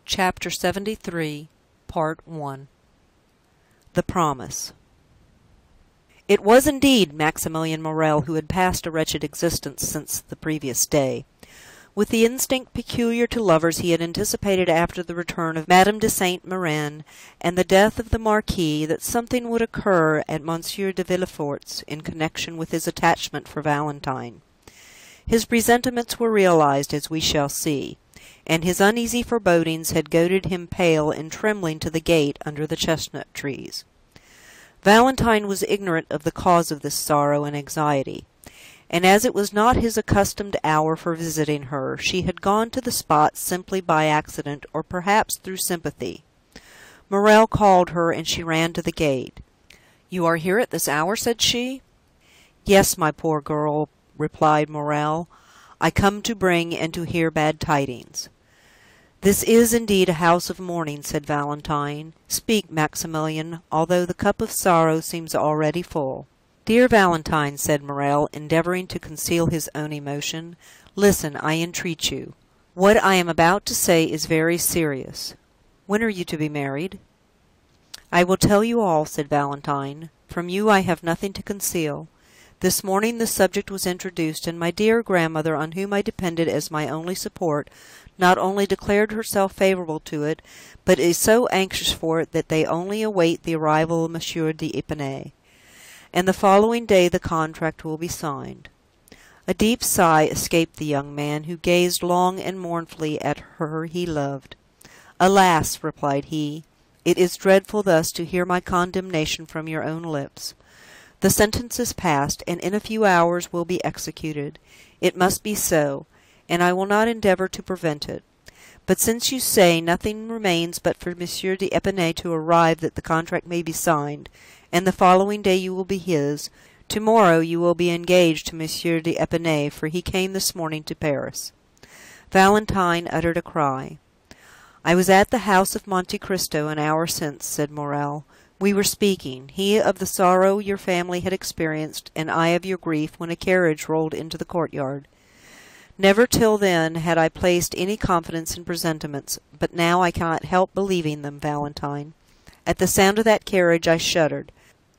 Chapter 73, Part 1. The Promise. It was indeed Maximilian Morrel who had passed a wretched existence since the previous day. With the instinct peculiar to lovers, he had anticipated after the return of Madame de Saint-Méran and the death of the Marquis that something would occur at Monsieur de Villefort's in connection with his attachment for Valentine. His presentiments were realized, as we shall see, and his uneasy forebodings had goaded him pale and trembling to the gate under the chestnut trees. Valentine was ignorant of the cause of this sorrow and anxiety, and as it was not his accustomed hour for visiting her, she had gone to the spot simply by accident, or perhaps through sympathy. Morrel called her, and she ran to the gate. "You are here at this hour?" said she. "Yes, my poor girl," replied Morrel. "I come to bring and to hear bad tidings." "This is indeed a house of mourning," said Valentine. "Speak, Maximilian, although the cup of sorrow seems already full." "Dear Valentine," said Morrel, endeavoring to conceal his own emotion, "listen, I entreat you. What I am about to say is very serious. When are you to be married?" "I will tell you all," said Valentine. "From you I have nothing to conceal. This morning the subject was introduced, and my dear grandmother, on whom I depended as my only support, not only declared herself favorable to it, but is so anxious for it that they only await the arrival of Monsieur d'Épinay. And the following day the contract will be signed." A deep sigh escaped the young man, who gazed long and mournfully at her he loved. "Alas!" replied he, "it is dreadful thus to hear my condemnation from your own lips. The sentence is passed, and in a few hours will be executed. It must be so, and I will not endeavour to prevent it. But since you say nothing remains but for Monsieur d'Épinay to arrive that the contract may be signed, and the following day you will be his, tomorrow you will be engaged to Monsieur d'Épinay, for he came this morning to Paris." Valentine uttered a cry. "I was at the house of Monte Cristo an hour since," said Morrel. "We were speaking, he of the sorrow your family had experienced, and I of your grief, when a carriage rolled into the courtyard. Never till then had I placed any confidence in presentiments, but now I cannot help believing them, Valentine. At the sound of that carriage I shuddered.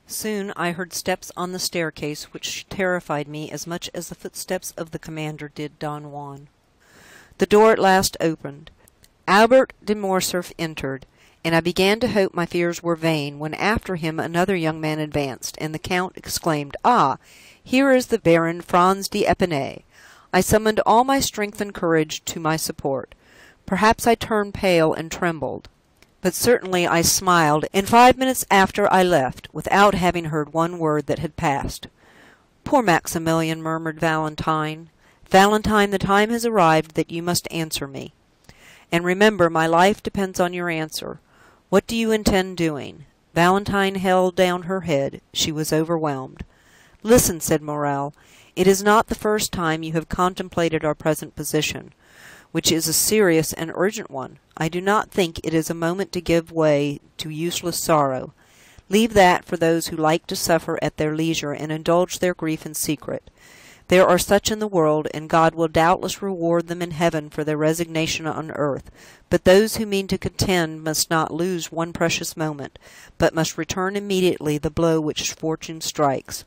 Soon I heard steps on the staircase, which terrified me as much as the footsteps of the commander did Don Juan. The door at last opened. Albert de Morcerf entered, and I began to hope my fears were vain, when after him another young man advanced, and the Count exclaimed, 'Ah, here is the Baron Franz d'Épinay!' I summoned all my strength and courage to my support. Perhaps I turned pale and trembled, but certainly I smiled, and 5 minutes after I left, without having heard one word that had passed." "Poor Maximilian," murmured Valentine. "Valentine, the time has arrived that you must answer me. And remember, my life depends on your answer. What do you intend doing?" Valentine held down her head. She was overwhelmed. "Listen," said Morrel. "It is not the first time you have contemplated our present position, which is a serious and urgent one. I do not think it is a moment to give way to useless sorrow. Leave that for those who like to suffer at their leisure and indulge their grief in secret. There are such in the world, and God will doubtless reward them in heaven for their resignation on earth, but those who mean to contend must not lose one precious moment, but must return immediately the blow which fortune strikes.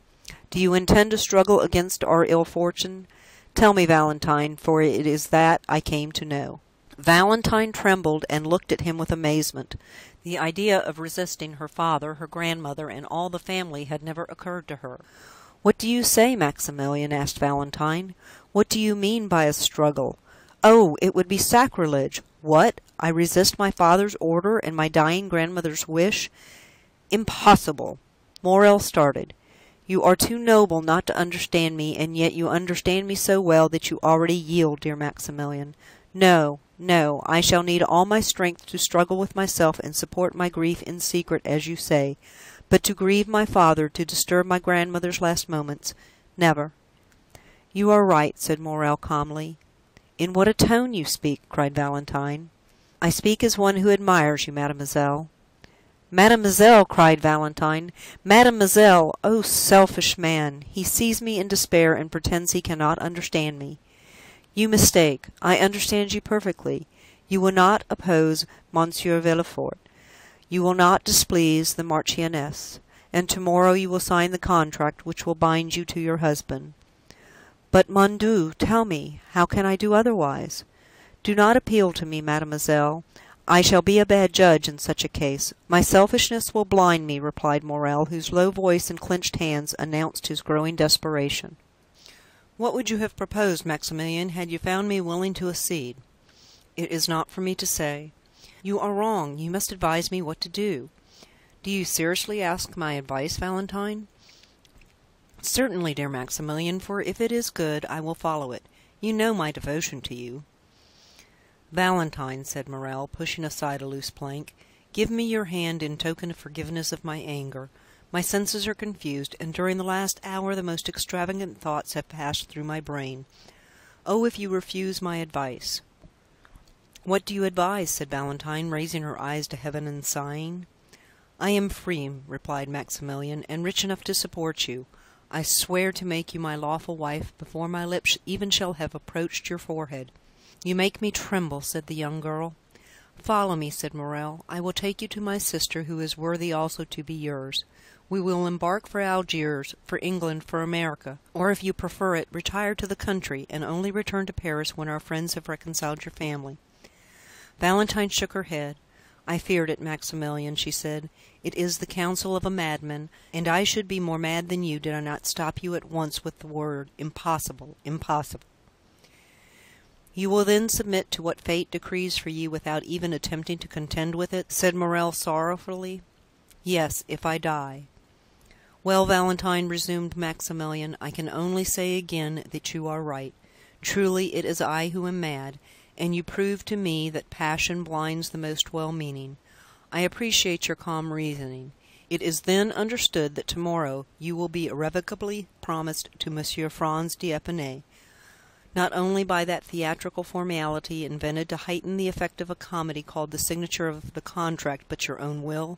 Do you intend to struggle against our ill fortune? Tell me, Valentine, for it is that I came to know." Valentine trembled and looked at him with amazement. The idea of resisting her father, her grandmother, and all the family had never occurred to her. "What do you say, Maximilian?" asked Valentine. "What do you mean by a struggle? Oh, it would be sacrilege! What? I resist my father's order and my dying grandmother's wish? Impossible!" Morrel started. "You are too noble not to understand me, and yet you understand me so well that you already yield, dear Maximilian. No, no, I shall need all my strength to struggle with myself and support my grief in secret, as you say. But to grieve my father, to disturb my grandmother's last moments, never." "You are right," said Morrel calmly. "In what a tone you speak!" cried Valentine. "I speak as one who admires you, mademoiselle." "Mademoiselle!" cried Valentine. "Mademoiselle! Oh, selfish man! He sees me in despair and pretends he cannot understand me." "You mistake. I understand you perfectly. You will not oppose Monsieur Villefort. You will not displease the Marchioness, and tomorrow you will sign the contract which will bind you to your husband. But, mon Dieu, tell me, how can I do otherwise? Do not appeal to me, mademoiselle. I shall be a bad judge in such a case. My selfishness will blind me," replied Morrel, whose low voice and clenched hands announced his growing desperation. "What would you have proposed, Maximilian, had you found me willing to accede?" "It is not for me to say." "You are wrong. You must advise me what to do." "Do you seriously ask my advice, Valentine?" "Certainly, dear Maximilian, for if it is good, I will follow it. You know my devotion to you." "Valentine," said Morrel, pushing aside a loose plank, "give me your hand in token of forgiveness of my anger. My senses are confused, and during the last hour the most extravagant thoughts have passed through my brain. Oh, if you refuse my advice!" "What do you advise?" said Valentine, raising her eyes to heaven and sighing. "I am free," replied Maximilian, "and rich enough to support you. I swear to make you my lawful wife before my lips even shall have approached your forehead." "You make me tremble," said the young girl. "Follow me," said Morrel. "I will take you to my sister, who is worthy also to be yours. We will embark for Algiers, for England, for America, or, if you prefer it, retire to the country, and only return to Paris when our friends have reconciled your family." Valentine shook her head. "I feared it, Maximilian," she said. "It is the counsel of a madman, and I should be more mad than you did I not stop you at once with the word, impossible, impossible." "You will then submit to what fate decrees for you without even attempting to contend with it?" said Morrel sorrowfully. "Yes, if I die." "Well, Valentine," resumed Maximilian, "I can only say again that you are right. Truly it is I who am mad, and you prove to me that passion blinds the most well-meaning. I appreciate your calm reasoning. It is then understood that tomorrow you will be irrevocably promised to Monsieur Franz d'Épinay, not only by that theatrical formality invented to heighten the effect of a comedy called the signature of the contract, but your own will."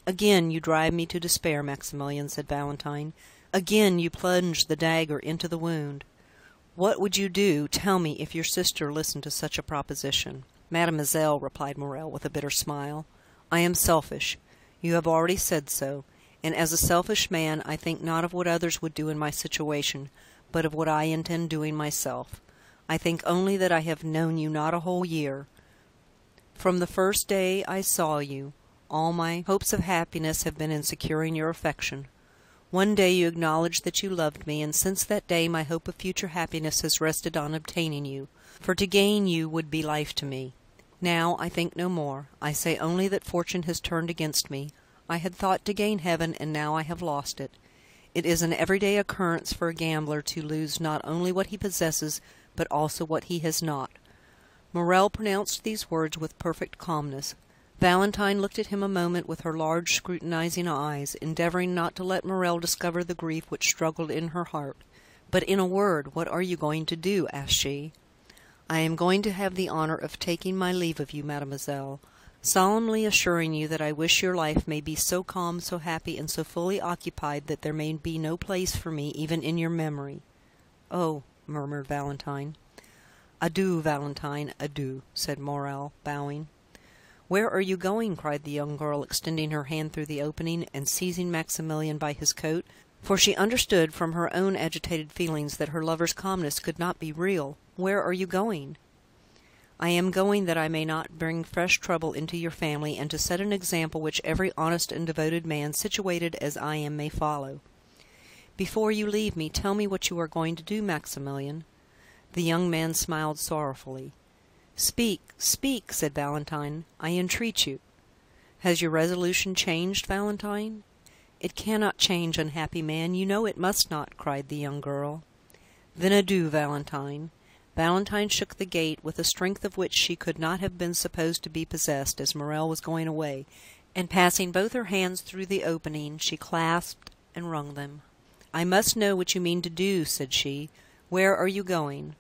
"Again you drive me to despair, Maximilian," said Valentine. "Again you plunge the dagger into the wound. What would you do, tell me, if your sister listened to such a proposition?" "Mademoiselle," replied Morrel, with a bitter smile, "I am selfish. You have already said so, and as a selfish man I think not of what others would do in my situation, but of what I intend doing myself. I think only that I have known you not a whole year. From the first day I saw you, all my hopes of happiness have been in securing your affection. One day you acknowledged that you loved me, and since that day my hope of future happiness has rested on obtaining you, for to gain you would be life to me. Now I think no more. I say only that fortune has turned against me. I had thought to gain heaven, and now I have lost it. It is an everyday occurrence for a gambler to lose not only what he possesses, but also what he has not." Morrel pronounced these words with perfect calmness. Valentine looked at him a moment with her large scrutinizing eyes, endeavoring not to let Morrel discover the grief which struggled in her heart. "But in a word, what are you going to do?" asked she. "I am going to have the honor of taking my leave of you, mademoiselle, solemnly assuring you that I wish your life may be so calm, so happy, and so fully occupied that there may be no place for me even in your memory." "Oh," murmured Valentine. "Adieu, Valentine, adieu," said Morrel, bowing. "Where are you going?" cried the young girl, extending her hand through the opening, and seizing Maximilian by his coat, for she understood from her own agitated feelings that her lover's calmness could not be real. "Where are you going?" "I am going that I may not bring fresh trouble into your family, and to set an example which every honest and devoted man, situated as I am, may follow." "Before you leave me, tell me what you are going to do, Maximilian." The young man smiled sorrowfully. "Speak, speak," said Valentine, "I entreat you." "Has your resolution changed, Valentine?" "It cannot change, unhappy man, you know it must not," cried the young girl. "Then adieu, Valentine." Valentine shook the gate with a strength of which she could not have been supposed to be possessed as Morrel was going away, and passing both her hands through the opening, she clasped and wrung them. "I must know what you mean to do," said she. "Where are you going?"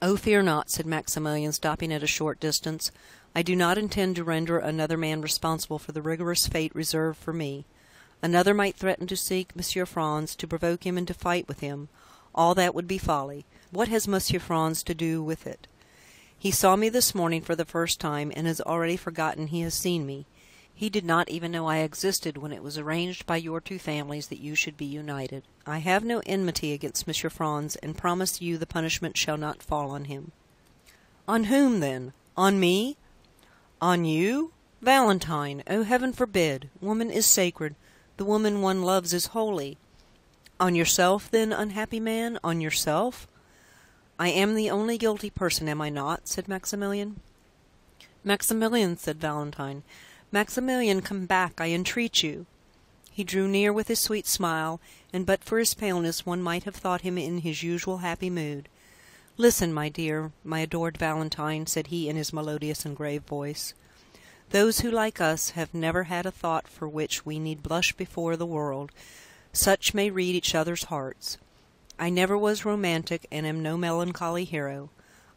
"Oh, fear not," said Maximilian, stopping at a short distance. "I do not intend to render another man responsible for the rigorous fate reserved for me. Another might threaten to seek Monsieur Franz, to provoke him into fight with him. All that would be folly. What has Monsieur Franz to do with it? He saw me this morning for the first time, and has already forgotten he has seen me. He did not even know I existed when it was arranged by your two families that you should be united. I have no enmity against Monsieur Franz, and promise you the punishment shall not fall on him." "On whom, then? On me?" "On you? Valentine! Oh, heaven forbid! Woman is sacred. The woman one loves is holy." "On yourself, then, unhappy man? On yourself?" "I am the only guilty person, am I not?" said Maximilian. "Maximilian," said Valentine, "Maximilian, come back, I entreat you." He drew near with his sweet smile, and but for his paleness one might have thought him in his usual happy mood. "Listen, my dear, my adored Valentine," said he in his melodious and grave voice. "Those who, like us, have never had a thought for which we need blush before the world, such may read each other's hearts. I never was romantic, and am no melancholy hero.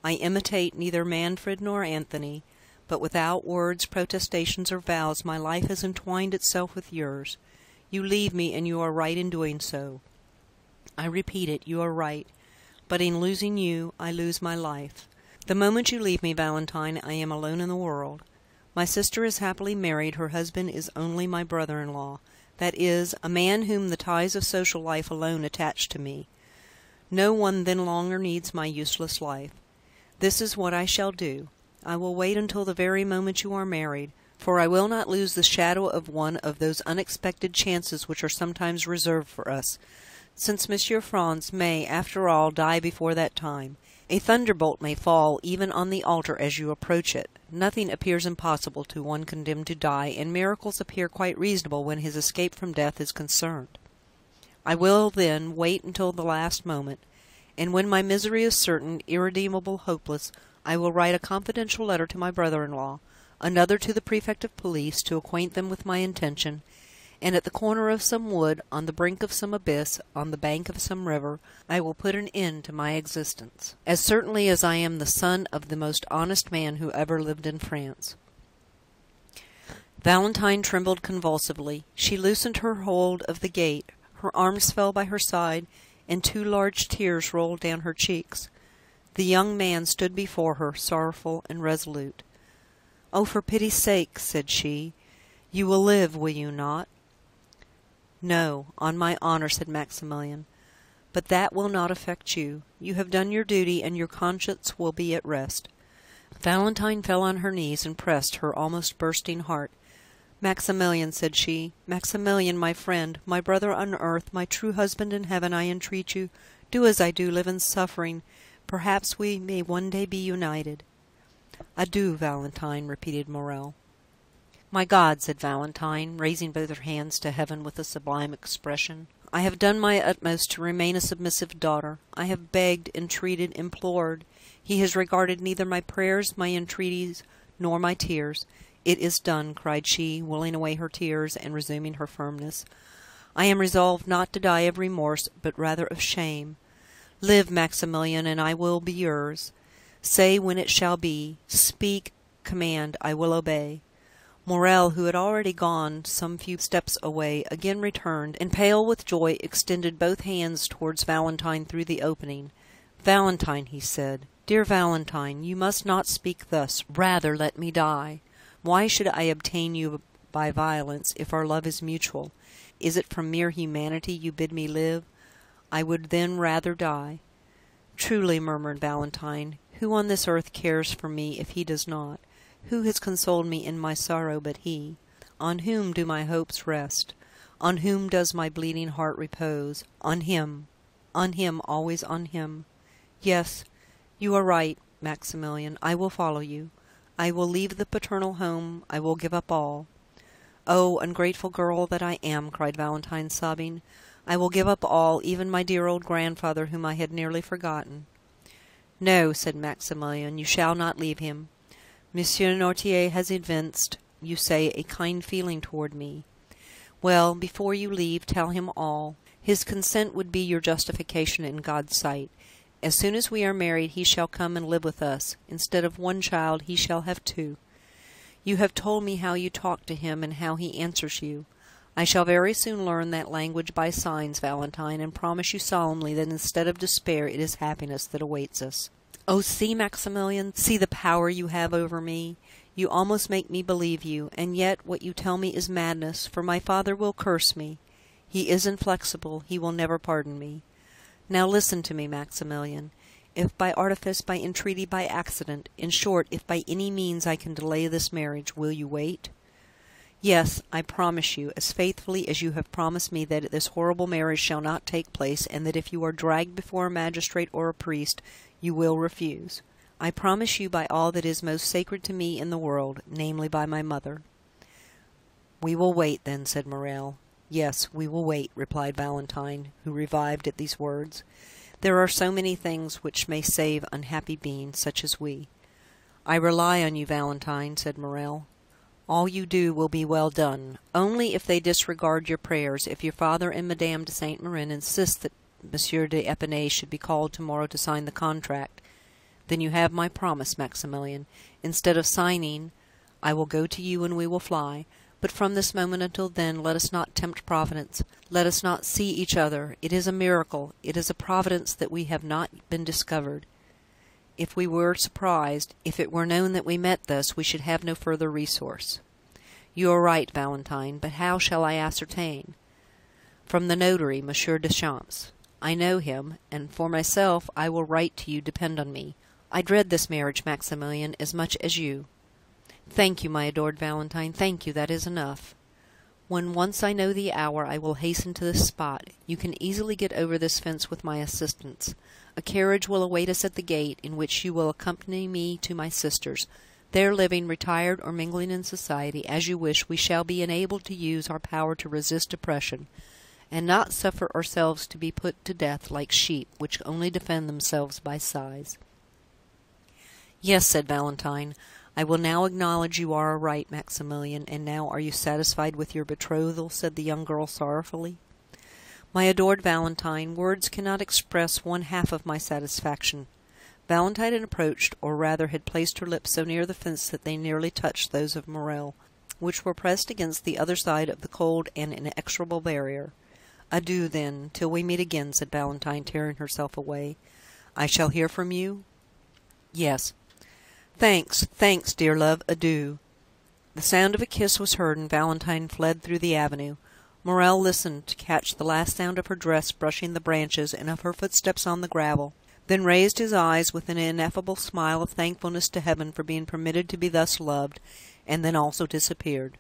I imitate neither Manfred nor Anthony, but without words, protestations, or vows, my life has entwined itself with yours. You leave me, and you are right in doing so. I repeat it, you are right. But in losing you, I lose my life. The moment you leave me, Valentine, I am alone in the world. My sister is happily married, her husband is only my brother-in-law, that is, a man whom the ties of social life alone attach to me. No one then longer needs my useless life. This is what I shall do. I will wait until the very moment you are married, for I will not lose the shadow of one of those unexpected chances which are sometimes reserved for us, since Monsieur Franz may, after all, die before that time. A thunderbolt may fall even on the altar as you approach it. Nothing appears impossible to one condemned to die, and miracles appear quite reasonable when his escape from death is concerned. I will, then, wait until the last moment, and when my misery is certain, irredeemable, hopeless, I will write a confidential letter to my brother-in-law, another to the prefect of police, to acquaint them with my intention, and at the corner of some wood, on the brink of some abyss, on the bank of some river, I will put an end to my existence, as certainly as I am the son of the most honest man who ever lived in France." Valentine trembled convulsively. She loosened her hold of the gate, her arms fell by her side, and 2 large tears rolled down her cheeks. The young man stood before her, sorrowful and resolute. "Oh, for pity's sake," said she, "you will live, will you not?" "No, on my honour," said Maximilian, "but that will not affect you. You have done your duty, and your conscience will be at rest." Valentine fell on her knees and pressed her almost bursting heart. "Maximilian," said she, "Maximilian, my friend, my brother on earth, my true husband in heaven, I entreat you, do as I do, live in suffering. Perhaps we may one day be united." "Adieu, Valentine," repeated Morrel. "My God," said Valentine, raising both her hands to heaven with a sublime expression, "I have done my utmost to remain a submissive daughter. I have begged, entreated, implored. He has regarded neither my prayers, my entreaties, nor my tears. It is done," cried she, willing away her tears, and resuming her firmness. "I am resolved not to die of remorse, but rather of shame. Live, Maximilian, and I will be yours. Say when it shall be. Speak, command, I will obey." Morrel, who had already gone some few steps away, again returned, and pale with joy, extended both hands towards Valentine through the opening. "Valentine," he said, "dear Valentine, you must not speak thus. Rather let me die. Why should I obtain you by violence, if our love is mutual? Is it from mere humanity you bid me live? I would then rather die." "Truly," murmured Valentine, "who on this earth cares for me if he does not? Who has consoled me in my sorrow but he? On whom do my hopes rest? On whom does my bleeding heart repose? On him, always on him. Yes, you are right, Maximilian, I will follow you. I will leave the paternal home, I will give up all." "Oh, ungrateful girl that I am!" cried Valentine, sobbing. "I will give up all, even my dear old grandfather, whom I had nearly forgotten." "No," said Maximilian, "you shall not leave him. Monsieur Noirtier has evinced, you say, a kind feeling toward me. Well, before you leave, tell him all. His consent would be your justification in God's sight. As soon as we are married, he shall come and live with us. Instead of 1 child, he shall have 2. You have told me how you talk to him and how he answers you. I shall very soon learn that language by signs, Valentine, and promise you solemnly that instead of despair it is happiness that awaits us. Oh, see, Maximilian, see the power you have over me. You almost make me believe you, and yet what you tell me is madness, for my father will curse me. He is inflexible, he will never pardon me. Now listen to me, Maximilian. If by artifice, by entreaty, by accident, in short, if by any means I can delay this marriage, will you wait? Yes, I promise you, as faithfully as you have promised me that this horrible marriage shall not take place, and that if you are dragged before a magistrate or a priest, you will refuse. I promise you by all that is most sacred to me in the world, namely by my mother." "We will wait, then," said Morrel. "Yes, we will wait," replied Valentine, who revived at these words. "There are so many things which may save unhappy beings such as we." "I rely on you, Valentine," said Morrel. "All you do will be well done. Only if they disregard your prayers, if your father and Madame de Saint-Méran insist that Monsieur d'Épinay should be called tomorrow to sign the contract, then you have my promise, Maximilian. Instead of signing, I will go to you and we will fly. But from this moment until then, let us not tempt Providence. Let us not see each other. It is a miracle, it is a providence that we have not been discovered. If we were surprised, if it were known that we met thus, we should have no further resource." "You are right, Valentine, but how shall I ascertain?" "From the notary, Monsieur Deschamps. I know him, and for myself I will write to you, depend on me. I dread this marriage, Maximilian, as much as you." "Thank you, my adored Valentine, thank you, that is enough. When once I know the hour, I will hasten to this spot. You can easily get over this fence with my assistance. A carriage will await us at the gate, in which you will accompany me to my sister's. There living, retired, or mingling in society, as you wish, we shall be enabled to use our power to resist oppression, and not suffer ourselves to be put to death like sheep, which only defend themselves by sighs." "Yes," said Valentine, "I will now acknowledge you are right, Maximilian, and now are you satisfied with your betrothal?" said the young girl sorrowfully. "My adored Valentine, words cannot express one half of my satisfaction." Valentine had approached, or rather had placed her lips so near the fence that they nearly touched those of Morrel, which were pressed against the other side of the cold and inexorable barrier. "Adieu, then, till we meet again," said Valentine, tearing herself away. "I shall hear from you?" "Yes." "Thanks, thanks, dear love, adieu." The sound of a kiss was heard, and Valentine fled through the avenue. Morrel listened to catch the last sound of her dress brushing the branches and of her footsteps on the gravel, then raised his eyes with an ineffable smile of thankfulness to heaven for being permitted to be thus loved, and then also disappeared.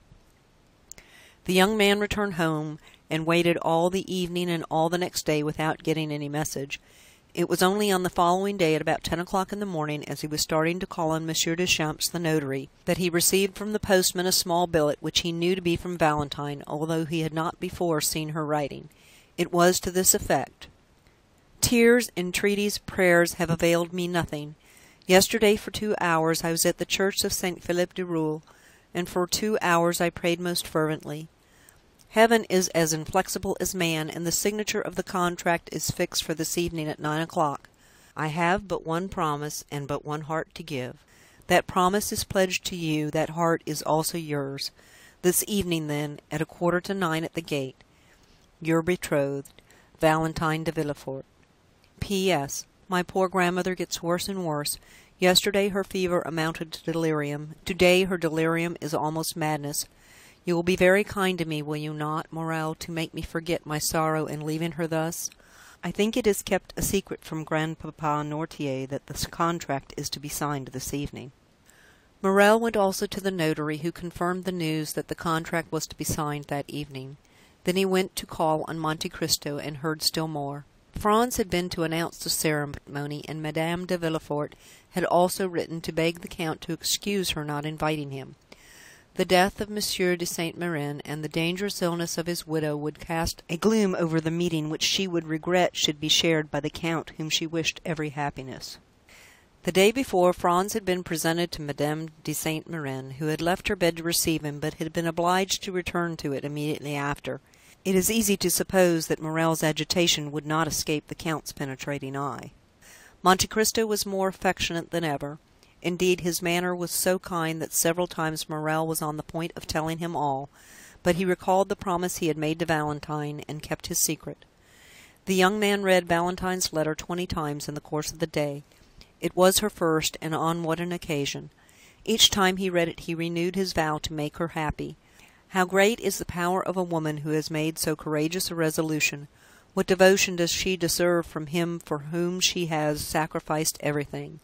The young man returned home, and waited all the evening and all the next day without getting any message. It was only on the following day, at about 10 o'clock in the morning, as he was starting to call on Monsieur Deschamps, the notary, that he received from the postman a small billet, which he knew to be from Valentine, although he had not before seen her writing. It was to this effect: "Tears, entreaties, prayers have availed me nothing. Yesterday for 2 hours I was at the church of Saint Philippe de Roule, and for 2 hours I prayed most fervently. Heaven is as inflexible as man, and the signature of the contract is fixed for this evening at 9 o'clock. I have but one promise and but one heart to give. That promise is pledged to you, that heart is also yours. This evening, then, at 8:45 at the gate. Your betrothed, Valentine de Villefort. P.S. My poor grandmother gets worse and worse. Yesterday her fever amounted to delirium. Today her delirium is almost madness. You will be very kind to me, will you not, Morrel, to make me forget my sorrow in leaving her thus? I think it is kept a secret from Grandpapa Noirtier that this contract is to be signed this evening." Morrel went also to the notary, who confirmed the news that the contract was to be signed that evening. Then he went to call on Monte Cristo, and heard still more. Franz had been to announce the ceremony, and Madame de Villefort had also written to beg the Count to excuse her not inviting him. The death of Monsieur de Saint-Méran and the dangerous illness of his widow would cast a gloom over the meeting which she would regret should be shared by the Count, whom she wished every happiness. The day before, Franz had been presented to Madame de Saint-Méran, who had left her bed to receive him, but had been obliged to return to it immediately after. It is easy to suppose that Morrel's agitation would not escape the Count's penetrating eye. Monte Cristo was more affectionate than ever. Indeed, his manner was so kind that several times Morrel was on the point of telling him all, but he recalled the promise he had made to Valentine, and kept his secret. The young man read Valentine's letter 20 times in the course of the day. It was her first, and on what an occasion! Each time he read it he renewed his vow to make her happy. How great is the power of a woman who has made so courageous a resolution! What devotion does she deserve from him for whom she has sacrificed everything!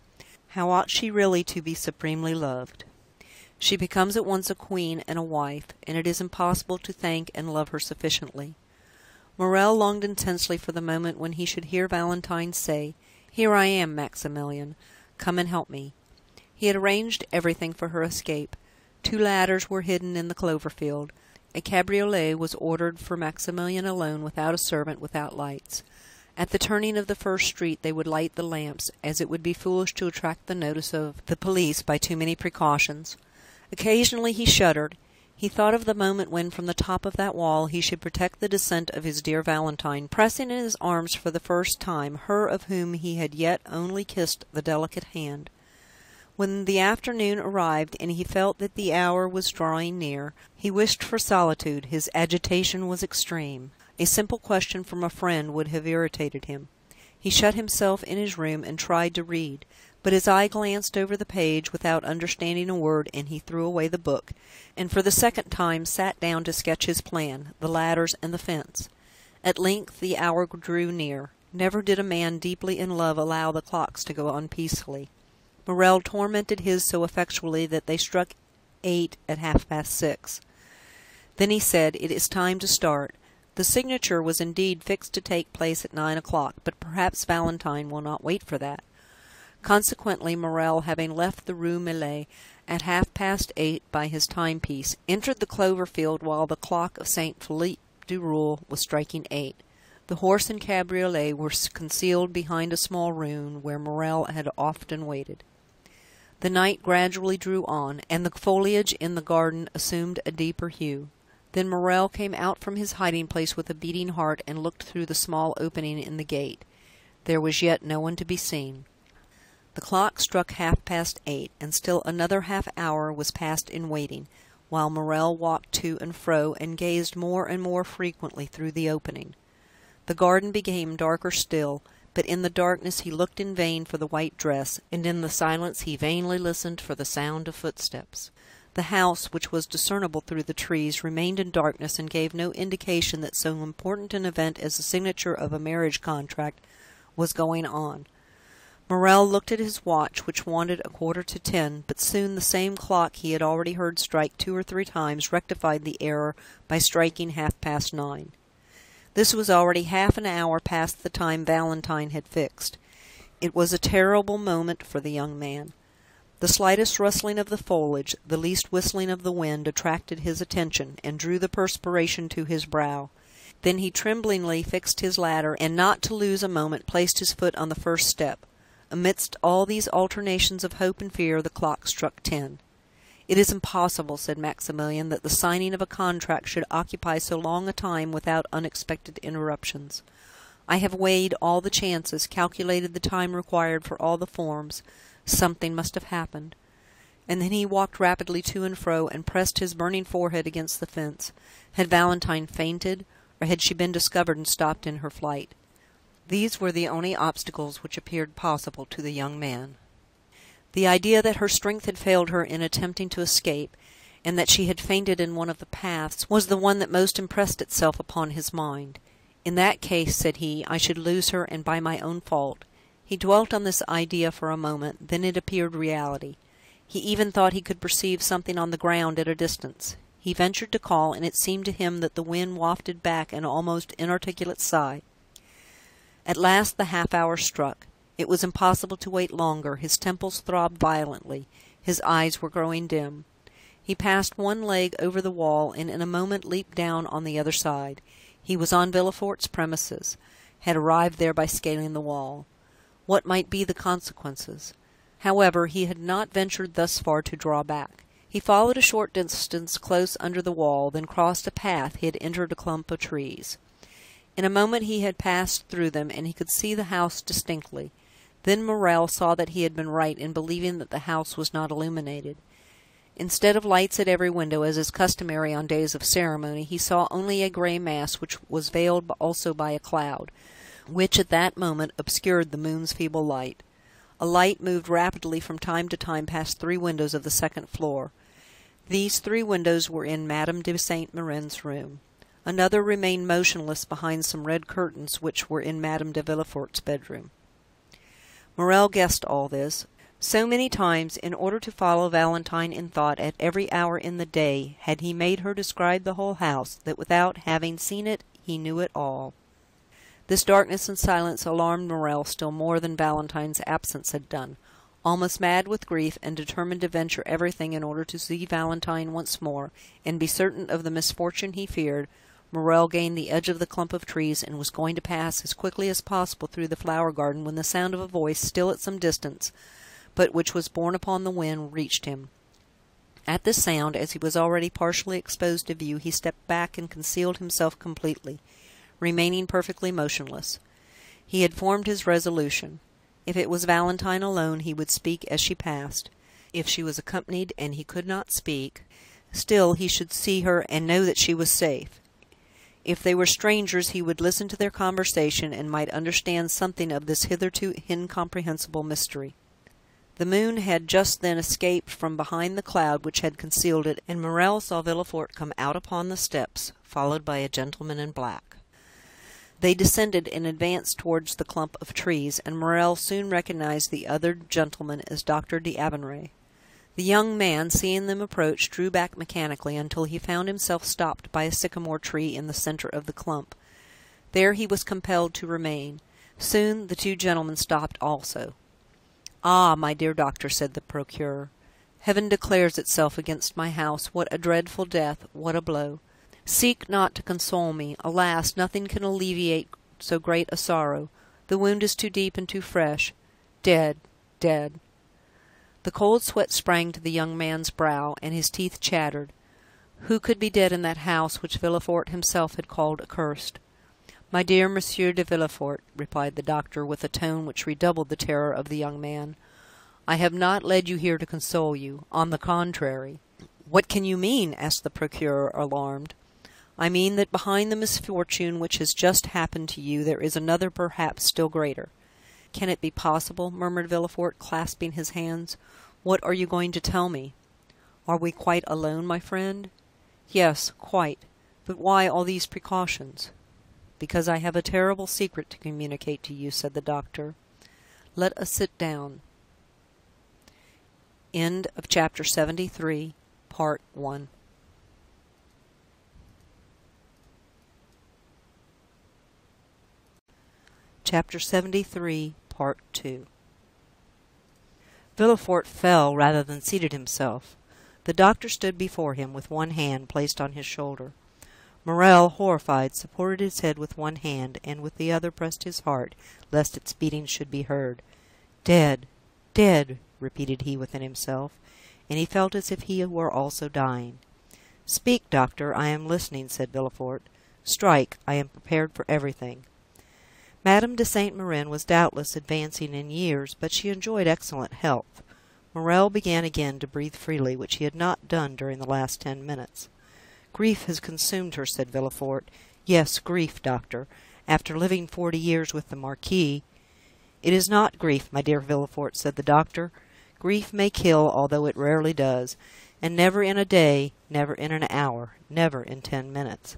How ought she really to be supremely loved! She becomes at once a queen and a wife, and it is impossible to thank and love her sufficiently. Morrel longed intensely for the moment when he should hear Valentine say, "Here I am, Maximilian. Come and help me." He had arranged everything for her escape. 2 ladders were hidden in the clover field. A cabriolet was ordered for Maximilian alone, without a servant, without lights. At the turning of the first street they would light the lamps, as it would be foolish to attract the notice of the police by too many precautions. Occasionally he shuddered. He thought of the moment when, from the top of that wall, he should protect the descent of his dear Valentine, pressing in his arms for the first time her of whom he had yet only kissed the delicate hand. When the afternoon arrived, and he felt that the hour was drawing near, he wished for solitude. His agitation was extreme. A simple question from a friend would have irritated him. He shut himself in his room and tried to read, but his eye glanced over the page without understanding a word, and he threw away the book, and for the second time sat down to sketch his plan, the ladders and the fence. At length the hour drew near. Never did a man deeply in love allow the clocks to go on peacefully. Morrel tormented his so effectually that they struck 8 at 6:30. Then he said, "It is time to start." The signature was indeed fixed to take place at 9 o'clock, but perhaps Valentine will not wait for that. Consequently, Morrel, having left the Rue Millet at 8:30 by his timepiece, entered the clover field while the clock of Saint Philippe du Roule was striking 8. The horse and cabriolet were concealed behind a small ruin where Morrel had often waited. The night gradually drew on, and the foliage in the garden assumed a deeper hue. Then Morrel came out from his hiding-place with a beating heart and looked through the small opening in the gate. There was yet no one to be seen. The clock struck 8:30, and still another half-hour was passed in waiting, while Morrel walked to and fro and gazed more and more frequently through the opening. The garden became darker still, but in the darkness he looked in vain for the white dress, and in the silence he vainly listened for the sound of footsteps. The house, which was discernible through the trees, remained in darkness and gave no indication that so important an event as the signature of a marriage contract was going on. Morrel looked at his watch, which wanted 9:15, but soon the same clock he had already heard strike 2 or 3 times rectified the error by striking 9:30. This was already half an hour past the time Valentine had fixed. It was a terrible moment for the young man. The slightest rustling of the foliage, the least whistling of the wind, attracted his attention, and drew the perspiration to his brow. Then he tremblingly fixed his ladder, and not to lose a moment placed his foot on the first step. Amidst all these alternations of hope and fear, the clock struck 10. "It is impossible," said Maximilian, "that the signing of a contract should occupy so long a time without unexpected interruptions. I have weighed all the chances, calculated the time required for all the forms. Something must have happened." And then he walked rapidly to and fro, and pressed his burning forehead against the fence. Had Valentine fainted, or had she been discovered and stopped in her flight? These were the only obstacles which appeared possible to the young man. The idea that her strength had failed her in attempting to escape, and that she had fainted in one of the paths, was the one that most impressed itself upon his mind. "In that case," said he, "I should lose her, and by my own fault." He dwelt on this idea for a moment, then it appeared reality. He even thought he could perceive something on the ground at a distance. He ventured to call, and it seemed to him that the wind wafted back an almost inarticulate sigh. At last the half-hour struck. It was impossible to wait longer. His temples throbbed violently. His eyes were growing dim. He passed one leg over the wall, and in a moment leaped down on the other side. He was on Villefort's premises, had arrived there by scaling the wall. What might be the consequences? However, he had not ventured thus far to draw back. He followed a short distance close under the wall, then crossed a path. He had entered a clump of trees. In a moment he had passed through them, and he could see the house distinctly. Then Morrel saw that he had been right in believing that the house was not illuminated. Instead of lights at every window, as is customary on days of ceremony, he saw only a grey mass, which was veiled also by a cloud, which at that moment obscured the moon's feeble light. A light moved rapidly from time to time past 3 windows of the second floor. These 3 windows were in Madame de Saint Méran's room. Another remained motionless behind some red curtains which were in Madame de Villefort's bedroom. Morel guessed all this. So many times, in order to follow Valentine in thought at every hour in the day, had he made her describe the whole house, that without having seen it, he knew it all. This darkness and silence alarmed Morel still more than Valentine's absence had done. Almost mad with grief, and determined to venture everything in order to see Valentine once more, and be certain of the misfortune he feared, Morel gained the edge of the clump of trees, and was going to pass as quickly as possible through the flower garden, when the sound of a voice, still at some distance, but which was borne upon the wind, reached him. At this sound, as he was already partially exposed to view, he stepped back and concealed himself completely, remaining perfectly motionless. He had formed his resolution. If it was Valentine alone, he would speak as she passed. If she was accompanied, and he could not speak, still he should see her and know that she was safe. If they were strangers, he would listen to their conversation, and might understand something of this hitherto incomprehensible mystery. The moon had just then escaped from behind the cloud which had concealed it, and Morel saw Villefort come out upon the steps, followed by a gentleman in black. They descended and advanced towards the clump of trees, and Morel soon recognized the other gentleman as Dr. d'Avenray. The young man, seeing them approach, drew back mechanically, until he found himself stopped by a sycamore tree in the centre of the clump. There he was compelled to remain. Soon the 2 gentlemen stopped also. "Ah, my dear doctor," said the procureur, "heaven declares itself against my house. What a dreadful death! What a blow! Seek not to console me. Alas, nothing can alleviate so great a sorrow. The wound is too deep and too fresh. Dead, dead." The cold sweat sprang to the young man's brow, and his teeth chattered. Who could be dead in that house which Villefort himself had called accursed? "My dear Monsieur de Villefort," replied the doctor, with a tone which redoubled the terror of the young man, "I have not led you here to console you. On the contrary." "What can you mean?" asked the procureur, alarmed. "I mean that behind the misfortune which has just happened to you there is another perhaps still greater." "Can it be possible?" murmured Villefort, clasping his hands. "What are you going to tell me?" "Are we quite alone, my friend?" "Yes, quite. But why all these precautions?" "Because I have a terrible secret to communicate to you," said the doctor. "Let us sit down." End of chapter 73, part 1. Chapter 73, part 2. Villefort fell rather than seated himself. The doctor stood before him, with one hand placed on his shoulder. Morel, horrified, supported his head with one hand, and with the other pressed his heart, lest its beating should be heard. "Dead, dead," repeated he within himself, and he felt as if he were also dying. "Speak, doctor, I am listening," said Villefort. "Strike, I am prepared for everything." Madame de Saint Méran was doubtless advancing in years, but she enjoyed excellent health. Morel began again to breathe freely, which he had not done during the last 10 minutes. "Grief has consumed her," said Villefort. "Yes, grief, doctor, after living 40 years with the Marquis." "It is not grief, my dear Villefort," said the doctor. "Grief may kill, although it rarely does, and never in a day, never in an hour, never in 10 minutes."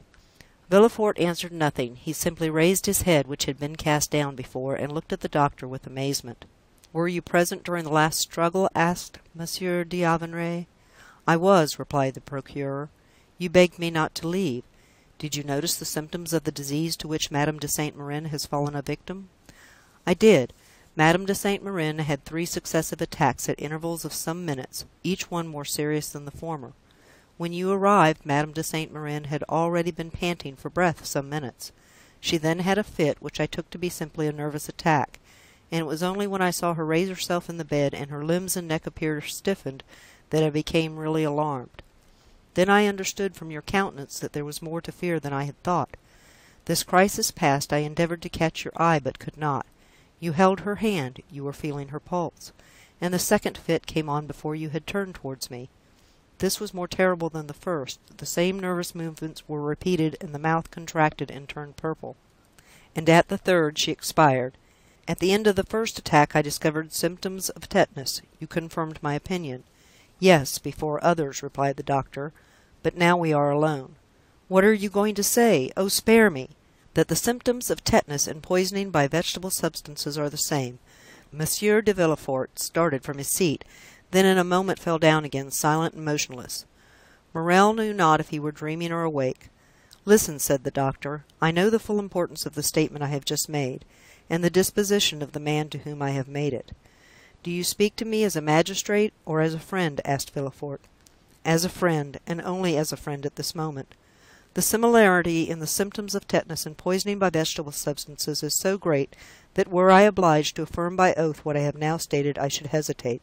Villefort answered nothing. He simply raised his head, which had been cast down before, and looked at the doctor with amazement. "Were you present during the last struggle?" asked Monsieur d'Avenray. "I was," replied the procureur. "You begged me not to leave. Did you notice the symptoms of the disease to which Madame de Saint Méran has fallen a victim?" "I did. Madame de Saint Méran had 3 successive attacks at intervals of some minutes, each one more serious than the former. When you arrived, Madame de Saint Méran had already been panting for breath some minutes. She then had a fit, which I took to be simply a nervous attack, and it was only when I saw her raise herself in the bed, and her limbs and neck appear stiffened, that I became really alarmed. Then I understood from your countenance that there was more to fear than I had thought. This crisis past, I endeavored to catch your eye, but could not. You held her hand, you were feeling her pulse, and the second fit came on before you had turned towards me. this was more terrible than the first. The same nervous movements were repeated, and the mouth contracted and turned purple. And at the third she expired. At the end of the first attack I discovered symptoms of tetanus. You confirmed my opinion. Yes, before others, replied the doctor. But now we are alone. What are you going to say? Oh, spare me! That the symptoms of tetanus and poisoning by vegetable substances are the same. Monsieur de Villefort started from his seat, then in a moment fell down again, silent and motionless. Morel knew not if he were dreaming or awake. "Listen," said the doctor. "I know the full importance of the statement I have just made, and the disposition of the man to whom I have made it." "Do you speak to me as a magistrate or as a friend?" asked Villefort. "As a friend, and only as a friend at this moment. The similarity in the symptoms of tetanus and poisoning by vegetable substances is so great that were I obliged to affirm by oath what I have now stated, I should hesitate.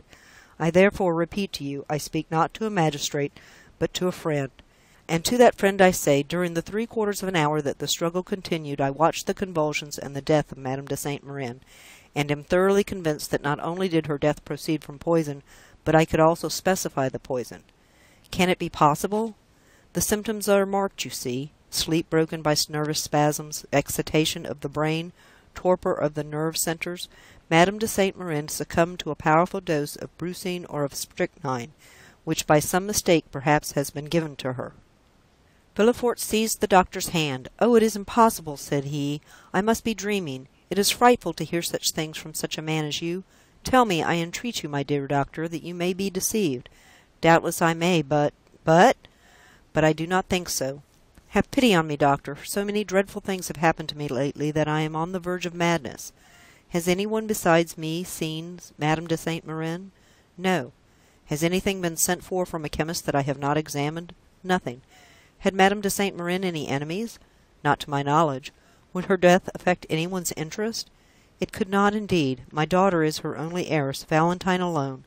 I therefore repeat to you, I speak not to a magistrate, but to a friend. And to that friend I say, during the 3/4 of an hour that the struggle continued, I watched the convulsions and the death of Madame de Saint-Méran, and am thoroughly convinced that not only did her death proceed from poison, but I could also specify the poison. Can it be possible? The symptoms are marked, you see: sleep broken by nervous spasms, excitation of the brain, torpor of the nerve centres. Madame de Saint-Méran succumbed to a powerful dose of brucine or of strychnine, which by some mistake perhaps has been given to her." Villefort seized the doctor's hand. "Oh, it is impossible," said he. "I must be dreaming. It is frightful to hear such things from such a man as you. Tell me, I entreat you, my dear doctor, that you may be deceived. Doubtless I may, but I do not think so. Have pity on me, doctor, for so many dreadful things have happened to me lately that I am on the verge of madness. Has anyone besides me seen Madame de Saint-Méran? No. Has anything been sent for from a chemist that I have not examined? Nothing. Had Madame de Saint-Méran any enemies? Not to my knowledge. Would her death affect anyone's interest? It could not, indeed. My daughter is her only heiress, Valentine alone.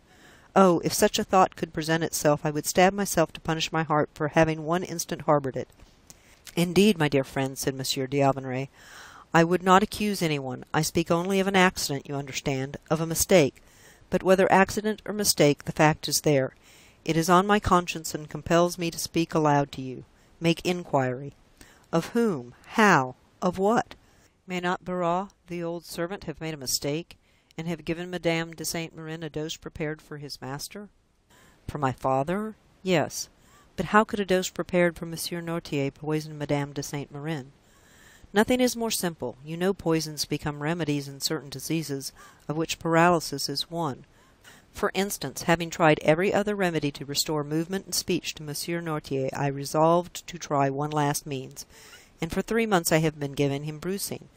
Oh, if such a thought could present itself, I would stab myself to punish my heart for having one instant harbored it." "Indeed, my dear friend," said Monsieur d'Aubigne, "I would not accuse anyone. I speak only of an accident, you understand, of a mistake. But whether accident or mistake, the fact is there. It is on my conscience and compels me to speak aloud to you. Make inquiry. Of whom? How? Of what? May not Barras, the old servant, have made a mistake, and have given Madame de Saint-Méran a dose prepared for his master?" "For my father? Yes. But how could a dose prepared for Monsieur Noirtier poison Madame de Saint-Méran?" "Nothing is more simple. You know poisons become remedies in certain diseases, of which paralysis is one. For instance, having tried every other remedy to restore movement and speech to Monsieur Noirtier, I resolved to try one last means, and for 3 months I have been giving him brucine,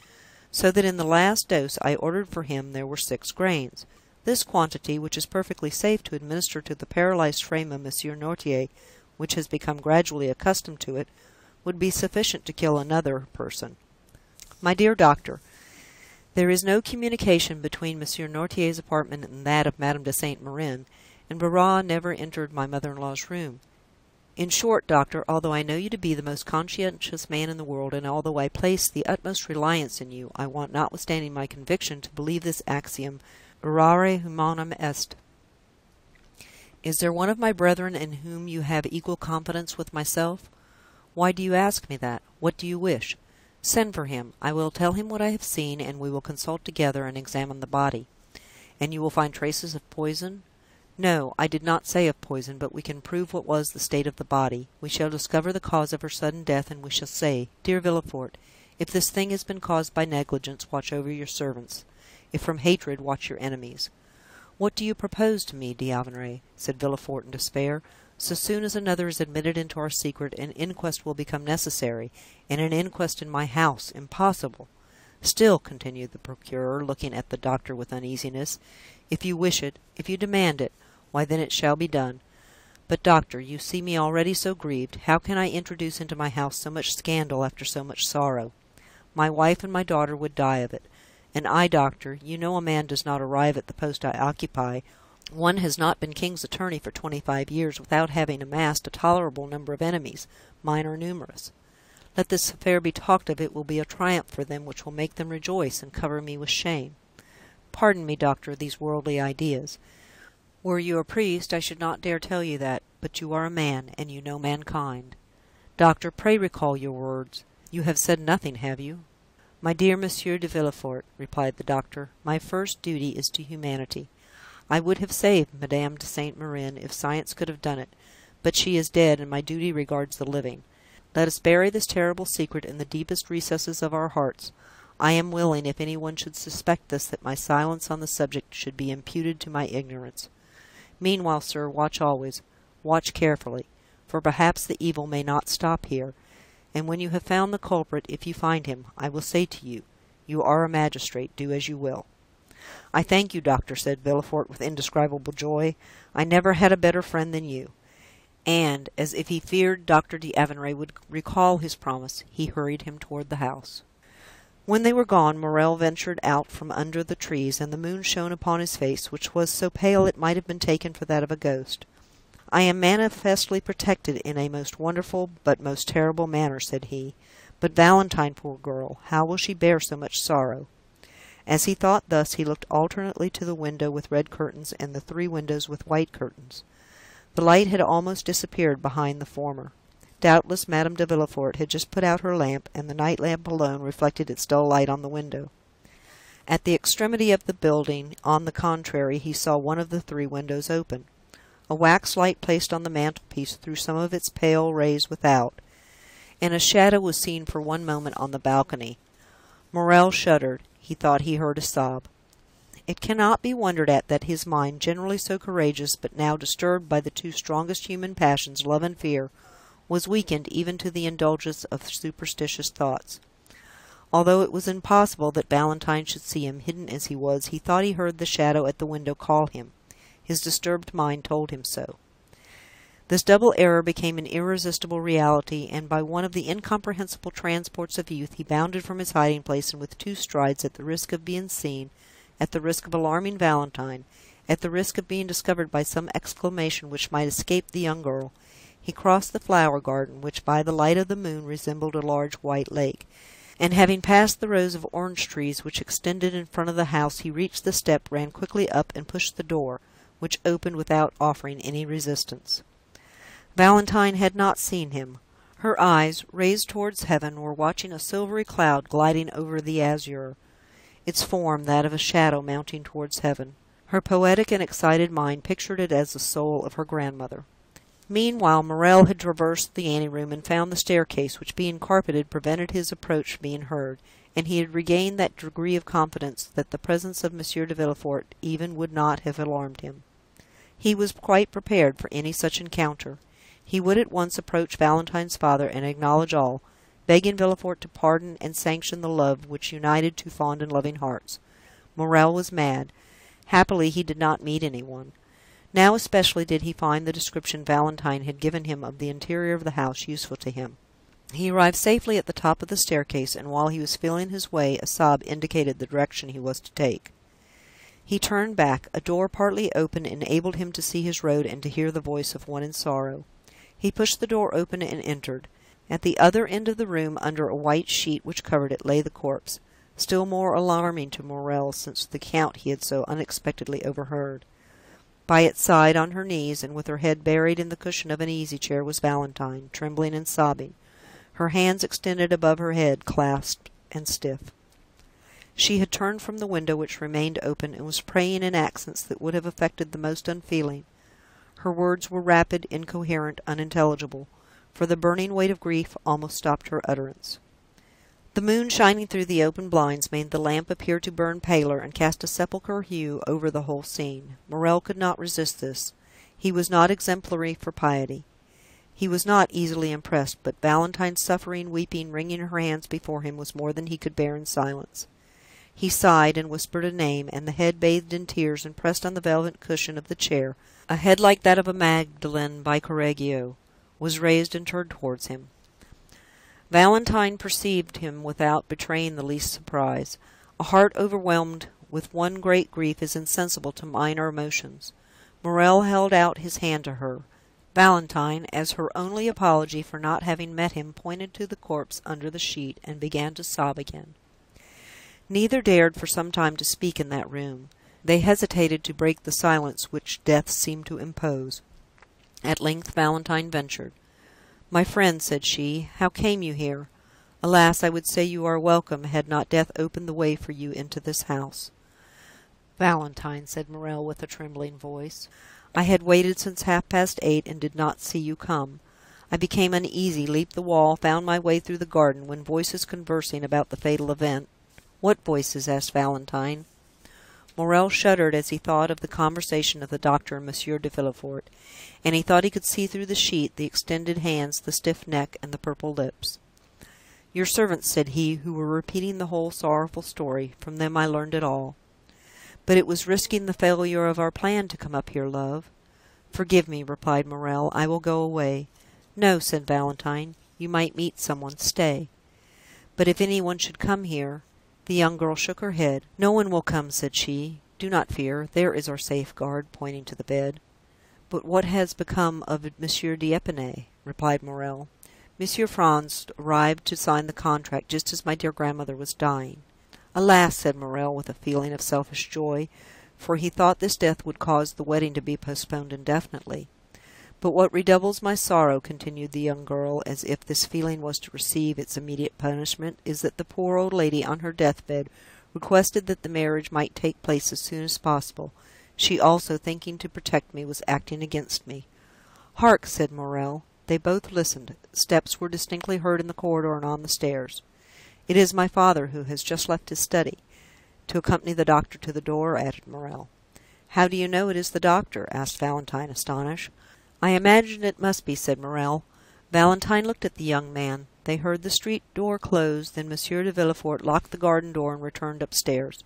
so that in the last dose I ordered for him there were 6 grains. This quantity, which is perfectly safe to administer to the paralyzed frame of Monsieur Noirtier, which has become gradually accustomed to it, would be sufficient to kill another person. My dear doctor, there is no communication between Monsieur Noirtier's apartment and that of Madame de Saint-Méran, and Barras never entered my mother-in-law's room. In short, doctor, although I know you to be the most conscientious man in the world, and although I place the utmost reliance in you, I want, notwithstanding my conviction, to believe this axiom, errare humanum est. Is there one of my brethren in whom you have equal confidence with myself? Why do you ask me that? What do you wish? Send for him. I will tell him what I have seen, and we will consult together and examine the body. And you will find traces of poison? No, I did not say of poison, but we can prove what was the state of the body. We shall discover the cause of her sudden death, and we shall say, 'Dear Villefort, if this thing has been caused by negligence, watch over your servants. If from hatred, watch your enemies.' What do you propose to me, d'Aubigne?" said Villefort in despair. "So soon as another is admitted into our secret, an inquest will become necessary, and an inquest in my house impossible. Still," continued the procureur, looking at the doctor with uneasiness, "if you wish it, if you demand it, why then it shall be done. But, doctor, you see me already so grieved. How can I introduce into my house so much scandal after so much sorrow? My wife and my daughter would die of it. And I, doctor, you know a man does not arrive at the post I occupy. One has not been king's attorney for 25 years without having amassed a tolerable number of enemies. Mine are numerous. Let this affair be talked of, it will be a triumph for them which will make them rejoice and cover me with shame. Pardon me, doctor, these worldly ideas. Were you a priest, I should not dare tell you that, but you are a man, and you know mankind. Doctor, pray recall your words. You have said nothing, have you?" "My dear Monsieur de Villefort," replied the doctor, "my first duty is to humanity. I would have saved Madame de Saint-Méran if science could have done it, but she is dead, and my duty regards the living. Let us bury this terrible secret in the deepest recesses of our hearts. I am willing, if any one should suspect this, that my silence on the subject should be imputed to my ignorance. Meanwhile, sir, watch always, watch carefully, for perhaps the evil may not stop here, and when you have found the culprit, if you find him, I will say to you, 'You are a magistrate, do as you will.'" "I thank you, doctor," said Villefort, with indescribable joy. "I never had a better friend than you." And, as if he feared Doctor d'Avenray would recall his promise, he hurried him toward the house. When they were gone, Morrel ventured out from under the trees, and the moon shone upon his face, which was so pale it might have been taken for that of a ghost. "I am manifestly protected in a most wonderful but most terrible manner," said he. "But Valentine, poor girl, how will she bear so much sorrow?" As he thought thus, he looked alternately to the window with red curtains and the three windows with white curtains. The light had almost disappeared behind the former. Doubtless Madame de Villefort had just put out her lamp, and the night lamp alone reflected its dull light on the window. At the extremity of the building, on the contrary, he saw one of the three windows open. A wax light placed on the mantelpiece threw some of its pale rays without, and a shadow was seen for one moment on the balcony. Morrel shuddered; he thought he heard a sob. It cannot be wondered at that his mind, generally so courageous, but now disturbed by the two strongest human passions, love and fear, was weakened even to the indulgence of superstitious thoughts. Although it was impossible that Valentine should see him, hidden as he was, he thought he heard the shadow at the window call him. His disturbed mind told him so. This double error became an irresistible reality, and by one of the incomprehensible transports of youth he bounded from his hiding-place, and with two strides, at the risk of being seen, at the risk of alarming Valentine, at the risk of being discovered by some exclamation which might escape the young girl, he crossed the flower garden, which by the light of the moon resembled a large white lake, and having passed the rows of orange trees which extended in front of the house, he reached the step, ran quickly up, and pushed the door, which opened without offering any resistance. Valentine had not seen him. Her eyes, raised towards heaven, were watching a silvery cloud gliding over the azure, its form that of a shadow mounting towards heaven. Her poetic and excited mind pictured it as the soul of her grandmother. Meanwhile, Morrel had traversed the anteroom and found the staircase, which, being carpeted, prevented his approach being heard, and he had regained that degree of confidence that the presence of Monsieur de Villefort even would not have alarmed him. He was quite prepared for any such encounter. He would at once approach Valentine's father and acknowledge all, begging Villefort to pardon and sanction the love which united two fond and loving hearts. Morrel was mad. Happily he did not meet anyone. Now especially did he find the description Valentine had given him of the interior of the house useful to him. He arrived safely at the top of the staircase, and while he was feeling his way, a sob indicated the direction he was to take. He turned back. A door partly open enabled him to see his road and to hear the voice of one in sorrow. He pushed the door open and entered. At the other end of the room, under a white sheet which covered it, lay the corpse, still more alarming to Morrel since the Count he had so unexpectedly overheard. By its side, on her knees, and with her head buried in the cushion of an easy-chair, was Valentine, trembling and sobbing, her hands extended above her head, clasped and stiff. She had turned from the window, which remained open, and was praying in accents that would have affected the most unfeeling. Her words were rapid, incoherent, unintelligible, for the burning weight of grief almost stopped her utterance. The moon shining through the open blinds made the lamp appear to burn paler and cast a sepulchral hue over the whole scene. Morrel could not resist this. He was not exemplary for piety. He was not easily impressed, but Valentine's suffering, weeping, wringing her hands before him was more than he could bear in silence. He sighed and whispered a name, and the head bathed in tears and pressed on the velvet cushion of the chair, a head like that of a Magdalene by Correggio, was raised and turned towards him. Valentine perceived him without betraying the least surprise. A heart overwhelmed with one great grief is insensible to minor emotions. Morrel held out his hand to her. Valentine, as her only apology for not having met him, pointed to the corpse under the sheet, and began to sob again. Neither dared for some time to speak in that room. They hesitated to break the silence which death seemed to impose. At length Valentine ventured. "My friend," said she, "how came you here? Alas, I would say you are welcome, had not death opened the way for you into this house." "Valentine," said Morrel, with a trembling voice, "I had waited since 8:30, and did not see you come. I became uneasy, leaped the wall, found my way through the garden, when voices conversing about the fatal event—" "What voices?" asked Valentine. Morrel shuddered as he thought of the conversation of the doctor and Monsieur de Villefort, and he thought he could see through the sheet the extended hands, the stiff neck, and the purple lips. "Your servants," said he, "who were repeating the whole sorrowful story. From them I learned it all." "But it was risking the failure of our plan to come up here, love." "Forgive me," replied Morrel, "I will go away." "No," said Valentine, "you might meet someone. Stay." "But if anyone should come here—" The young girl shook her head. "No one will come," said she. "Do not fear, there is our safeguard," pointing to the bed. "But what has become of Monsieur d'Épinay?" replied Morrel. "Monsieur Franz arrived to sign the contract just as my dear grandmother was dying." "Alas!" said Morrel, with a feeling of selfish joy, for he thought this death would cause the wedding to be postponed indefinitely. "But what redoubles my sorrow," continued the young girl, as if this feeling was to receive its immediate punishment, "is that the poor old lady, on her deathbed, requested that the marriage might take place as soon as possible. She also, thinking to protect me, was acting against me." "Hark!" said Morrel. They both listened. Steps were distinctly heard in the corridor and on the stairs. "It is my father, who has just left his study." "To accompany the doctor to the door," added Morrel. "How do you know it is the doctor?" asked Valentine, astonished. "I imagine it must be," said Morrel. Valentine looked at the young man. They heard the street door close, then Monsieur de Villefort locked the garden door and returned upstairs.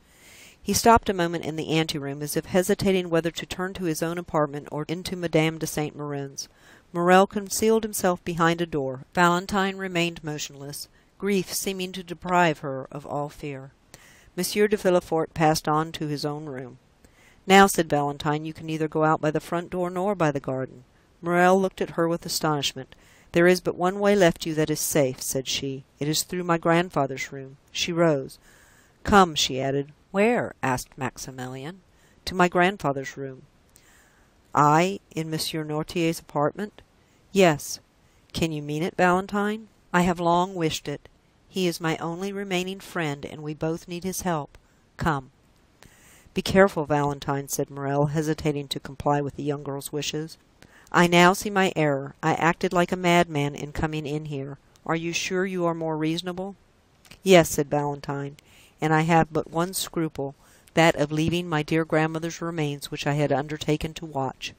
He stopped a moment in the anteroom, as if hesitating whether to turn to his own apartment or into Madame de Saint Méran's. Morrel concealed himself behind a door. Valentine remained motionless, grief seeming to deprive her of all fear. Monsieur de Villefort passed on to his own room. "Now," said Valentine, "you can neither go out by the front door nor by the garden." Morrel looked at her with astonishment. "There is but one way left you that is safe," said she. "It is through my grandfather's room." She rose. "Come," she added. "Where?" asked Maximilian. "To my grandfather's room." "I, in Monsieur Noirtier's apartment?" "Yes." "Can you mean it, Valentine?" "I have long wished it. He is my only remaining friend, and we both need his help. Come." "Be careful, Valentine," said Morrel, hesitating to comply with the young girl's wishes. "I now see my error. I acted like a madman in coming in here. Are you sure you are more reasonable?" "Yes," said Valentine, "and I have but one scruple, that of leaving my dear grandmother's remains, which I had undertaken to watch."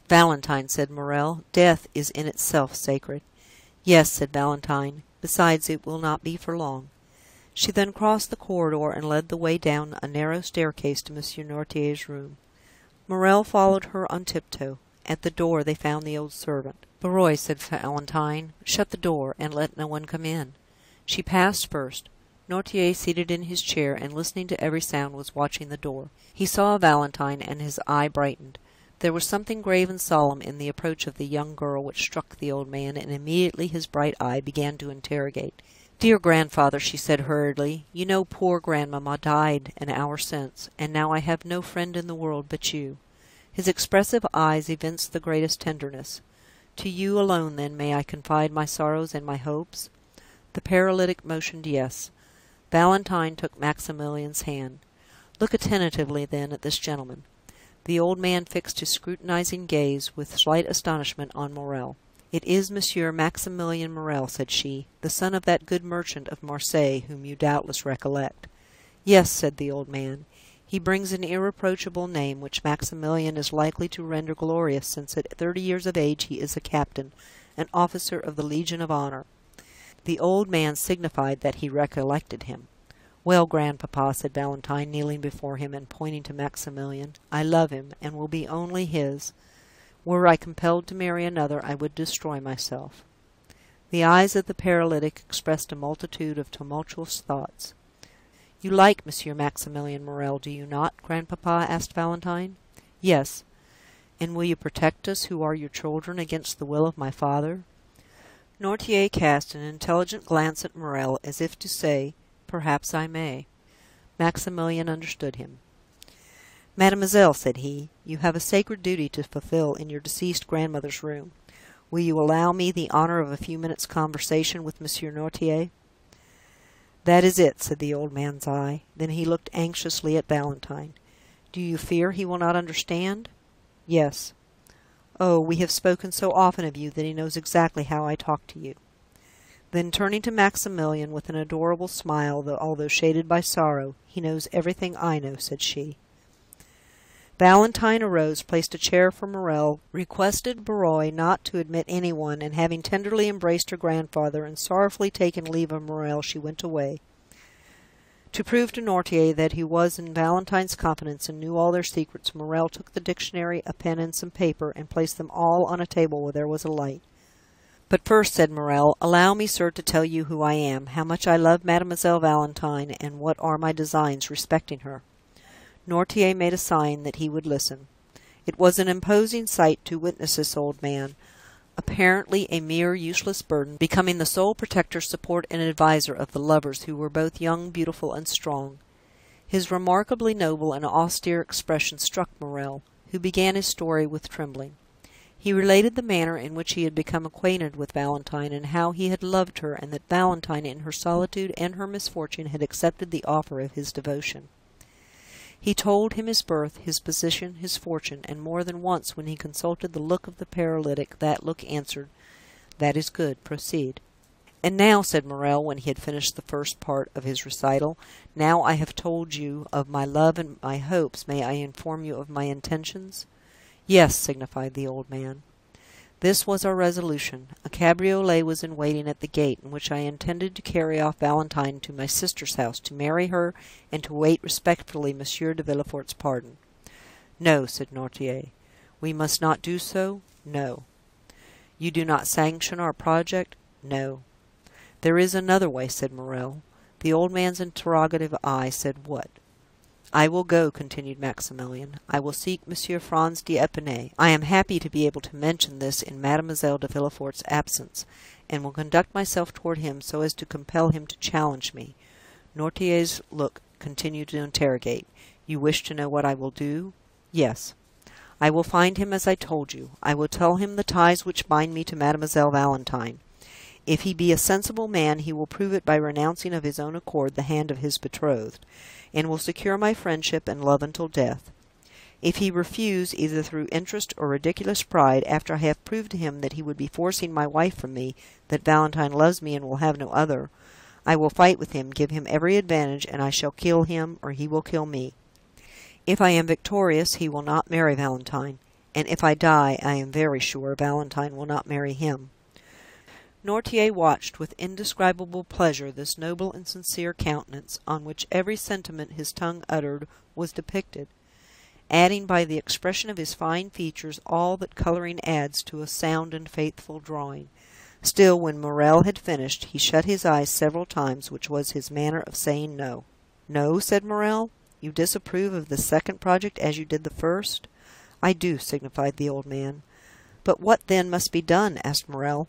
"Valentine," said Morrel, "death is in itself sacred." "Yes," said Valentine, "besides, it will not be for long." She then crossed the corridor and led the way down a narrow staircase to Monsieur Noirtier's room. Morrel followed her on tiptoe. At the door they found the old servant. "Barrois," said Valentine, "shut the door, and let no one come in." She passed first. Noirtier, seated in his chair and listening to every sound, was watching the door. He saw Valentine, and his eye brightened. There was something grave and solemn in the approach of the young girl which struck the old man, and immediately his bright eye began to interrogate. "Dear grandfather," she said hurriedly, "you know poor grandmamma died an hour since, and now I have no friend in the world but you." His expressive eyes evinced the greatest tenderness. "To you alone, then, may I confide my sorrows and my hopes?" The paralytic motioned yes. Valentine took Maximilian's hand. "Look attentively, then, at this gentleman." The old man fixed his scrutinizing gaze, with slight astonishment, on Morrel. "It is Monsieur Maximilian Morrel," said she, "the son of that good merchant of Marseilles, whom you doubtless recollect." "Yes," said the old man. "He brings an irreproachable name, which Maximilian is likely to render glorious, since at 30 years of age he is a captain, an officer of the Legion of Honor." The old man signified that he recollected him. "Well, grandpapa," said Valentine, kneeling before him and pointing to Maximilian, "I love him, and will be only his. Were I compelled to marry another, I would destroy myself." The eyes of the paralytic expressed a multitude of tumultuous thoughts. "You like Monsieur Maximilian Morrel, do you not, grandpapa?" asked Valentine. "Yes." "And will you protect us, who are your children, against the will of my father?" Noirtier cast an intelligent glance at Morrel, as if to say, "Perhaps I may." Maximilian understood him. "Mademoiselle," said he, "you have a sacred duty to fulfill in your deceased grandmother's room. Will you allow me the honor of a few minutes' conversation with Monsieur Noirtier?" "That is it," said the old man's eye. Then he looked anxiously at Valentine. "Do you fear he will not understand?" "Yes." "Oh, we have spoken so often of you that he knows exactly how I talk to you." Then turning to Maximilian with an adorable smile, although shaded by sorrow, "He knows everything I know," said she. Valentine arose, placed a chair for Morel, requested Barrois not to admit anyone, and having tenderly embraced her grandfather and sorrowfully taken leave of Morel, she went away. To prove to Noirtier that he was in Valentine's confidence and knew all their secrets, Morel took the dictionary, a pen, and some paper, and placed them all on a table where there was a light. "But first," said Morel, "allow me, sir, to tell you who I am, how much I love Mademoiselle Valentine, and what are my designs respecting her." Noirtier made a sign that he would listen. It was an imposing sight to witness this old man, apparently a mere useless burden, becoming the sole protector, support, and adviser of the lovers who were both young, beautiful, and strong. His remarkably noble and austere expression struck Morel, who began his story with trembling. He related the manner in which he had become acquainted with Valentine, and how he had loved her, and that Valentine, in her solitude and her misfortune, had accepted the offer of his devotion. He told him his birth, his position, his fortune, and more than once, when he consulted the look of the paralytic, that look answered, "That is good, proceed." "And now," said Morel, when he had finished the first part of his recital, "now I have told you of my love and my hopes, may I inform you of my intentions?" "Yes," signified the old man. "This was our resolution. A cabriolet was in waiting at the gate, in which I intended to carry off Valentine to my sister's house, to marry her, and to wait respectfully Monsieur de Villefort's pardon." "No," said Noirtier. "We must not do so?" "No." "You do not sanction our project?" "No." "There is another way," said Morel. The old man's interrogative eye said, "What?" "I will go," continued Maximilian. "I will seek Monsieur Franz d'Épinay. I am happy to be able to mention this in Mademoiselle de Villefort's absence, and will conduct myself toward him so as to compel him to challenge me." Noirtier's look continued to interrogate. "You wish to know what I will do?" "Yes." "I will find him as I told you. I will tell him the ties which bind me to Mademoiselle Valentine. If he be a sensible man, he will prove it by renouncing of his own accord the hand of his betrothed, and will secure my friendship and love until death. If he refuse, either through interest or ridiculous pride, after I have proved to him that he would be forcing my wife from me, that Valentine loves me and will have no other, I will fight with him, give him every advantage, and I shall kill him, or he will kill me. If I am victorious, he will not marry Valentine, and if I die, I am very sure Valentine will not marry him." Noirtier watched with indescribable pleasure this noble and sincere countenance, on which every sentiment his tongue uttered was depicted, adding by the expression of his fine features all that coloring adds to a sound and faithful drawing. Still, when Morel had finished, he shut his eyes several times, which was his manner of saying no. "No," said Morel, "you disapprove of the second project as you did the first?" "I do," signified the old man. "But what, then, must be done?" asked Morel.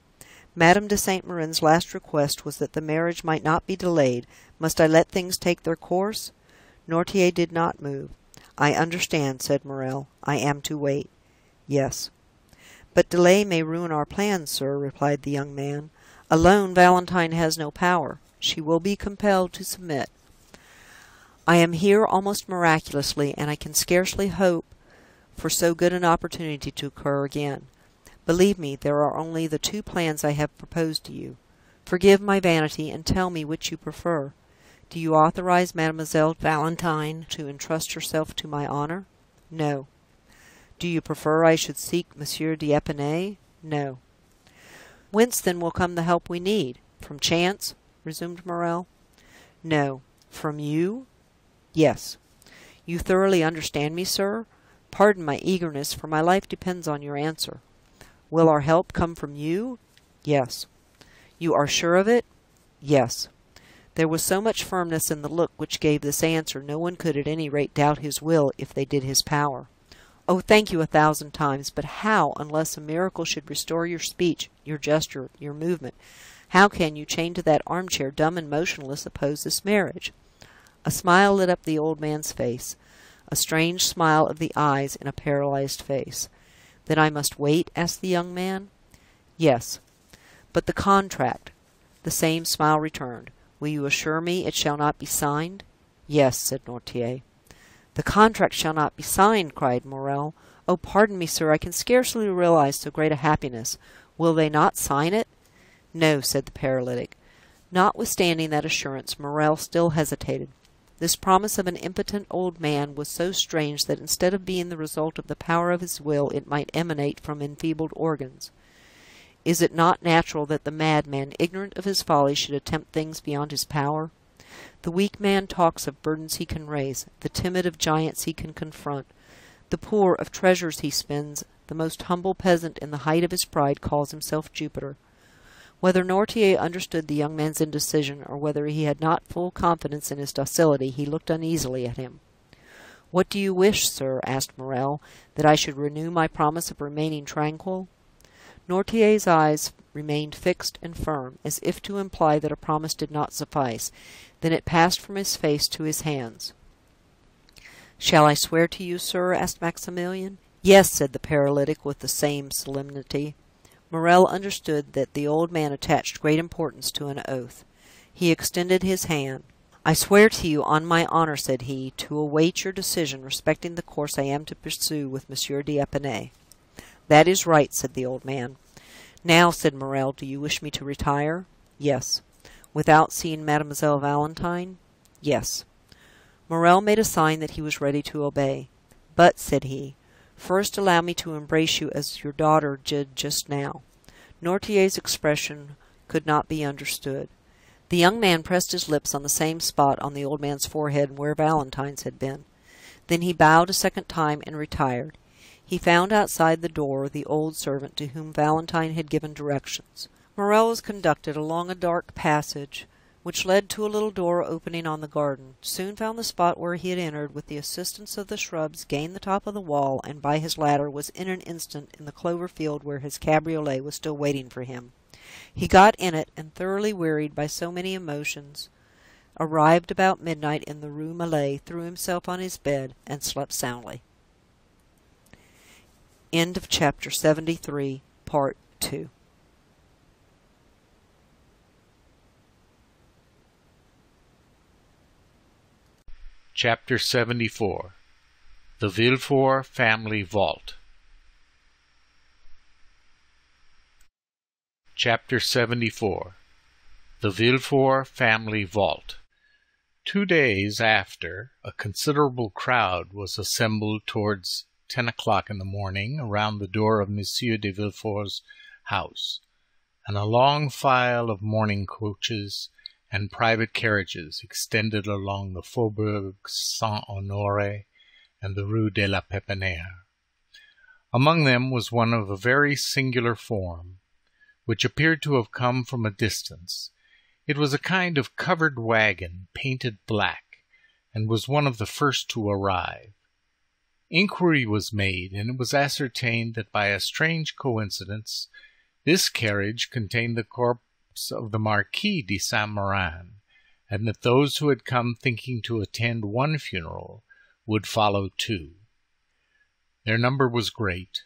"Madame de Saint Méran's last request was that the marriage might not be delayed. Must I let things take their course?" Noirtier did not move. "I understand," said Morel. "I am to wait." "Yes." "But delay may ruin our plans, sir," replied the young man. "Alone Valentine has no power. She will be compelled to submit. I am here almost miraculously, and I can scarcely hope for so good an opportunity to occur again. Believe me, there are only the two plans I have proposed to you. Forgive my vanity, and tell me which you prefer. Do you authorize Mademoiselle Valentine to entrust herself to my honor?" "No." "Do you prefer I should seek Monsieur d'Épinay?" "No." "Whence, then, will come the help we need? From chance?" resumed Morel. "No." "From you?" "Yes." "You thoroughly understand me, sir? Pardon my eagerness, for my life depends on your answer." "Will our help come from you?" "Yes." "You are sure of it?" "Yes." There was so much firmness in the look which gave this answer, no one could at any rate doubt his will if they did his power. "Oh, thank you 1,000 times! But how, unless a miracle should restore your speech, your gesture, your movement, how can you, chained to that armchair, dumb and motionless, oppose this marriage?" A smile lit up the old man's face. a strange smile of the eyes in a paralyzed face. "Then I must wait?" asked the young man. "Yes." "But the contract?" The same smile returned. "Will you assure me it shall not be signed?" "Yes," said Noirtier. "The contract shall not be signed!" cried Morrel. "Oh, pardon me, sir, I can scarcely realize so great a happiness. Will they not sign it?" "No," said the paralytic. Notwithstanding that assurance, Morrel still hesitated. This promise of an impotent old man was so strange that instead of being the result of the power of his will, it might emanate from enfeebled organs. Is it not natural that the madman, ignorant of his folly, should attempt things beyond his power? The weak man talks of burdens he can raise, the timid of giants he can confront, the poor of treasures he spends, the most humble peasant in the height of his pride calls himself Jupiter. Whether Noirtier understood the young man's indecision, or whether he had not full confidence in his docility, he looked uneasily at him. "What do you wish, sir?" asked Morrel. "That I should renew my promise of remaining tranquil?" Noirtier's eyes remained fixed and firm, as if to imply that a promise did not suffice. Then it passed from his face to his hands. "Shall I swear to you, sir?" asked Maximilian. "Yes," said the paralytic, with the same solemnity. Morrel understood that the old man attached great importance to an oath. He extended his hand. "I swear to you, on my honor," said he, "to await your decision respecting the course I am to pursue with Monsieur d'Épinay." "That is right," said the old man. "Now," said Morrel, "do you wish me to retire?" "Yes." "Without seeing Mademoiselle Valentine?" "Yes." Morrel made a sign that he was ready to obey. "But," said he, "first allow me to embrace you as your daughter did just now." Noirtier's expression could not be understood. The young man pressed his lips on the same spot on the old man's forehead where Valentine's had been. Then he bowed a second time and retired. He found outside the door the old servant to whom Valentine had given directions. Morrel was conducted along a dark passage, which led to a little door opening on the garden, soon found the spot where he had entered, with the assistance of the shrubs, gained the top of the wall, and by his ladder was in an instant in the clover field where his cabriolet was still waiting for him. He got in it, and thoroughly wearied by so many emotions, arrived about midnight in the Rue Mallet, threw himself on his bed, and slept soundly. End of chapter 73, part 2. Chapter 74. The Villefort Family Vault. Chapter 74. The Villefort Family Vault. 2 days after, a considerable crowd was assembled towards 10 o'clock in the morning around the door of Monsieur de Villefort's house, and a long file of mourning coaches and private carriages extended along the Faubourg Saint-Honoré and the Rue de la Pépinière. Among them was one of a very singular form, which appeared to have come from a distance. It was a kind of covered wagon, painted black, and was one of the first to arrive. Inquiry was made, and it was ascertained that by a strange coincidence this carriage contained the corpse of the Marquis de Saint-Méran, and that those who had come thinking to attend one funeral would follow two. Their number was great.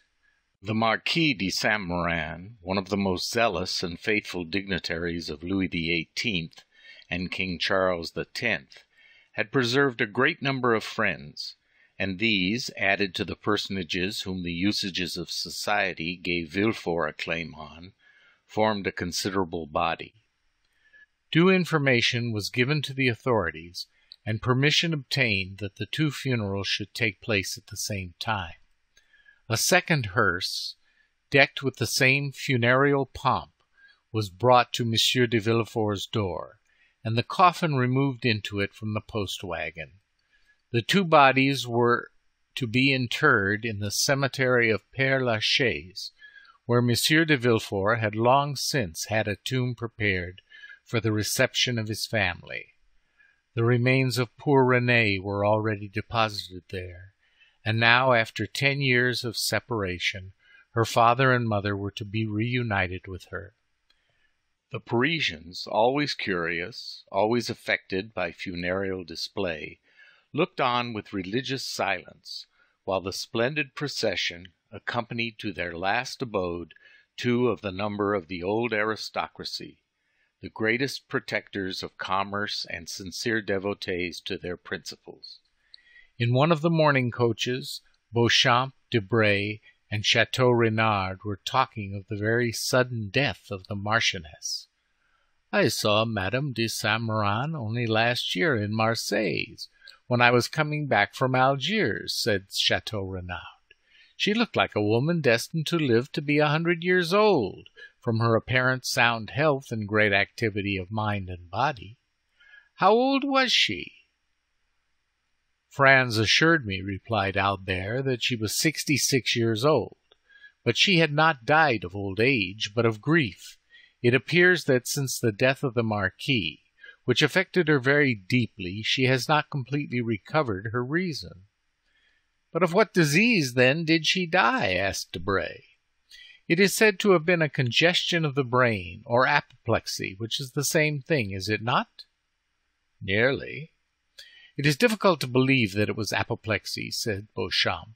The Marquis de Saint-Méran, one of the most zealous and faithful dignitaries of Louis XVIII and King Charles X, had preserved a great number of friends, and these, added to the personages whom the usages of society gave Villefort a claim on, formed a considerable body. Due information was given to the authorities, and permission obtained that the two funerals should take place at the same time. A second hearse, decked with the same funereal pomp, was brought to Monsieur de Villefort's door, and the coffin removed into it from the post-wagon. The two bodies were to be interred in the cemetery of Père-Lachaise, where Monsieur de Villefort had long since had a tomb prepared for the reception of his family. The remains of poor Renée were already deposited there, and now, after 10 years of separation, her father and mother were to be reunited with her. The Parisians, always curious, always affected by funereal display, looked on with religious silence, while the splendid procession accompanied to their last abode two of the number of the old aristocracy, the greatest protectors of commerce and sincere devotees to their principles. In one of the mourning coaches, Beauchamp, Debray, and Chateau Renard were talking of the very sudden death of the Marchioness. "I saw Madame de Saint-Méran only last year in Marseilles, when I was coming back from Algiers," said Chateau Renard. "She looked like a woman destined to live to be 100 years old, from her apparent sound health and great activity of mind and body. How old was she?" "Franz assured me," replied Albert, "that she was 66 years old, but she had not died of old age, but of grief. It appears that since the death of the Marquis, which affected her very deeply, she has not completely recovered her reason." "But of what disease, then, did she die?" asked Debray. "It is said to have been a congestion of the brain, or apoplexy, which is the same thing, is it not?" "Nearly." "It is difficult to believe that it was apoplexy," said Beauchamp.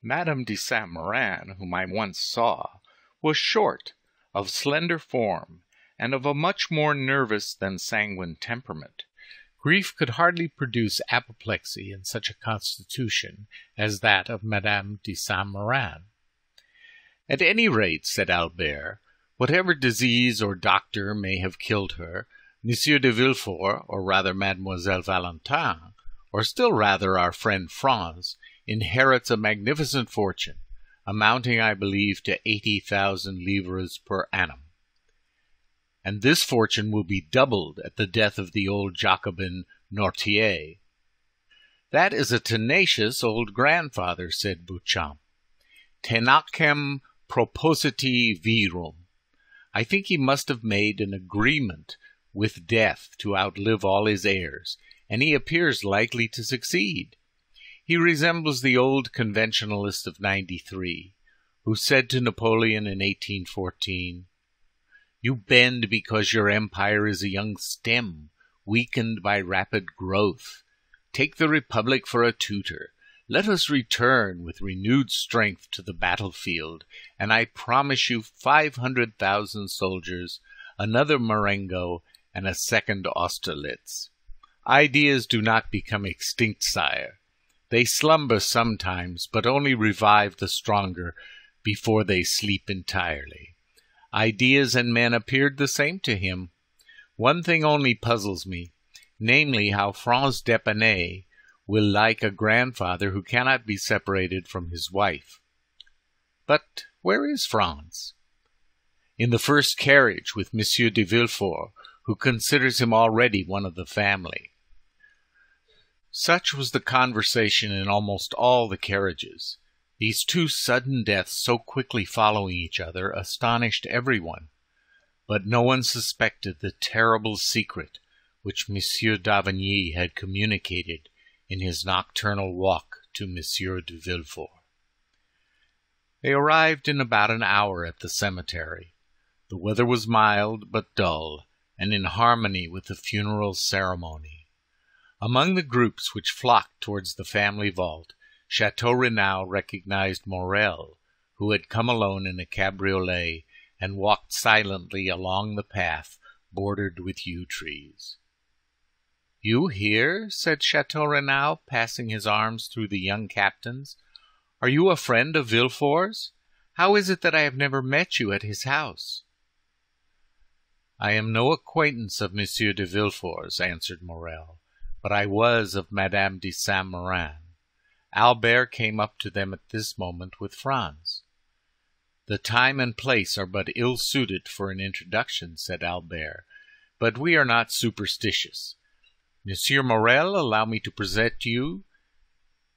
"Madame de Saint-Méran, whom I once saw, was short, of slender form, and of a much more nervous than sanguine temperament. Grief could hardly produce apoplexy in such a constitution as that of Madame de Saint-Méran." "At any rate," said Albert, "whatever disease or doctor may have killed her, Monsieur de Villefort, or rather Mademoiselle Valentin, or still rather our friend Franz, inherits a magnificent fortune, amounting, I believe, to 80,000 livres per annum. And this fortune will be doubled at the death of the old Jacobin Noirtier." "That is a tenacious old grandfather," said Beauchamp. "Tenacem propositi virum. I think he must have made an agreement with death to outlive all his heirs, and he appears likely to succeed. He resembles the old conventionalist of '93, who said to Napoleon in 1814, "You bend because your empire is a young stem, weakened by rapid growth. Take the Republic for a tutor. Let us return with renewed strength to the battlefield, and I promise you 500,000 soldiers, another Marengo, and a second Austerlitz. Ideas do not become extinct, sire. They slumber sometimes, but only revive the stronger before they sleep entirely. Ideas and men appeared the same to him. One thing only puzzles me, namely how Franz d'Épinay will like a grandfather who cannot be separated from his wife. But where is Franz?" "In the first carriage with Monsieur de Villefort, who considers him already one of the family." Such was the conversation in almost all the carriages. These two sudden deaths so quickly following each other astonished everyone, but no one suspected the terrible secret which Monsieur d'Avenir had communicated in his nocturnal walk to Monsieur de Villefort. They arrived in about an hour at the cemetery. The weather was mild but dull, and in harmony with the funeral ceremony. Among the groups which flocked towards the family vault, Chateau Renaud recognized Morel, who had come alone in a cabriolet and walked silently along the path bordered with yew trees. "You here?" said Chateau Renaud, passing his arms through the young captain's. "Are you a friend of Villefort's? How is it that I have never met you at his house?" "I am no acquaintance of Monsieur de Villefort's," answered Morel, "but I was of Madame de Saint-Méran." Albert came up to them at this moment with Franz. "The time and place are but ill-suited for an introduction," said Albert, "but we are not superstitious. Monsieur Morel, allow me to present to you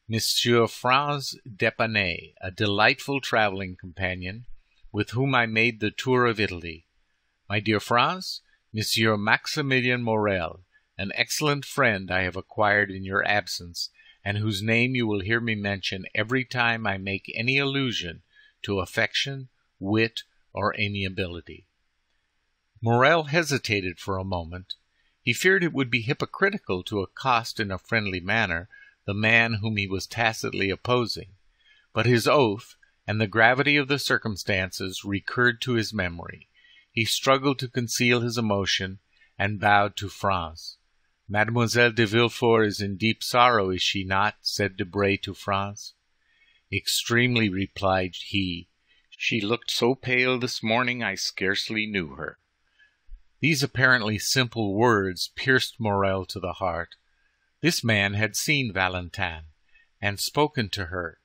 Monsieur Franz d'Épinay, a delightful traveling companion, with whom I made the tour of Italy. My dear Franz, Monsieur Maximilien Morel, an excellent friend I have acquired in your absence, and whose name you will hear me mention every time I make any allusion to affection, wit, or amiability." Morel hesitated for a moment. He feared it would be hypocritical to accost in a friendly manner the man whom he was tacitly opposing, but his oath and the gravity of the circumstances recurred to his memory. He struggled to conceal his emotion, and bowed to Franz. "Mademoiselle de Villefort is in deep sorrow, is she not?" said Debray to Franz. "Extremely," replied he. "She looked so pale this morning I scarcely knew her." These apparently simple words pierced Morrel to the heart. This man had seen Valentine, and spoken to her.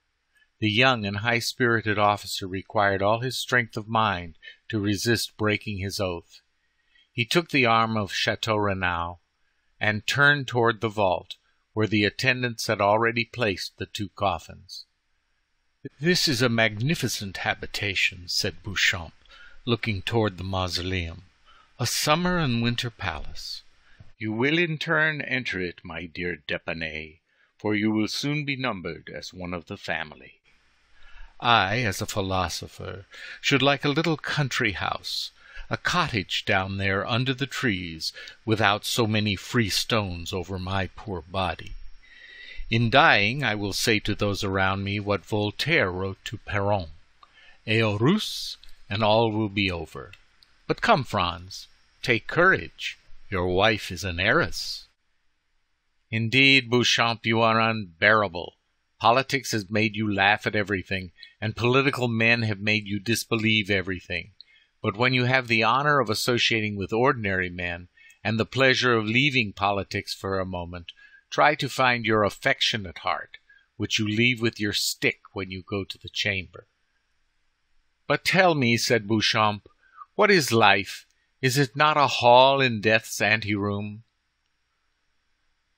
The young and high-spirited officer required all his strength of mind to resist breaking his oath. He took the arm of Chateau Renaud, and turned toward the vault, where the attendants had already placed the two coffins. "This is a magnificent habitation," said Beauchamp, looking toward the mausoleum. "A summer and winter palace. You will in turn enter it, my dear D'Épinay, for you will soon be numbered as one of the family. I, as a philosopher, should like a little country house, a cottage down there under the trees, without so many free stones over my poor body. In dying, I will say to those around me what Voltaire wrote to Perron, 'Et au russe,' and all will be over. But come, Franz, take courage. Your wife is an heiress." "Indeed, Beauchamp, you are unbearable. Politics has made you laugh at everything, and political men have made you disbelieve everything. But when you have the honor of associating with ordinary men, and the pleasure of leaving politics for a moment, try to find your affectionate heart, which you leave with your stick when you go to the chamber." "But tell me," said Beauchamp, "what is life? Is it not a hall in death's anteroom?"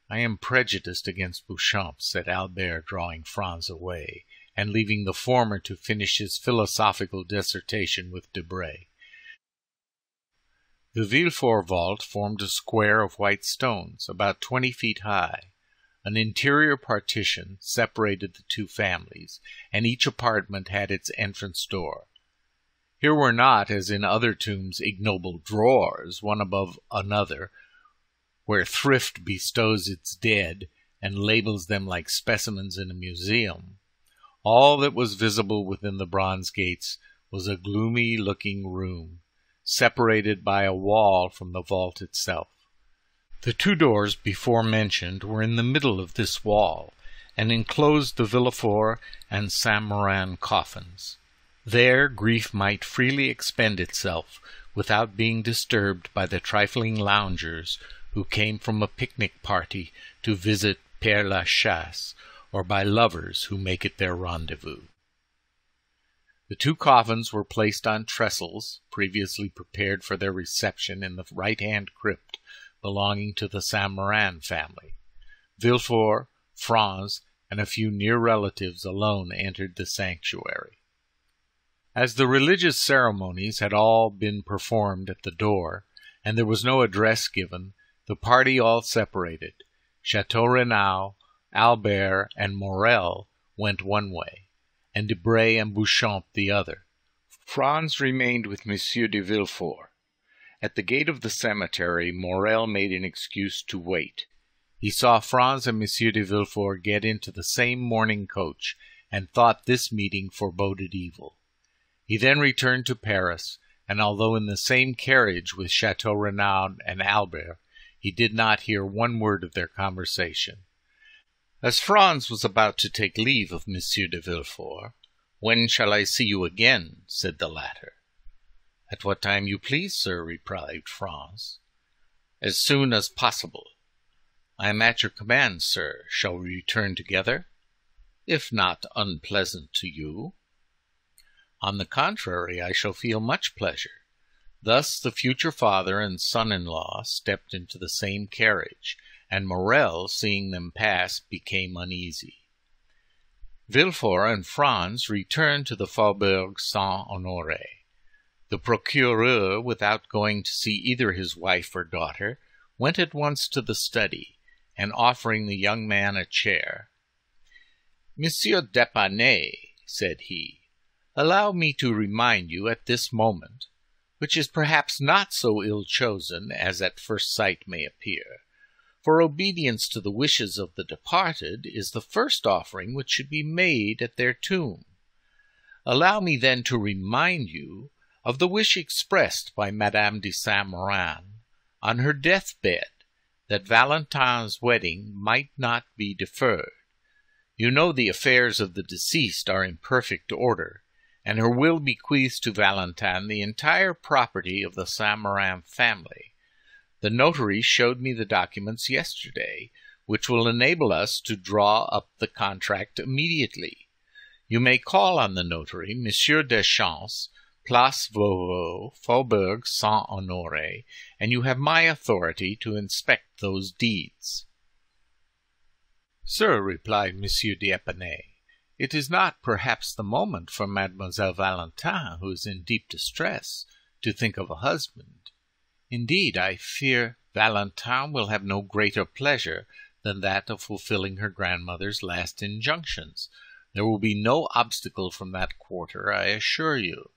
"I am prejudiced against Beauchamp," said Albert, drawing Franz away, and leaving the former to finish his philosophical dissertation with Debray. The Villefort vault formed a square of white stones, about 20 feet high. An interior partition separated the two families, and each apartment had its entrance door. Here were not, as in other tombs, ignoble drawers, one above another, where thrift bestows its dead and labels them like specimens in a museum. All that was visible within the bronze gates was a gloomy-looking room, separated by a wall from the vault itself. The two doors before mentioned were in the middle of this wall, and enclosed the Villefort and Saint-Méran coffins. There grief might freely expend itself without being disturbed by the trifling loungers who came from a picnic party to visit Père Lachaise, or by lovers who make it their rendezvous. The two coffins were placed on trestles, previously prepared for their reception in the right-hand crypt belonging to the Saint-Méran family. Villefort, Franz, and a few near relatives alone entered the sanctuary. As the religious ceremonies had all been performed at the door, and there was no address given, the party all separated. Chateau Renaud, Albert, and Morrel went one way, and Debray and Beauchamp the other. Franz remained with Monsieur de Villefort. At the gate of the cemetery, Morrel made an excuse to wait. He saw Franz and Monsieur de Villefort get into the same mourning coach, and thought this meeting foreboded evil. He then returned to Paris, and although in the same carriage with Chateau Renaud and Albert, he did not hear one word of their conversation. As Franz was about to take leave of Monsieur de Villefort, "When shall I see you again?" said the latter. "At what time you please, sir," replied Franz. "As soon as possible." "I am at your command, sir. Shall we return together?" "If not unpleasant to you." "On the contrary, I shall feel much pleasure." Thus the future father and son-in-law stepped into the same carriage, and Morrel, seeing them pass, became uneasy. Villefort and Franz returned to the Faubourg Saint-Honoré. The procureur, without going to see either his wife or daughter, went at once to the study, and offering the young man a chair, "Monsieur d'Épinay," said he, "allow me to remind you at this moment, which is perhaps not so ill chosen as at first sight may appear, for obedience to the wishes of the departed is the first offering which should be made at their tomb. Allow me then to remind you of the wish expressed by Madame de Saint-Méran on her deathbed, that Valentin's wedding might not be deferred. You know the affairs of the deceased are in perfect order, and her will bequeaths to Valentin the entire property of the Saint-Méran family. The notary showed me the documents yesterday, which will enable us to draw up the contract immediately. You may call on the notary, Monsieur Deschamps, Place Vauvau, Faubourg Saint-Honoré, and you have my authority to inspect those deeds. Sir, replied Monsieur d'Épinay, it is not perhaps the moment for Mademoiselle Valentin, who is in deep distress, to think of a husband. Indeed, I fear Valentin will have no greater pleasure than that of fulfilling her grandmother's last injunctions. There will be no obstacle from that quarter, I assure you.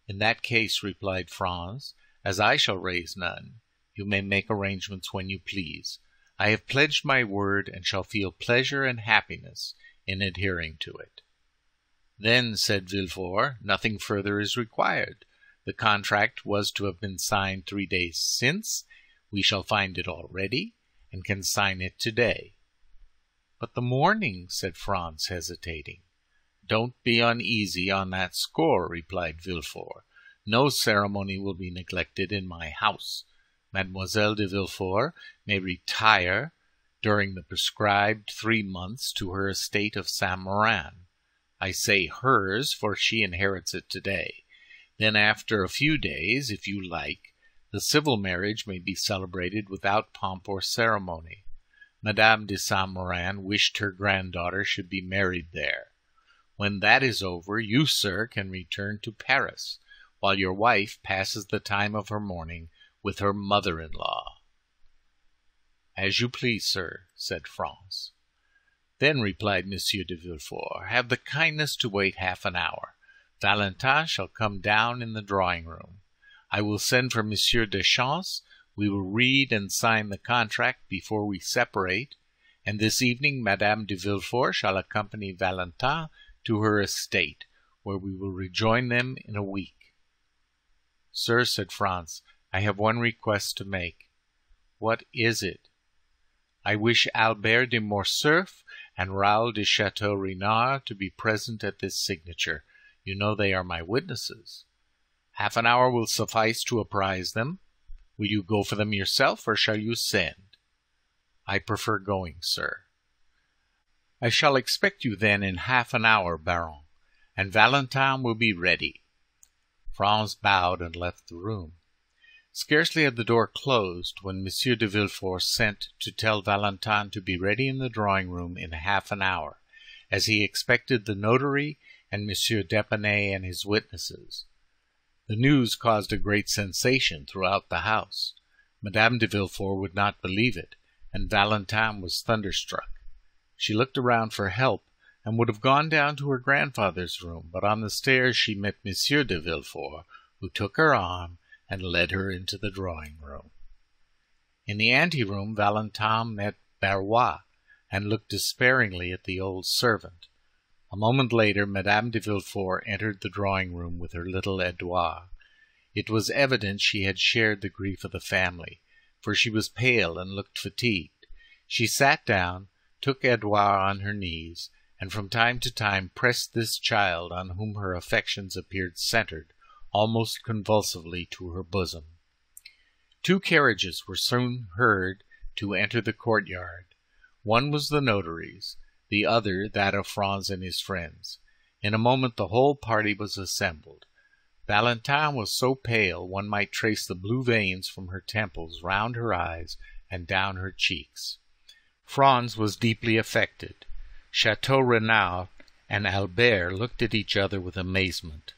In that case, replied Franz, as I shall raise none, you may make arrangements when you please. I have pledged my word, and shall feel pleasure and happiness in adhering to it. Then, said Villefort, nothing further is required. The contract was to have been signed 3 days since. We shall find it already, and can sign it today. But the morning, said Franz, hesitating. Don't be uneasy on that score, replied Villefort. No ceremony will be neglected in my house. Mademoiselle de Villefort may retire during the prescribed 3 months to her estate of Saint-Méran. I say hers, for she inherits it today. Then after a few days, if you like, the civil marriage may be celebrated without pomp or ceremony. Madame de Saint-Méran wished her granddaughter should be married there. When that is over, you, sir, can return to Paris, while your wife passes the time of her mourning with her mother-in-law. As you please, sir, said Franz. Then, replied Monsieur de Villefort, have the kindness to wait half an hour. Valentin shall come down in the drawing-room. I will send for Monsieur Deschamps. We will read and sign the contract before we separate, and this evening Madame de Villefort shall accompany Valentin to her estate, where we will rejoin them in a week. Sir, said Franz, I have one request to make. What is it? I wish Albert de Morcerf and Raoul de Chateau-Renard to be present at this signature. You know they are my witnesses. Half an hour will suffice to apprise them. Will you go for them yourself, or shall you send? I prefer going, sir. I shall expect you then in half an hour, Baron, and Valentin will be ready. Franz bowed and left the room. Scarcely had the door closed when Monsieur de Villefort sent to tell Valentin to be ready in the drawing-room in half an hour, as he expected the notary and Monsieur d'Épinay and his witnesses. The news caused a great sensation throughout the house. Madame de Villefort would not believe it, and Valentin was thunderstruck. She looked around for help, and would have gone down to her grandfather's room, but on the stairs she met Monsieur de Villefort, who took her arm and led her into the drawing-room. In the ante-room Valentin met Barrois, and looked despairingly at the old servant. A moment later Madame de Villefort entered the drawing-room with her little Edouard. It was evident she had shared the grief of the family, for she was pale and looked fatigued. She sat down, took Edouard on her knees, and from time to time pressed this child, on whom her affections appeared centered, almost convulsively to her bosom. 2 carriages were soon heard to enter the courtyard. One was the notary's, the other that of Franz and his friends. In a moment the whole party was assembled. Valentin was so pale one might trace the blue veins from her temples round her eyes and down her cheeks. Franz was deeply affected. Chateau-Renard and Albert looked at each other with amazement.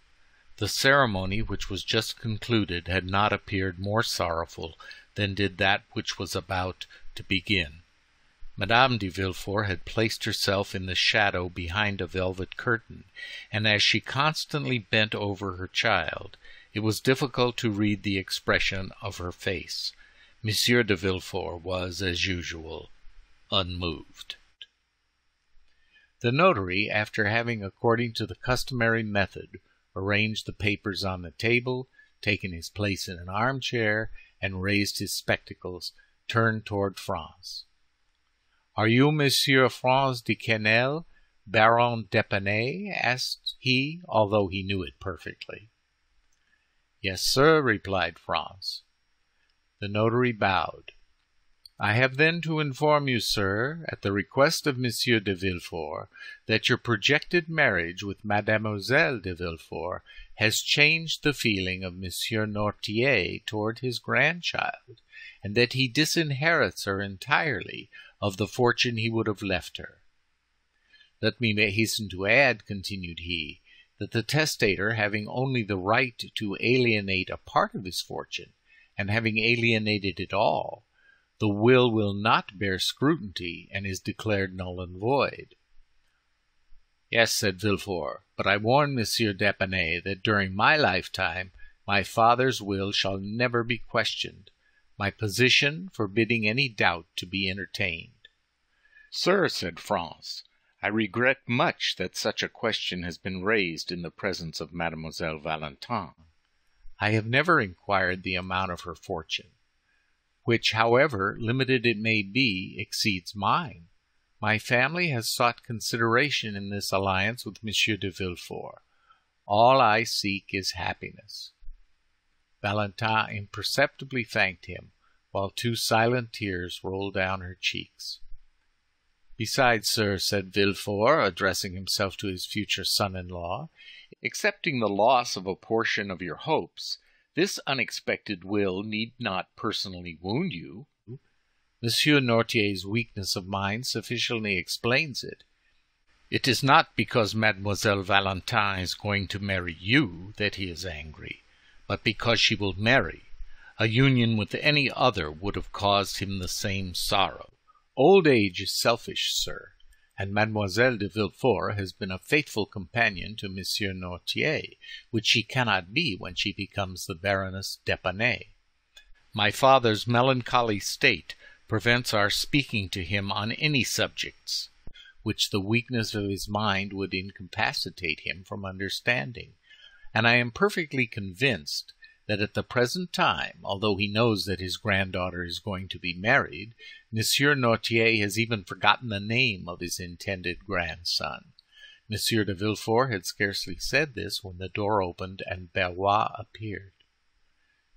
The ceremony which was just concluded had not appeared more sorrowful than did that which was about to begin. Madame de Villefort had placed herself in the shadow behind a velvet curtain, and as she constantly bent over her child, it was difficult to read the expression of her face. Monsieur de Villefort was, as usual, unmoved. The notary, after having, according to the customary method, arranged the papers on the table, taken his place in an armchair, and raised his spectacles, turned toward Franz. "Are you Monsieur Franz de Quesnel, Baron d'Épinay?" asked he, although he knew it perfectly. "Yes, sir," replied Franz. The notary bowed. "I have then to inform you, sir, at the request of Monsieur de Villefort, that your projected marriage with Mademoiselle de Villefort has changed the feeling of Monsieur Noirtier toward his grandchild, and that he disinherits her entirely of the fortune he would have left her. Let me hasten to add," continued he, "that the testator, having only the right to alienate a part of his fortune, and having alienated it all, the will not bear scrutiny, and is declared null and void." "Yes," said Villefort, "but I warn Monsieur d'Épinay that during my lifetime my father's will shall never be questioned, my position forbidding any doubt to be entertained." "Sir," said Franz, "I regret much that such a question has been raised in the presence of Mademoiselle Valentin. I have never inquired the amount of her fortune, which, however limited it may be, exceeds mine. My family has sought consideration in this alliance with Monsieur de Villefort. All I seek is happiness." Valentin imperceptibly thanked him, while two silent tears rolled down her cheeks. "Besides, sir," said Villefort, addressing himself to his future son-in-law, "excepting the loss of a portion of your hopes, this unexpected will need not personally wound you. Monsieur Noirtier's weakness of mind sufficiently explains it. It is not because Mademoiselle Valentin is going to marry you that he is angry, but because she will marry. A union with any other would have caused him the same sorrow. Old age is selfish, sir, and Mademoiselle de Villefort has been a faithful companion to Monsieur Noirtier, which she cannot be when she becomes the Baroness d'Épinay. My father's melancholy state prevents our speaking to him on any subjects which the weakness of his mind would incapacitate him from understanding, and I am perfectly convinced that at the present time, although he knows that his granddaughter is going to be married, Monsieur Noirtier has even forgotten the name of his intended grandson." Monsieur de Villefort had scarcely said this when the door opened and Barrois appeared.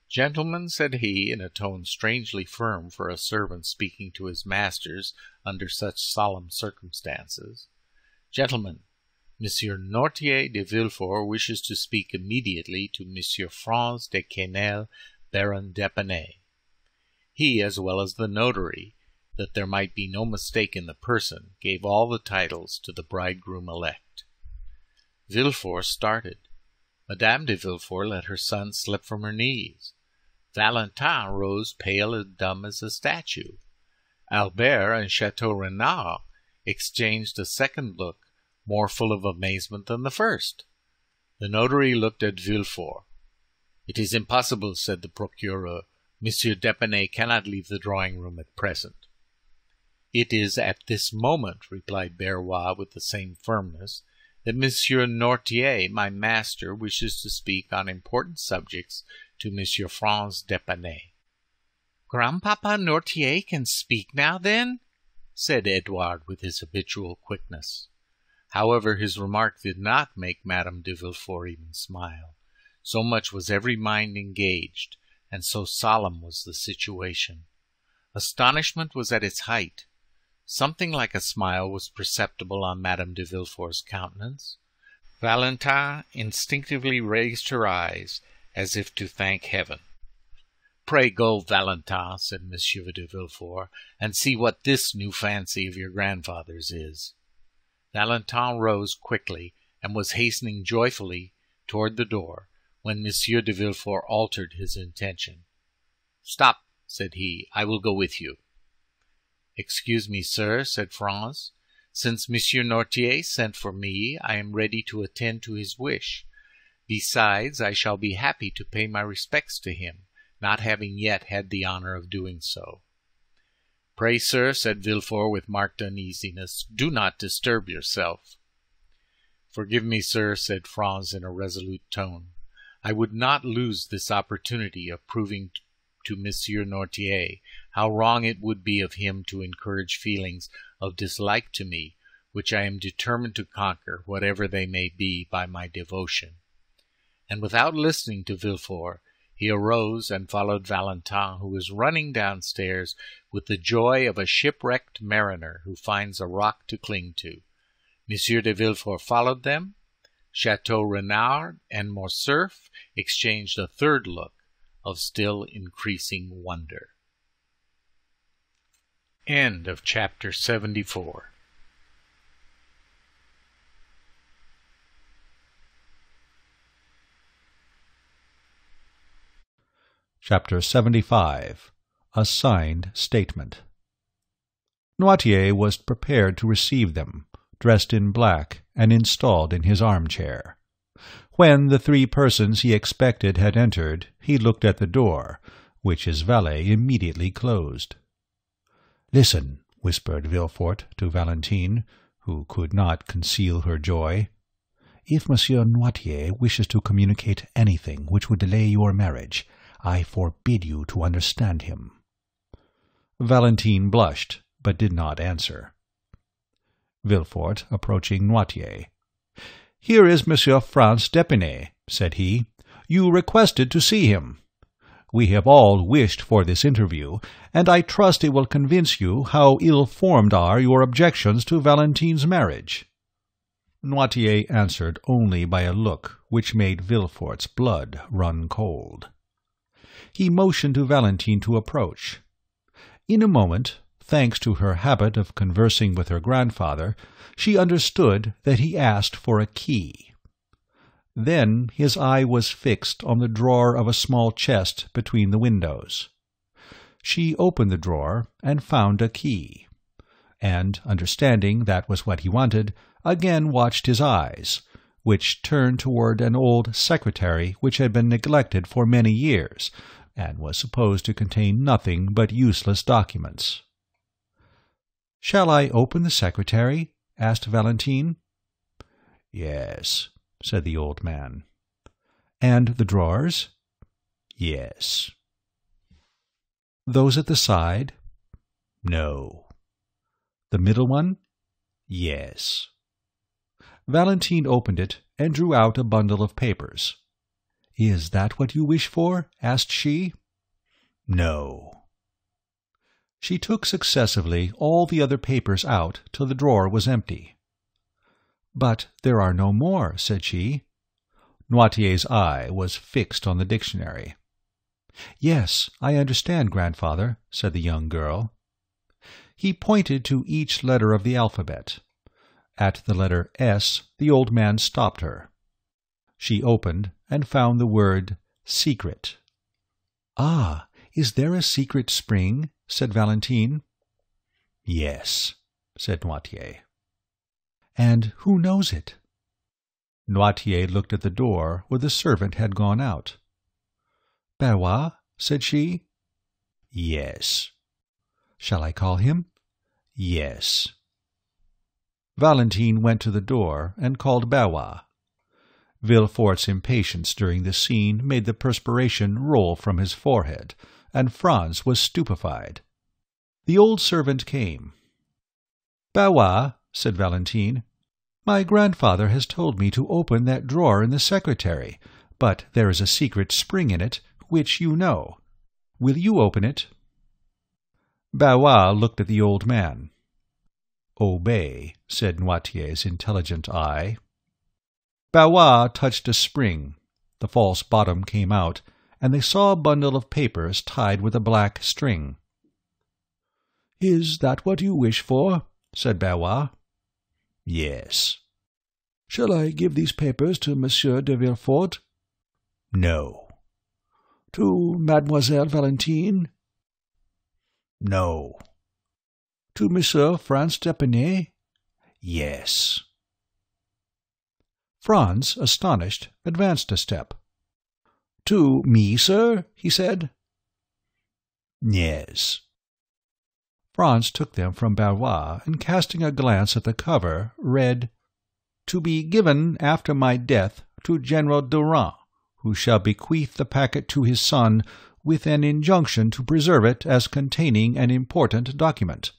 "Gentlemen," said he, in a tone strangely firm for a servant speaking to his masters under such solemn circumstances, "gentlemen, Monsieur Noirtier de Villefort wishes to speak immediately to Monsieur Franz de Quesnel, Baron d'Épinay." He, as well as the notary, that there might be no mistake in the person, gave all the titles to the bridegroom-elect. Villefort started. Madame de Villefort let her son slip from her knees. Valentin rose pale and dumb as a statue. Albert and Chateau Renard exchanged a second look, more full of amazement than the first. The notary looked at Villefort. "It is impossible," said the procureur. "Monsieur d'Épinay cannot leave the drawing-room at present." "It is at this moment," replied Barrois with the same firmness, "that Monsieur Noirtier, my master, wishes to speak on important subjects to Monsieur Franz d'Épinay." "Grandpapa Noirtier can speak now, then?" said Edouard with his habitual quickness. However, his remark did not make Madame de Villefort even smile. So much was every mind engaged, and so solemn was the situation. Astonishment was at its height. Something like a smile was perceptible on Madame de Villefort's countenance. Valentin instinctively raised her eyes, as if to thank heaven. "Pray go, Valentin," said Monsieur de Villefort, "and see what this new fancy of your grandfather's is." Valentin rose quickly, and was hastening joyfully toward the door, when Monsieur de Villefort altered his intention. "Stop," said he, "I will go with you." "Excuse me, sir," said Franz. "Since Monsieur Noirtier sent for me, I am ready to attend to his wish. Besides, I shall be happy to pay my respects to him, not having yet had the honor of doing so. "Pray, sir," said Villefort with marked uneasiness, "do not disturb yourself." "Forgive me, sir," said Franz in a resolute tone. "I would not lose this opportunity of proving to Monsieur Noirtier how wrong it would be of him to encourage feelings of dislike to me, which I am determined to conquer, whatever they may be, by my devotion." And without listening to Villefort, he arose and followed Valentin, who was running downstairs with the joy of a shipwrecked mariner who finds a rock to cling to. Monsieur de Villefort followed them. Chateau Renard and Morcerf exchanged a third look of still increasing wonder. End of chapter 74. Chapter 75. A Signed Statement. Noirtier was prepared to receive them, dressed in black and installed in his armchair. When the three persons he expected had entered, he looked at the door, which his valet immediately closed. "Listen," whispered Villefort to Valentine, who could not conceal her joy. "If Monsieur Noirtier wishes to communicate anything which would delay your marriage, I forbid you to understand him." Valentine blushed, but did not answer. Villefort, approaching Noirtier. "Here is Monsieur Franz d'Épinay," said he. "You requested to see him. We have all wished for this interview, and I trust it will convince you how ill-formed are your objections to Valentine's marriage." Noirtier answered only by a look which made Villefort's blood run cold. He motioned to Valentine to approach. In a moment, thanks to her habit of conversing with her grandfather, she understood that he asked for a key. Then his eye was fixed on the drawer of a small chest between the windows. She opened the drawer and found a key, and, understanding that was what he wanted, again watched his eyes, which turned toward an old secretary which had been neglected for many years, and was supposed to contain nothing but useless documents. "Shall I open the secretary?" asked Valentine. "Yes," said the old man. "And the drawers?" "Yes." "Those at the side?" "No." "The middle one?" "Yes." Valentine opened it and drew out a bundle of papers. "Is that what you wish for?" asked she. "No." She took successively all the other papers out till the drawer was empty. "But there are no more," said she. Noirtier's eye was fixed on the dictionary. "Yes, I understand, grandfather," said the young girl. He pointed to each letter of the alphabet. At the letter S, the old man stopped her. She opened and found the word secret. "Ah, is there a secret spring?" said Valentine. "Yes," said Noirtier. "And who knows it?" Noirtier looked at the door where the servant had gone out. "Barrois?" said she. "Yes." "Shall I call him?" "Yes." Valentine went to the door and called Barrois. Villefort's impatience during the scene made the perspiration roll from his forehead, and Franz was stupefied. The old servant came. "Barrois," said Valentine, "my grandfather has told me to open that drawer in the secretary, but there is a secret spring in it, which you know. Will you open it?" Barrois looked at the old man. "Obey," said Noirtier's intelligent eye. Barrois touched a spring. The false bottom came out, and they saw a bundle of papers tied with a black string. "Is that what you wish for?" said Barrois. "Yes." "Shall I give these papers to Monsieur de Villefort?" "No." "To Mademoiselle Valentine?" "No." "To Monsieur Franz d'Épinay?" "Yes." Franz, astonished, advanced a step. "To me, sir?" he said. Yes. Franz took them from Barrois, and casting a glance at the cover, read, "To be given after my death to General Durand, who shall bequeath the packet to his son, with an injunction to preserve it as containing an important document."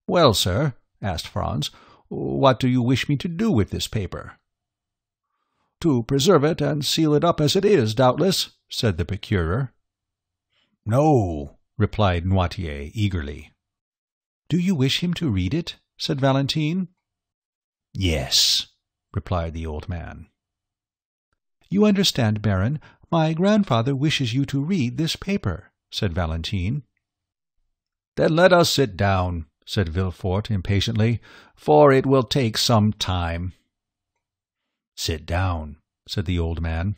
"Well, sir," asked Franz, "what do you wish me to do with this paper?" "To preserve it and seal it up as it is, doubtless," said the procurer. "No," replied Noirtier eagerly. "Do you wish him to read it?" said Valentine. "Yes," replied the old man. "You understand, Baron, my grandfather wishes you to read this paper," said Valentine. "Then let us sit down," said Villefort impatiently, "for it will take some time." "Sit down," said the old man.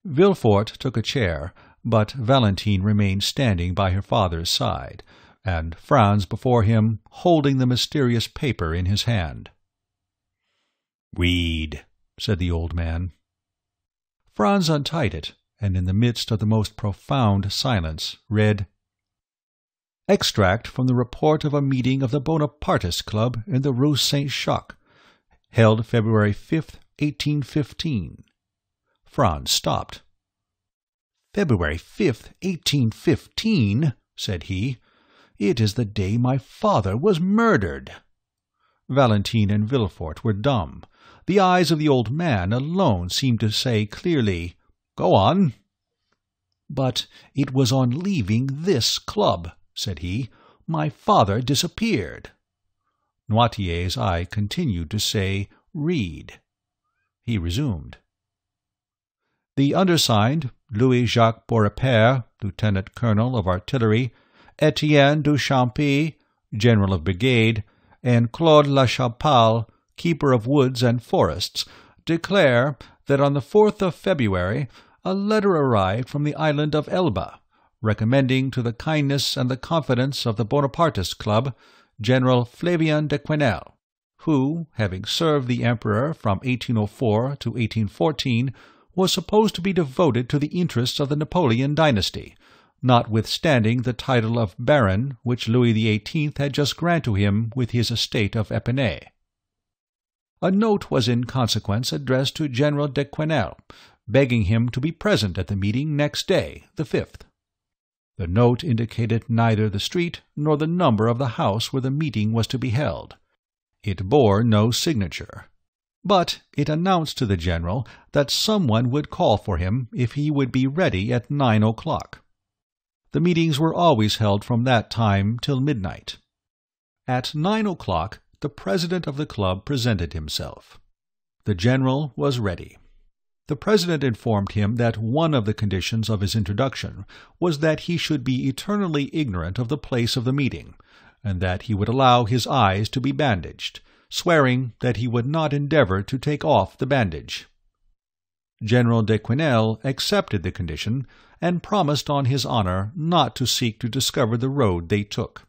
Villefort took a chair, but Valentine remained standing by her father's side, and Franz before him, holding the mysterious paper in his hand. "Read," said the old man. Franz untied it, and in the midst of the most profound silence read, "Extract from the report of a meeting of the Bonapartist Club in the Rue Saint-Jacques, held February 5th, 1815. Franz stopped. "February 5th, 1815, said he. "It is the day my father was murdered." Valentine and Villefort were dumb. The eyes of the old man alone seemed to say clearly, "Go on." "But it was on leaving this club," said he, "my father disappeared." Noirtier's eye continued to say, "Read." He resumed. "The undersigned, Louis-Jacques Beaurepaire, Lieutenant Colonel of Artillery, Etienne du Champy, General of Brigade, and Claude Lachapelle, Keeper of Woods and Forests, declare that on the 4th of February a letter arrived from the island of Elba, recommending to the kindness and the confidence of the Bonapartist Club General Flavien de Quesnel, who, having served the Emperor from 1804 to 1814, was supposed to be devoted to the interests of the Napoleon dynasty, notwithstanding the title of Baron which Louis XVIII had just granted to him with his estate of Epinay. A note was in consequence addressed to General de Quesnel, begging him to be present at the meeting next day, the 5th. The note indicated neither the street nor the number of the house where the meeting was to be held. It bore no signature, but it announced to the general that someone would call for him if he would be ready at 9 o'clock. The meetings were always held from that time till midnight. At 9 o'clock the president of the club presented himself. The general was ready. The president informed him that one of the conditions of his introduction was that he should be eternally ignorant of the place of the meeting, and that he would allow his eyes to be bandaged, swearing that he would not endeavor to take off the bandage. General de Quesnel accepted the condition, and promised on his honor not to seek to discover the road they took.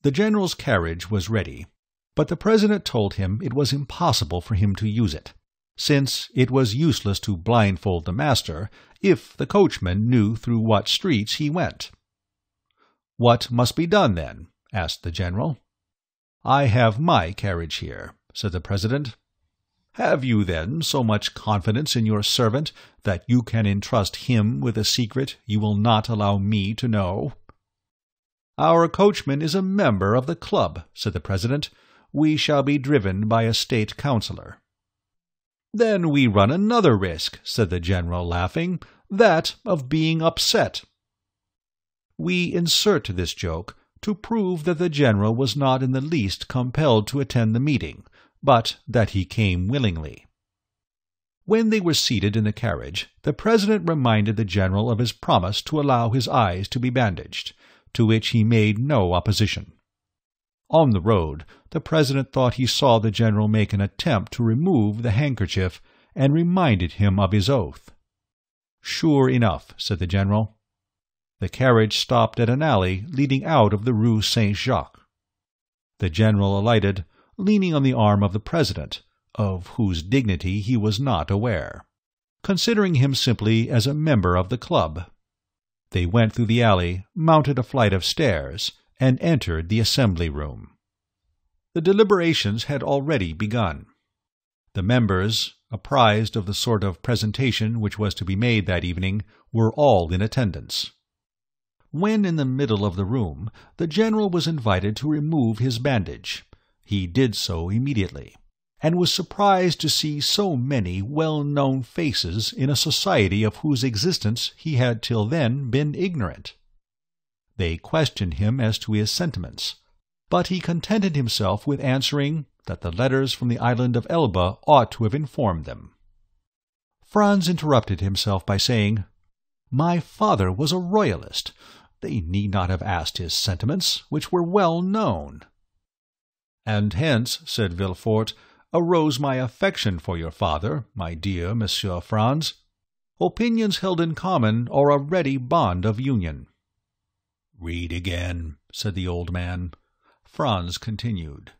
The general's carriage was ready, but the president told him it was impossible for him to use it, since it was useless to blindfold the master if the coachman knew through what streets he went. "What must be done, then?" asked the general. "I have my carriage here," said the president. "Have you, then, so much confidence in your servant that you can entrust him with a secret you will not allow me to know?" "Our coachman is a member of the club," said the president. "We shall be driven by a state councillor." "Then we run another risk," said the general, laughing, "that of being upset." We insert this joke to prove that the general was not in the least compelled to attend the meeting, but that he came willingly. When they were seated in the carriage, the president reminded the general of his promise to allow his eyes to be bandaged, to which he made no opposition. On the road, the president thought he saw the general make an attempt to remove the handkerchief, and reminded him of his oath. "Sure enough," said the general. The carriage stopped at an alley leading out of the Rue Saint-Jacques. The general alighted, leaning on the arm of the president, of whose dignity he was not aware, considering him simply as a member of the club. They went through the alley, mounted a flight of stairs, and entered the assembly room. The deliberations had already begun. The members, apprised of the sort of presentation which was to be made that evening, were all in attendance. When in the middle of the room, the general was invited to remove his bandage. He did so immediately, and was surprised to see so many well-known faces in a society of whose existence he had till then been ignorant. They questioned him as to his sentiments, but he contented himself with answering that the letters from the island of Elba ought to have informed them. Franz interrupted himself by saying, "My father was a royalist. They need not have asked his sentiments, which were well known." "And hence," said Villefort, "arose my affection for your father, my dear Monsieur Franz. Opinions held in common are a ready bond of union." "Read again," said the old man. Franz continued.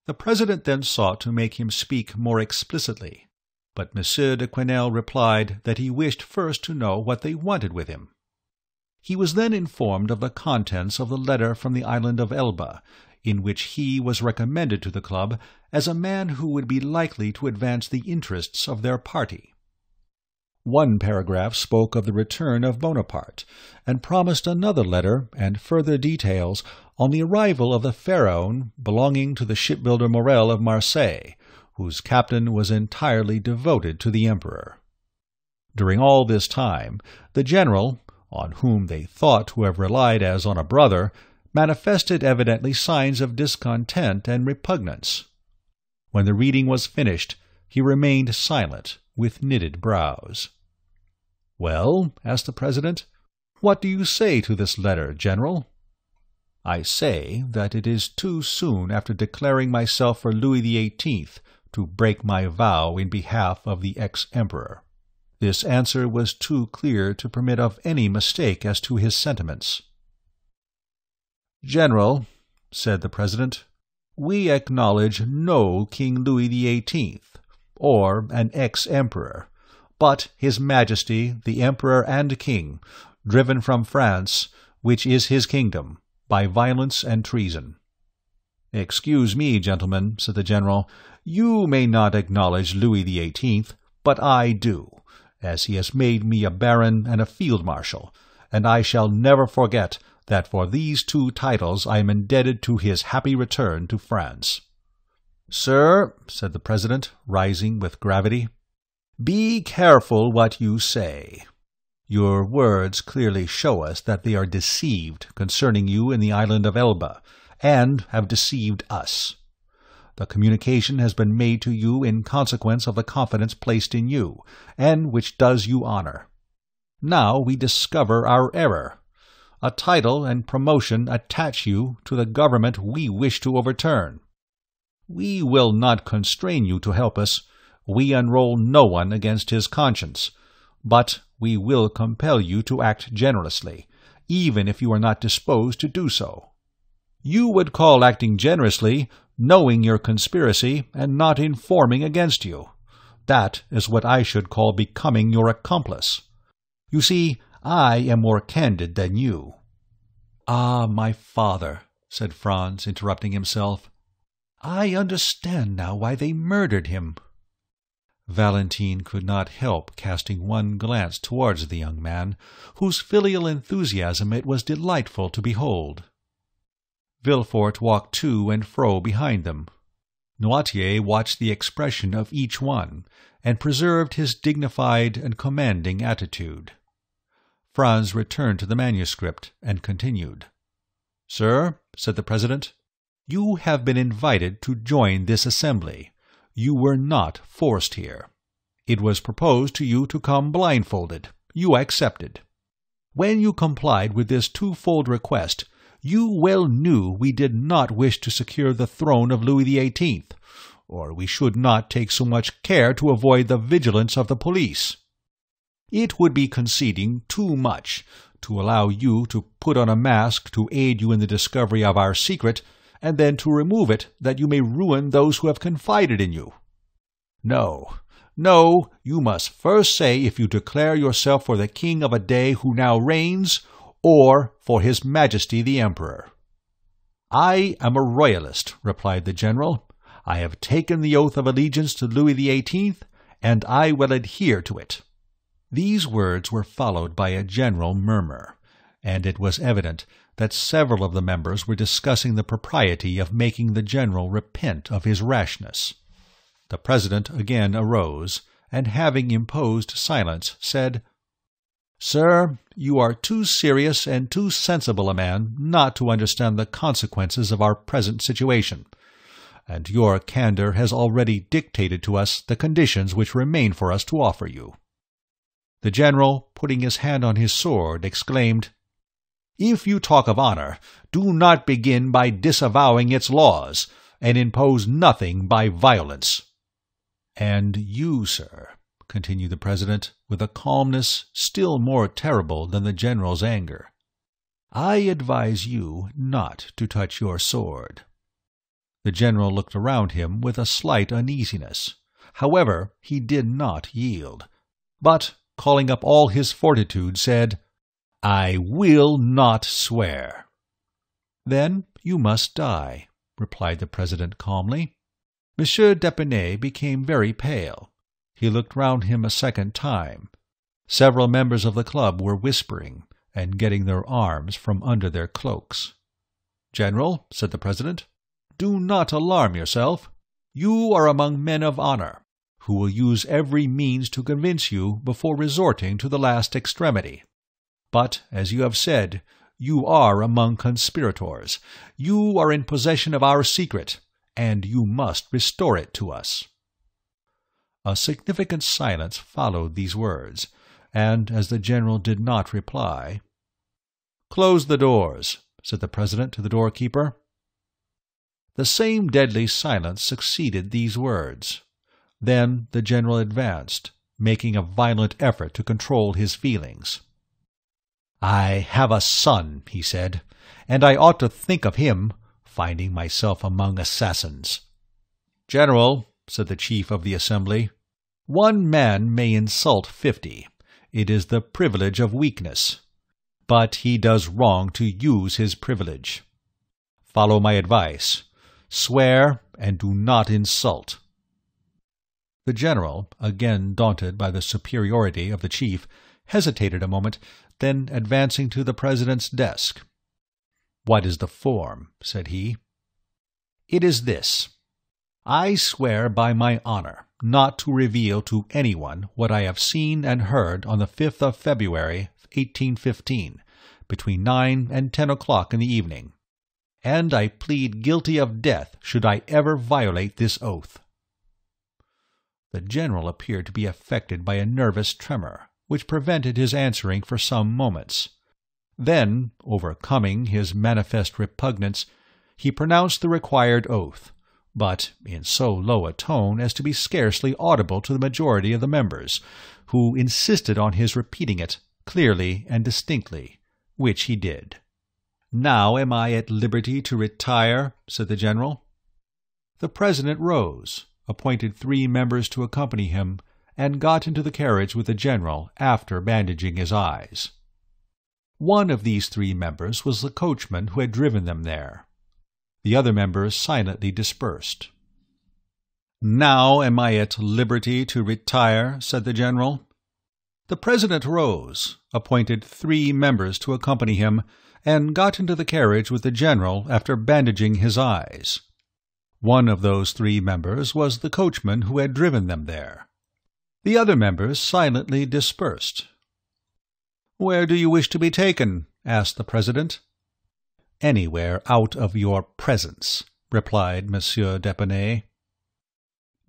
The president then sought to make him speak more explicitly, but Monsieur de Quesnel replied that he wished first to know what they wanted with him. He was then informed of the contents of the letter from the island of Elba, in which he was recommended to the club as a man who would be likely to advance the interests of their party. One paragraph spoke of the return of Bonaparte, and promised another letter and further details on the arrival of the Pharaon belonging to the shipbuilder Morel of Marseilles, whose captain was entirely devoted to the emperor. During all this time, the general, on whom they thought to have relied as on a brother, manifested evidently signs of discontent and repugnance. When the reading was finished, he remained silent, with knitted brows. "Well," asked the president, "what do you say to this letter, General?" "I say that it is too soon after declaring myself for Louis XVIII to break my vow in behalf of the ex-emperor." This answer was too clear to permit of any mistake as to his sentiments. "General," said the president, "we acknowledge no King Louis XVIII, or an ex-emperor, but His Majesty the Emperor and King, driven from France, which is his kingdom, by violence and treason." "Excuse me, gentlemen," said the general, "you may not acknowledge Louis XVIII, but I do, as he has made me a baron and a field-marshal, and I shall never forget that for these two titles I am indebted to his happy return to France." "Sir," said the president, rising with gravity, "be careful what you say. Your words clearly show us that they are deceived concerning you in the island of Elba, and have deceived us. The communication has been made to you in consequence of the confidence placed in you, and which does you honor. Now we discover our error. A title and promotion attach you to the government we wish to overturn. We will not constrain you to help us. We enroll no one against his conscience, but we will compel you to act generously, even if you are not disposed to do so. You would call acting generously knowing your conspiracy and not informing against you. That is what I should call becoming your accomplice. You see, I am more candid than you." "Ah, my father," said Franz, interrupting himself, "I understand now why they murdered him." Valentine could not help casting one glance towards the young man, whose filial enthusiasm it was delightful to behold. Villefort walked to and fro behind them. Noirtier watched the expression of each one, and preserved his dignified and commanding attitude. Franz returned to the manuscript, and continued. "Sir," said the president, "you have been invited to join this assembly. You were not forced here. It was proposed to you to come blindfolded. You accepted. When you complied with this twofold request, you well knew we did not wish to secure the throne of Louis XVIII, or we should not take so much care to avoid the vigilance of the police. It would be conceding too much to allow you to put on a mask to aid you in the discovery of our secret, and then to remove it that you may ruin those who have confided in you. No, No, you must first say if you declare yourself for the king of a day who now reigns, or for his Majesty the Emperor." "I am a royalist," replied the general. "I have taken the oath of allegiance to Louis XVIII, and I will adhere to it." These words were followed by a general murmur, and it was evident that several of the members were discussing the propriety of making the general repent of his rashness. The president again arose, and having imposed silence, said, "Sir, you are too serious and too sensible a man not to understand the consequences of our present situation, and your candor has already dictated to us the conditions which remain for us to offer you." The general, putting his hand on his sword, exclaimed, "If you talk of honor, do not begin by disavowing its laws, and impose nothing by violence." "And you, sir," continued the president, with a calmness still more terrible than the general's anger, "I advise you not to touch your sword." The general looked around him with a slight uneasiness. However, he did not yield, but, calling up all his fortitude, said, "I will not swear." "Then you must die," replied the president calmly. Monsieur d'Épinay became very pale. He looked round him a second time. Several members of the club were whispering, and getting their arms from under their cloaks. "General," said the president, "do not alarm yourself. You are among men of honor, who will use every means to convince you before resorting to the last extremity. But, as you have said, you are among conspirators. You are in possession of our secret, and you must restore it to us." A significant silence followed these words, and as the general did not reply, "Close the doors," said the president to the doorkeeper. The same deadly silence succeeded these words. Then the general advanced, making a violent effort to control his feelings. "I have a son," he said, "and I ought to think of him, finding myself among assassins." "General," said the chief of the assembly, "one man may insult 50. It is the privilege of weakness. But he does wrong to use his privilege. Follow my advice. Swear, and do not insult." The general, again daunted by the superiority of the chief, hesitated a moment, then advancing to the president's desk. "What is the form?" said he. "It is this. I swear by my honor not to reveal to anyone what I have seen and heard on the 5th of February, 1815, between 9 and 10 o'clock in the evening, and I plead guilty of death should I ever violate this oath." The general appeared to be affected by a nervous tremor, which prevented his answering for some moments. Then, overcoming his manifest repugnance, he pronounced the required oath, but in so low a tone as to be scarcely audible to the majority of the members, who insisted on his repeating it clearly and distinctly, which he did. "Now am I at liberty to retire?" said the general. The president rose, appointed 3 members to accompany him, and got into the carriage with the general after bandaging his eyes. One of these 3 members was the coachman who had driven them there. The other members silently dispersed. "Now am I at liberty to retire?" said the general. The president rose, appointed 3 members to accompany him, and got into the carriage with the general after bandaging his eyes. One of those 3 members was the coachman who had driven them there. The other members silently dispersed. "Where do you wish to be taken?" asked the president. "Anywhere out of your presence," replied Monsieur d'Épinay.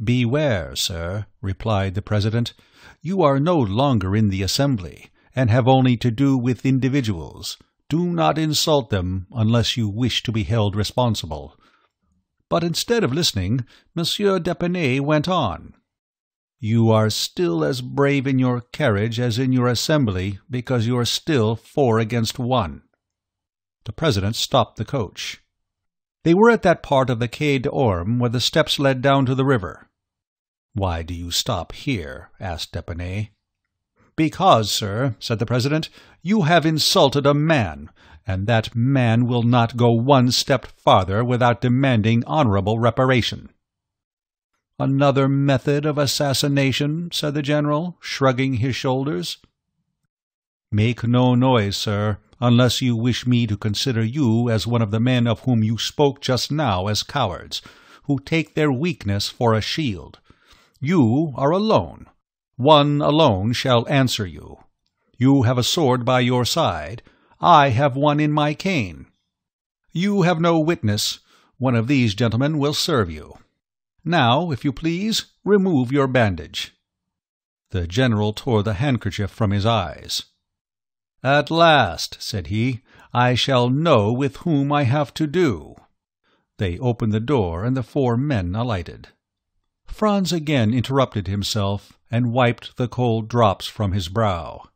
"Beware, sir," replied the president. "You are no longer in the assembly, and have only to do with individuals. Do not insult them unless you wish to be held responsible." But instead of listening, Monsieur d'Épinay went on. "You are still as brave in your carriage as in your assembly, because you are still 4 against 1. The president stopped the coach. They were at that part of the Quai d'Orme where the steps led down to the river. "Why do you stop here?" asked D'Épinay. "Because, sir," said the President, "you have insulted a man, and that man will not go one step farther without demanding honorable reparation." "Another method of assassination," said the General, shrugging his shoulders. "Make no noise, sir, unless you wish me to consider you as one of the men of whom you spoke just now as cowards, who take their weakness for a shield. You are alone. One alone shall answer you. You have a sword by your side. I have one in my cane. You have no witness. One of these gentlemen will serve you. Now, if you please, remove your bandage." The General tore the handkerchief from his eyes. "At last," said he, "I shall know with whom I have to do." They opened the door, and the four men alighted. Franz again interrupted himself, and wiped the cold drops from his brow.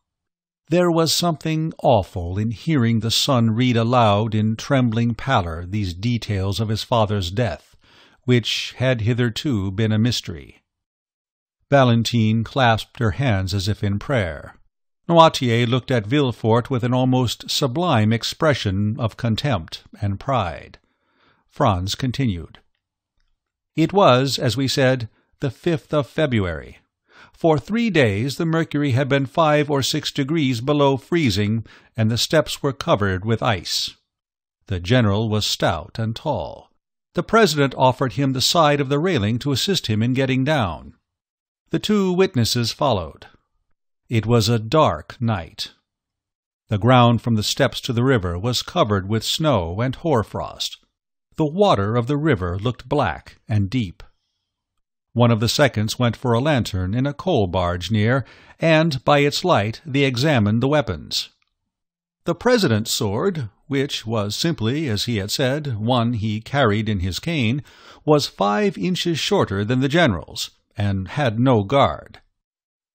There was something awful in hearing the son read aloud in trembling pallor these details of his father's death, which had hitherto been a mystery. Valentine clasped her hands as if in prayer. Noirtier looked at Villefort with an almost sublime expression of contempt and pride. Franz continued. It was, as we said, the 5th of February. For 3 days the mercury had been 5 or 6 degrees below freezing, and the steps were covered with ice. The General was stout and tall. The President offered him the side of the railing to assist him in getting down. The 2 witnesses followed. It was a dark night. The ground from the steps to the river was covered with snow and hoarfrost. The water of the river looked black and deep. One of the seconds went for a lantern in a coal barge near, and by its light they examined the weapons. The President's sword, which was simply, as he had said, one he carried in his cane, was 5 inches shorter than the General's, and had no guard.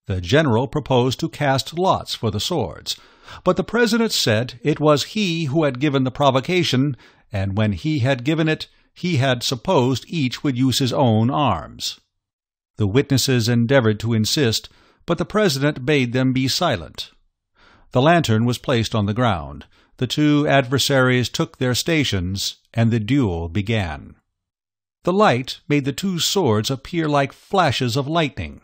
The General proposed to cast lots for the swords, but the President said it was he who had given the provocation, and when he had given it, he had supposed each would use his own arms. The witnesses endeavored to insist, but the President bade them be silent. The lantern was placed on the ground, the 2 adversaries took their stations, and the duel began. The light made the 2 swords appear like flashes of lightning.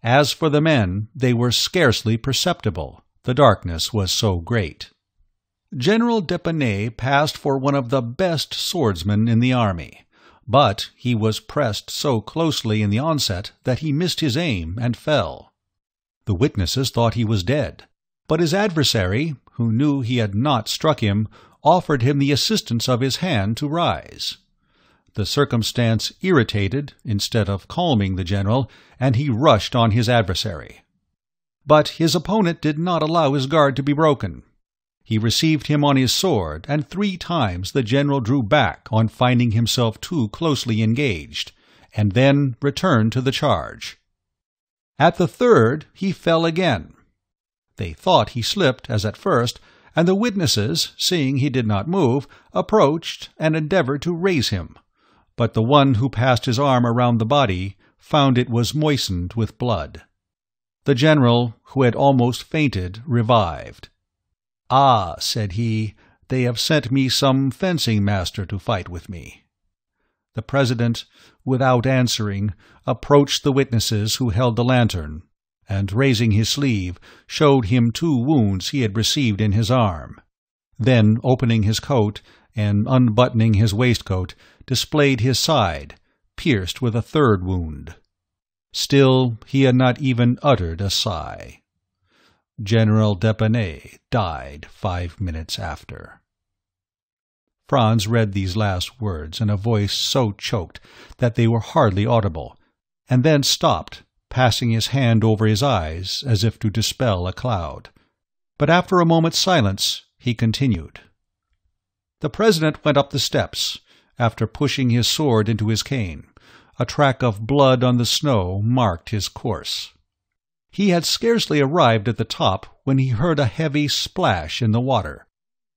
As for the men, they were scarcely perceptible, the darkness was so great. General d'Épinay passed for one of the best swordsmen in the army, but he was pressed so closely in the onset that he missed his aim and fell. The witnesses thought he was dead, but his adversary, who knew he had not struck him, offered him the assistance of his hand to rise. The circumstance irritated instead of calming the General, and he rushed on his adversary. But his opponent did not allow his guard to be broken. He received him on his sword, and 3 times the General drew back on finding himself too closely engaged, and then returned to the charge. At the 3rd he fell again. They thought he slipped, as at first, and the witnesses, seeing he did not move, approached and endeavored to raise him. But the one who passed his arm around the body found it was moistened with blood. The General, who had almost fainted, revived. "Ah," said he, "they have sent me some fencing master to fight with me." The President, without answering, approached the witnesses who held the lantern, and raising his sleeve, showed him 2 wounds he had received in his arm. Then, opening his coat and unbuttoning his waistcoat, displayed his side, pierced with a 3rd wound. Still he had not even uttered a sigh. General d'Épinay died 5 minutes after. Franz read these last words in a voice so choked that they were hardly audible, and then stopped, passing his hand over his eyes as if to dispel a cloud. But after a moment's silence he continued. The President went up the steps, after pushing his sword into his cane. A track of blood on the snow marked his course. He had scarcely arrived at the top when he heard a heavy splash in the water.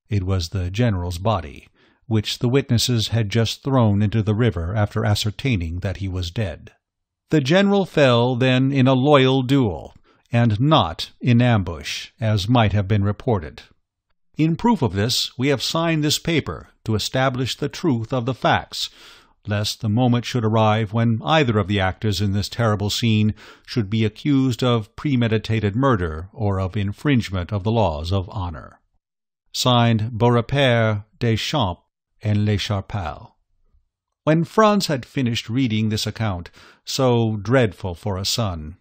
It was the General's body, which the witnesses had just thrown into the river after ascertaining that he was dead. The general fell then in a loyal duel, and not in ambush, as might have been reported. In proof of this, we have signed this paper to establish the truth of the facts, lest the moment should arrive when either of the actors in this terrible scene should be accused of premeditated murder or of infringement of the laws of honor. Signed Beaurepaire, Deschamps, and L'Echarpal. When Franz had finished reading this account, so dreadful for a son,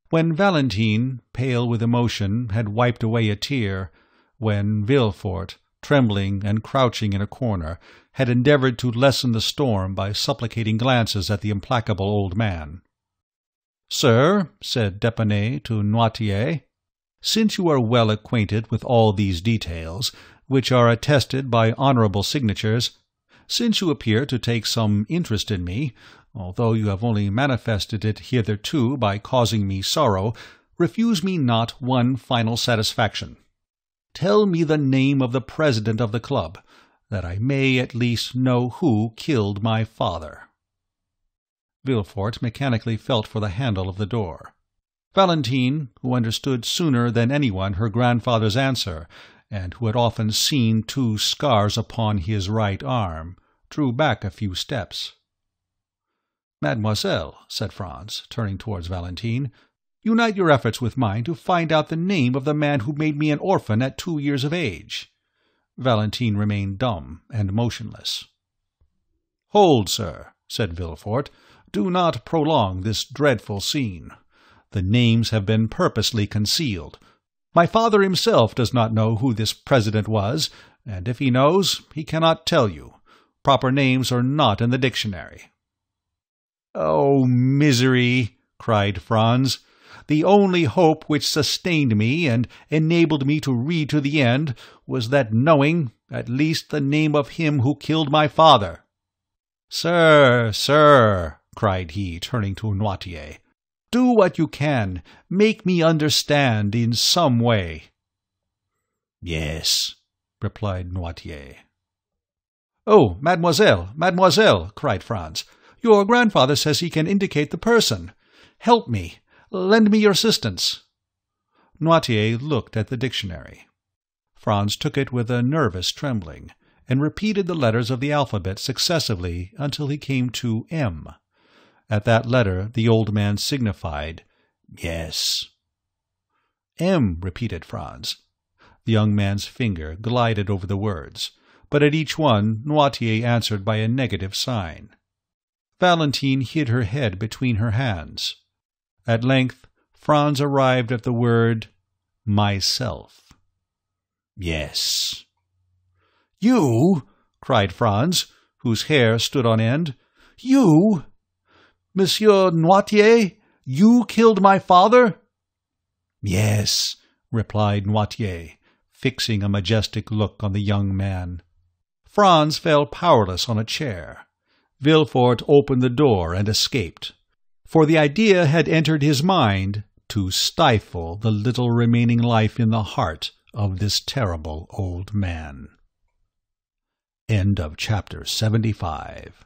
when Valentine, pale with emotion, had wiped away a tear, when Villefort, trembling and crouching in a corner, had endeavoured to lessen the storm by supplicating glances at the implacable old man. "Sir," said d'Épinay to Noirtier, "since you are well acquainted with all these details, which are attested by honourable signatures, since you appear to take some interest in me, although you have only manifested it hitherto by causing me sorrow, refuse me not one final satisfaction. Tell me the name of the president of the club, that I may at least know who killed my father." Villefort mechanically felt for the handle of the door. Valentine, who understood sooner than anyone her grandfather's answer, and who had often seen 2 scars upon his right arm, drew back a few steps. "Mademoiselle," said Franz, turning towards Valentine, "unite your efforts with mine to find out the name of the man who made me an orphan at 2 years of age." Valentine remained dumb and motionless. "Hold, sir," said Villefort. "Do not prolong this dreadful scene. The names have been purposely concealed. My father himself does not know who this president was, and if he knows, he cannot tell you. Proper names are not in the dictionary." "Oh, misery!" cried Franz. "The only hope which sustained me and enabled me to read to the end was that knowing, at least, the name of him who killed my father." "Sir, sir," cried he, turning to Noirtier, "do what you can. Make me understand in some way." "Yes," replied Noirtier. "Oh, mademoiselle, mademoiselle," cried Franz, "your grandfather says he can indicate the person. Help me. Lend me your assistance." Noirtier looked at the dictionary. Franz took it with a nervous trembling, and repeated the letters of the alphabet successively until he came to M. At that letter the old man signified, "Yes." "M," repeated Franz. The young man's finger glided over the words, but at each one Noirtier answered by a negative sign. Valentine hid her head between her hands. At length Franz arrived at the word myself. "Yes." "You!" cried Franz, whose hair stood on end. "You! Monsieur Noirtier, you killed my father?" "Yes," replied Noirtier, fixing a majestic look on the young man. Franz fell powerless on a chair. Villefort opened the door and escaped, for the idea had entered his mind to stifle the little remaining life in the heart of this terrible old man. End of chapter 75.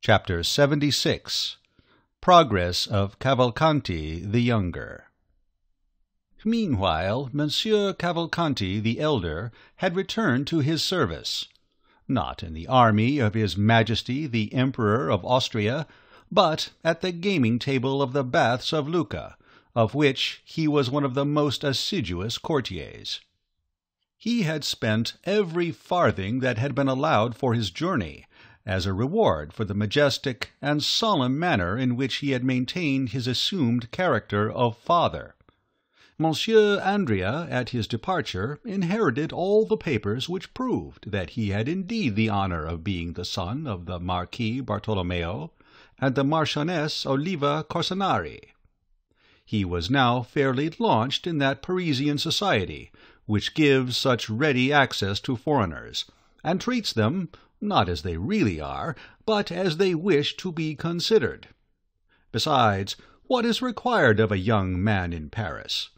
Chapter 76. Progress of Cavalcanti the Younger. Meanwhile, Monsieur Cavalcanti the elder had returned to his service, not in the army of His Majesty the Emperor of Austria, but at the gaming table of the baths of Lucca, of which he was one of the most assiduous courtiers. He had spent every farthing that had been allowed for his journey, as a reward for the majestic and solemn manner in which he had maintained his assumed character of father. Monsieur Andrea, at his departure, inherited all the papers which proved that he had indeed the honour of being the son of the Marquis Bartolomeo and the Marchioness Oliva Corsinari. He was now fairly launched in that Parisian society which gives such ready access to foreigners, and treats them, not as they really are, but as they wish to be considered. Besides, what is required of a young man in Paris?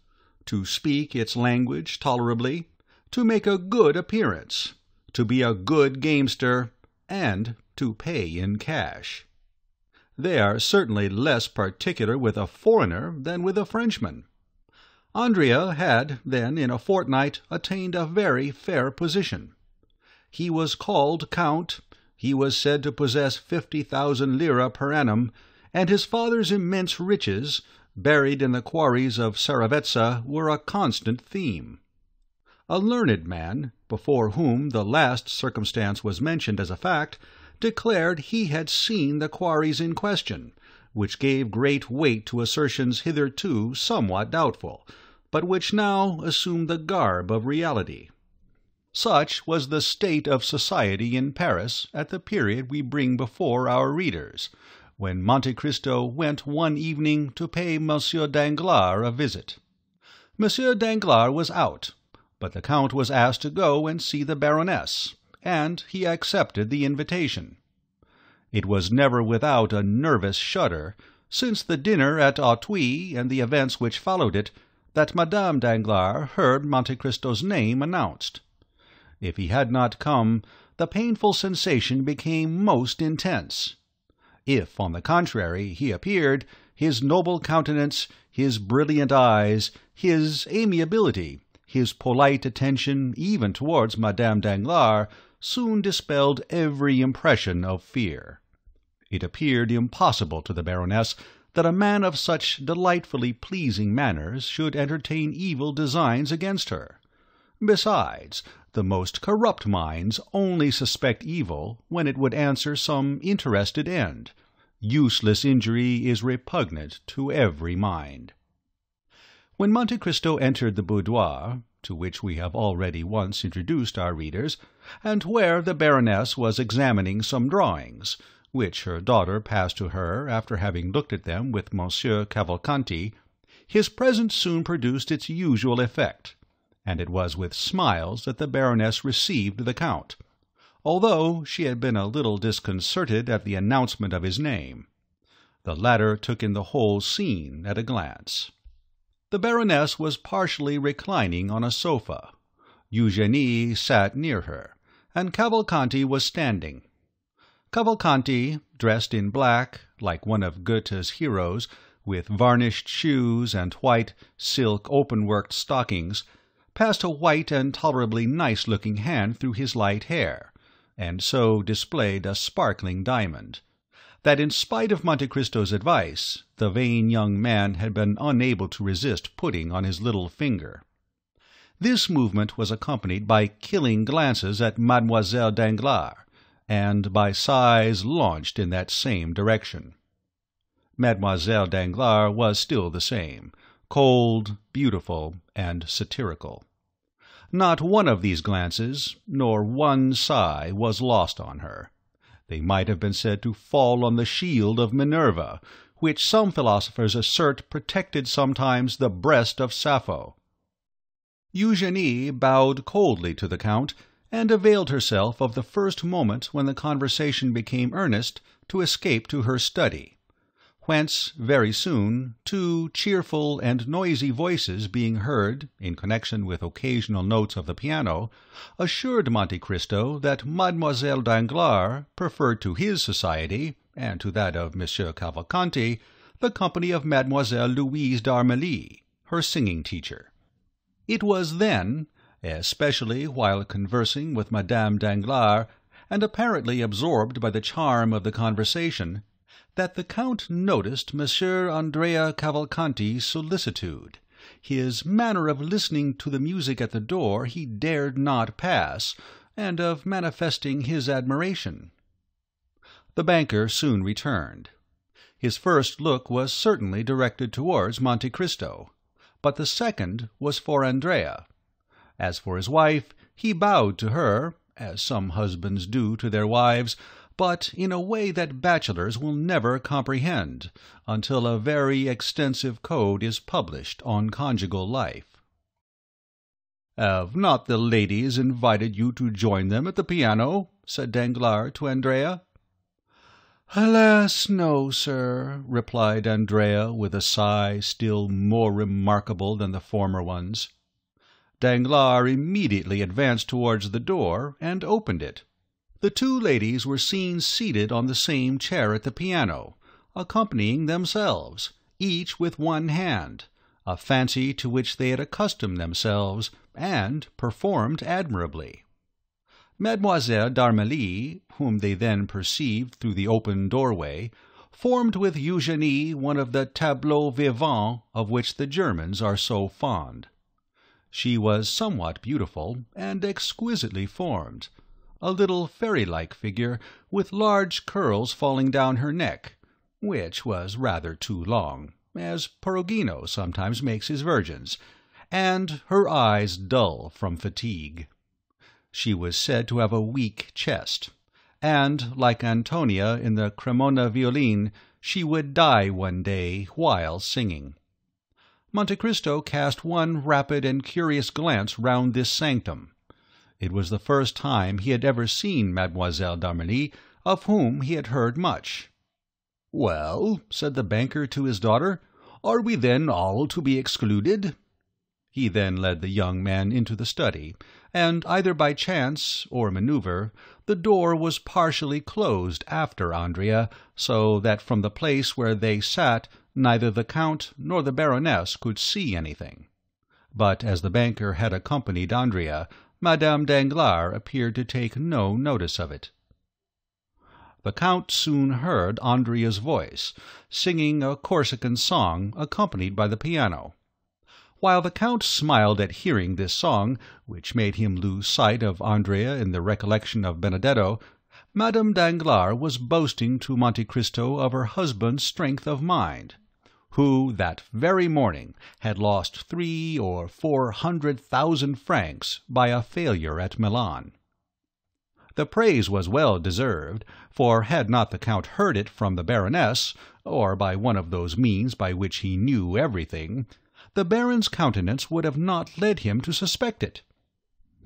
To speak its language tolerably, to make a good appearance, to be a good gamester, and to pay in cash. They are certainly less particular with a foreigner than with a Frenchman. Andrea had, then, in a fortnight, attained a very fair position. He was called Count, he was said to possess 50,000 lire per annum, and his father's immense riches, buried in the quarries of Saravezza, were a constant theme. A learned man, before whom the last circumstance was mentioned as a fact, declared he had seen the quarries in question, which gave great weight to assertions hitherto somewhat doubtful, but which now assumed the garb of reality. Such was the state of society in Paris at the period we bring before our readers, when Monte Cristo went one evening to pay Monsieur Danglars a visit. Monsieur Danglars was out, but the Count was asked to go and see the Baroness, and he accepted the invitation. It was never without a nervous shudder, since the dinner at Auteuil and the events which followed it, that Madame Danglars heard Monte Cristo's name announced. If he had not come, the painful sensation became most intense. If, on the contrary, he appeared, his noble countenance, his brilliant eyes, his amiability, his polite attention even towards Madame Danglars, soon dispelled every impression of fear. It appeared impossible to the Baroness that a man of such delightfully pleasing manners should entertain evil designs against her. Besides, the most corrupt minds only suspect evil when it would answer some interested end. Useless injury is repugnant to every mind. When Monte Cristo entered the boudoir, to which we have already once introduced our readers, and where the Baroness was examining some drawings, which her daughter passed to her after having looked at them with Monsieur Cavalcanti, his presence soon produced its usual effect, and it was with smiles that the Baroness received the Count, although she had been a little disconcerted at the announcement of his name. The latter took in the whole scene at a glance. The Baroness was partially reclining on a sofa. Eugénie sat near her, and Cavalcanti was standing. Cavalcanti, dressed in black, like one of Goethe's heroes, with varnished shoes and white, silk open-worked stockings, passed a white and tolerably nice-looking hand through his light hair, and so displayed a sparkling diamond, that in spite of Monte Cristo's advice, the vain young man had been unable to resist putting on his little finger. This movement was accompanied by killing glances at Mademoiselle Danglars, and by sighs launched in that same direction. Mademoiselle Danglars was still the same, cold, beautiful, and satirical. Not one of these glances, nor one sigh, was lost on her. They might have been said to fall on the shield of Minerva, which some philosophers assert protected sometimes the breast of Sappho. Eugénie bowed coldly to the Count, and availed herself of the first moment when the conversation became earnest to escape to her study, whence, very soon, two cheerful and noisy voices being heard, in connection with occasional notes of the piano, assured Monte Cristo that Mademoiselle Danglars preferred to his society, and to that of Monsieur Cavalcanti, the company of Mademoiselle Louise d'Armilly, her singing teacher. It was then, especially while conversing with Madame Danglars, and apparently absorbed by the charm of the conversation, that the Count noticed Monsieur Andrea Cavalcanti's solicitude. His manner of listening to the music at the door he dared not pass, and of manifesting his admiration. The banker soon returned. His first look was certainly directed towards Monte Cristo, but the second was for Andrea. As for his wife, he bowed to her, as some husbands do to their wives, but in a way that bachelors will never comprehend, until a very extensive code is published on conjugal life. "Have not the ladies invited you to join them at the piano?" said Danglars to Andrea. "Alas, no, sir," replied Andrea with a sigh still more remarkable than the former ones. Danglars immediately advanced towards the door and opened it. The two ladies were seen seated on the same chair at the piano, accompanying themselves, each with one hand, a fancy to which they had accustomed themselves, and performed admirably. Mademoiselle d'Armilly, whom they then perceived through the open doorway, formed with Eugénie one of the tableaux vivants of which the Germans are so fond. She was somewhat beautiful and exquisitely formed, a little fairy-like figure with large curls falling down her neck, which was rather too long, as Perugino sometimes makes his virgins, and her eyes dull from fatigue. She was said to have a weak chest, and, like Antonia in the Cremona violin, she would die one day while singing. Monte Cristo cast one rapid and curious glance round this sanctum. It was the first time he had ever seen Mademoiselle d'Armilly, of whom he had heard much. "Well," said the banker to his daughter, "are we then all to be excluded?" He then led the young man into the study, and either by chance or manoeuvre, the door was partially closed after Andrea, so that from the place where they sat neither the Count nor the Baroness could see anything. But as the banker had accompanied Andrea, Madame Danglars appeared to take no notice of it. The Count soon heard Andrea's voice, singing a Corsican song accompanied by the piano. While the Count smiled at hearing this song, which made him lose sight of Andrea in the recollection of Benedetto, Madame Danglars was boasting to Monte Cristo of her husband's strength of mind, who that very morning had lost 300,000 or 400,000 francs by a failure at Milan. The praise was well deserved, for had not the Count heard it from the Baroness, or by one of those means by which he knew everything, the Baron's countenance would have not led him to suspect it.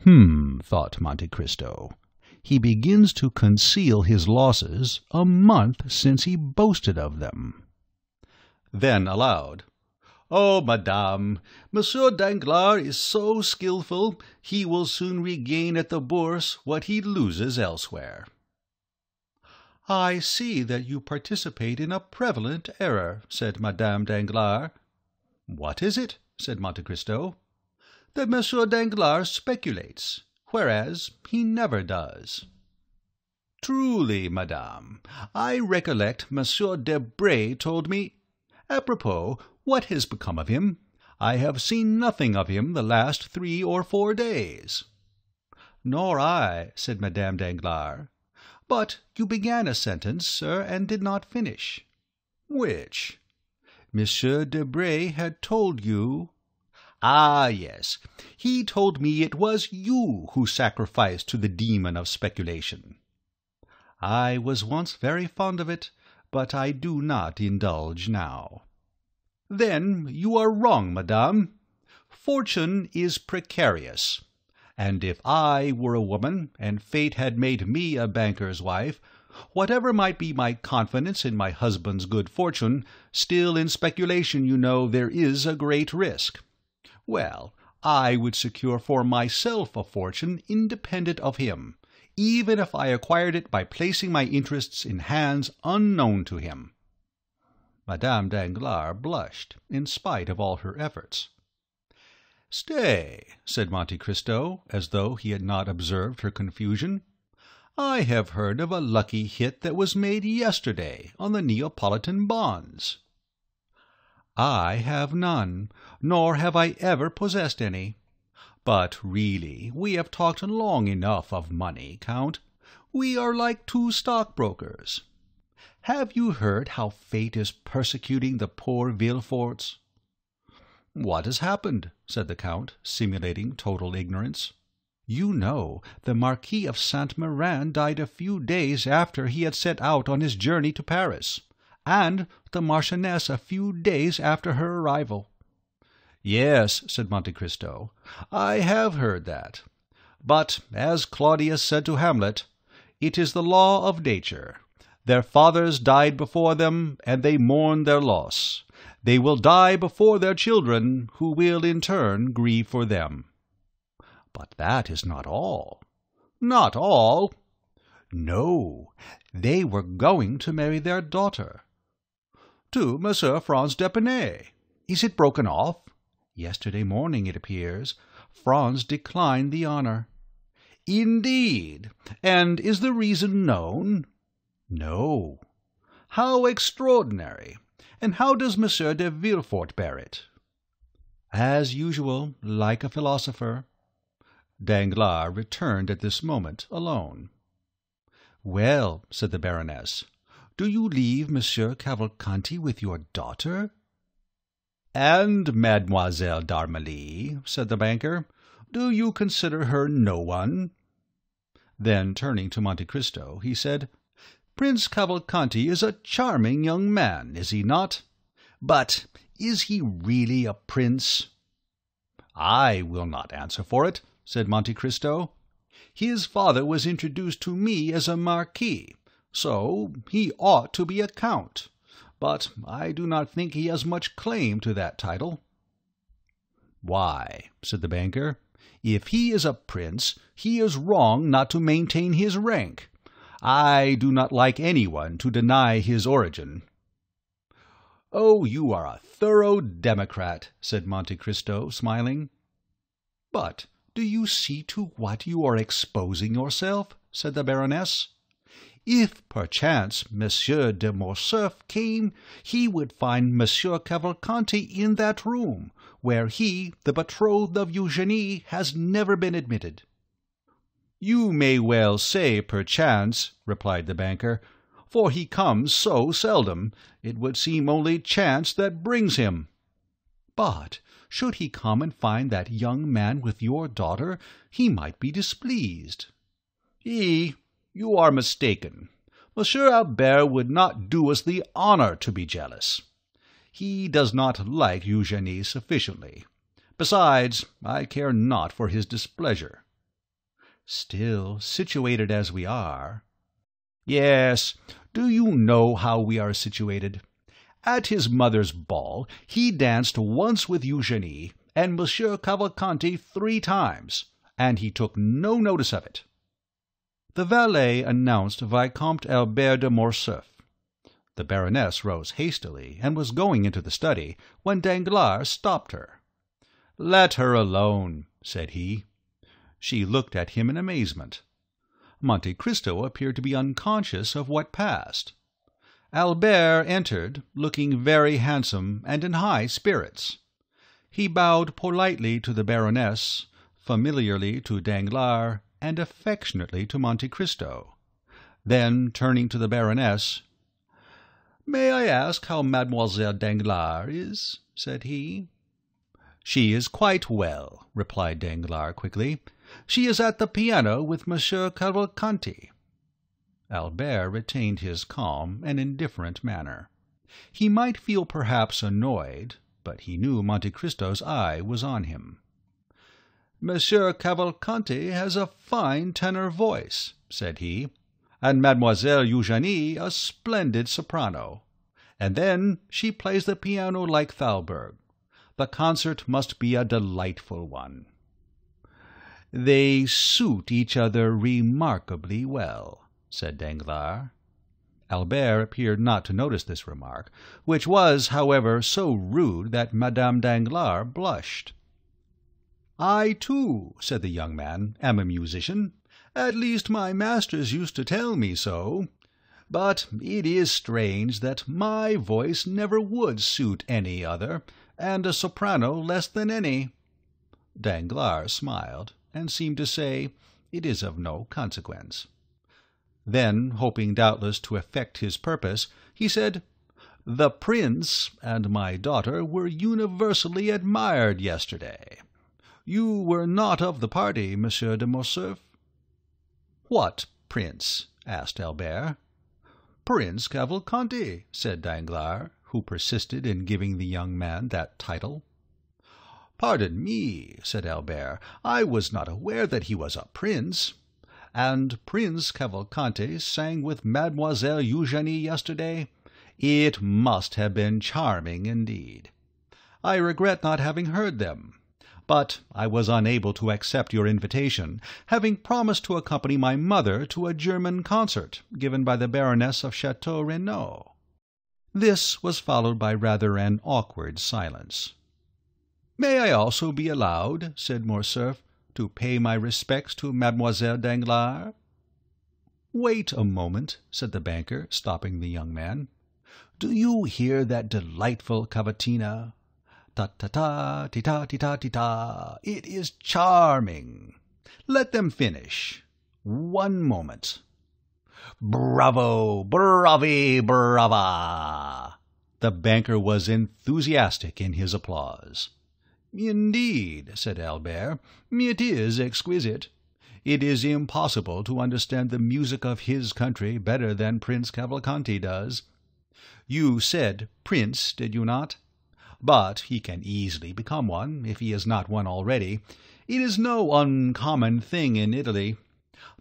Thought Monte Cristo, he begins to conceal his losses a month since he boasted of them. Then aloud, "Oh, madame, Monsieur Danglars is so skilful, he will soon regain at the Bourse what he loses elsewhere." "I see that you participate in a prevalent error," said Madame Danglars. "What is it?" said Monte Cristo. "That Monsieur Danglars speculates, whereas he never does." "Truly, madame, I recollect Monsieur Debray told me. Apropos, what has become of him? I have seen nothing of him the last 3 or 4 days." "Nor I," said Madame Danglars. "But you began a sentence, sir, and did not finish." "Which?" "Monsieur Debray had told you—" "Ah, yes. He told me it was you who sacrificed to the demon of speculation." "I was once very fond of it, but I do not indulge now." "Then you are wrong, madame. Fortune is precarious, and if I were a woman, and fate had made me a banker's wife, whatever might be my confidence in my husband's good fortune, still in speculation, you know, there is a great risk. Well, I would secure for myself a fortune independent of him, even if I acquired it by placing my interests in hands unknown to him." Madame Danglars blushed, in spite of all her efforts. "Stay," said Monte Cristo, as though he had not observed her confusion. "I have heard of a lucky hit that was made yesterday on the Neapolitan bonds." "I have none, nor have I ever possessed any. But really, we have talked long enough of money, Count. We are like 2 stockbrokers. Have you heard how fate is persecuting the poor Villeforts?" "What has happened?" said the Count, simulating total ignorance. "You know, the Marquis of Saint-Méran died a few days after he had set out on his journey to Paris, and the Marchioness a few days after her arrival." "Yes," said Monte Cristo, "I have heard that. But, as Claudius said to Hamlet, it is the law of nature. Their fathers died before them, and they mourn their loss. They will die before their children, who will in turn grieve for them." But that is not all. Not all? No, they were going to marry their daughter. To Monsieur Franz d'Épinay. Is it broken off? Yesterday morning, it appears, Franz declined the honor. Indeed. And is the reason known? No. How extraordinary! And how does Monsieur de Villefort bear it? As usual, like a philosopher. Danglars returned at this moment alone. "Well," said the Baroness, "do you leave Monsieur Cavalcanti with your daughter?" "And Mademoiselle d'Armilly," said the banker, "do you consider her no one?" Then, turning to Monte Cristo, he said, "Prince Cavalcanti is a charming young man, is he not? But is he really a prince?" "I will not answer for it," said Monte Cristo. "His father was introduced to me as a marquis, so he ought to be a count, but I do not think he has much claim to that title." "Why," said the banker, "if he is a prince, he is wrong not to maintain his rank. I do not like anyone to deny his origin." "Oh, you are a thorough democrat," said Monte Cristo, smiling. "But do you see to what you are exposing yourself?" said the Baroness. "If perchance Monsieur de Morcerf came, he would find Monsieur Cavalcanti in that room, where he, the betrothed of Eugénie, has never been admitted." "You may well say perchance," replied the banker, "for he comes so seldom, it would seem only chance that brings him." "But should he come and find that young man with your daughter, he might be displeased." "You are mistaken. Monsieur Albert would not do us the honor to be jealous. He does not like Eugénie sufficiently. Besides, I care not for his displeasure." "Still, situated as we are—" "Yes. Do you know how we are situated? At his mother's ball he danced once with Eugénie and Monsieur Cavalcanti 3 times, and he took no notice of it." The valet announced Vicomte Albert de Morcerf. The Baroness rose hastily and was going into the study, when Danglars stopped her. "Let her alone," said he. She looked at him in amazement. Monte Cristo appeared to be unconscious of what passed. Albert entered, looking very handsome and in high spirits. He bowed politely to the Baroness, familiarly to Danglars, and affectionately to Monte Cristo. Then, turning to the Baroness, "May I ask how Mademoiselle Danglars is?" said he. "She is quite well," replied Danglars quickly. "She is at the piano with Monsieur Cavalcanti." Albert retained his calm and indifferent manner. He might feel perhaps annoyed, but he knew Monte Cristo's eye was on him. "Monsieur Cavalcanti has a fine tenor voice," said he, "and Mademoiselle Eugénie a splendid soprano. And then she plays the piano like Thalberg. The concert must be a delightful one." "They suit each other remarkably well," said Danglars. Albert appeared not to notice this remark, which was, however, so rude that Madame Danglars blushed. "I, too," said the young man, "am a musician. At least my masters used to tell me so. But it is strange that my voice never would suit any other, and a soprano less than any." Danglars smiled, and seemed to say, "It is of no consequence." Then, hoping doubtless to effect his purpose, he said, "The prince and my daughter were universally admired yesterday. You were not of the party, Monsieur de Morcerf?" "What prince?" asked Albert. "Prince Cavalcanti," said Danglars, who persisted in giving the young man that title. "Pardon me," said Albert, "I was not aware that he was a prince. And Prince Cavalcanti sang with Mademoiselle Eugénie yesterday? It must have been charming indeed. I regret not having heard them. but I was unable to accept your invitation, having promised to accompany my mother to a German concert given by the Baroness of Chateau Renaud." This was followed by rather an awkward silence. "May I also be allowed," said Morcerf, "to pay my respects to Mademoiselle Danglars?" "Wait a moment," said the banker, stopping the young man. "Do you hear that delightful cavatina? Ta-ta-ta, ti-ta-ti-ta-ti-ta. It is charming. Let them finish. One moment. Bravo, bravi, brava!" The banker was enthusiastic in his applause. "Indeed," said Albert, "it is exquisite. It is impossible to understand the music of his country better than Prince Cavalcanti does. You said prince, did you not? But he can easily become one, if he is not one already. It is no uncommon thing in Italy.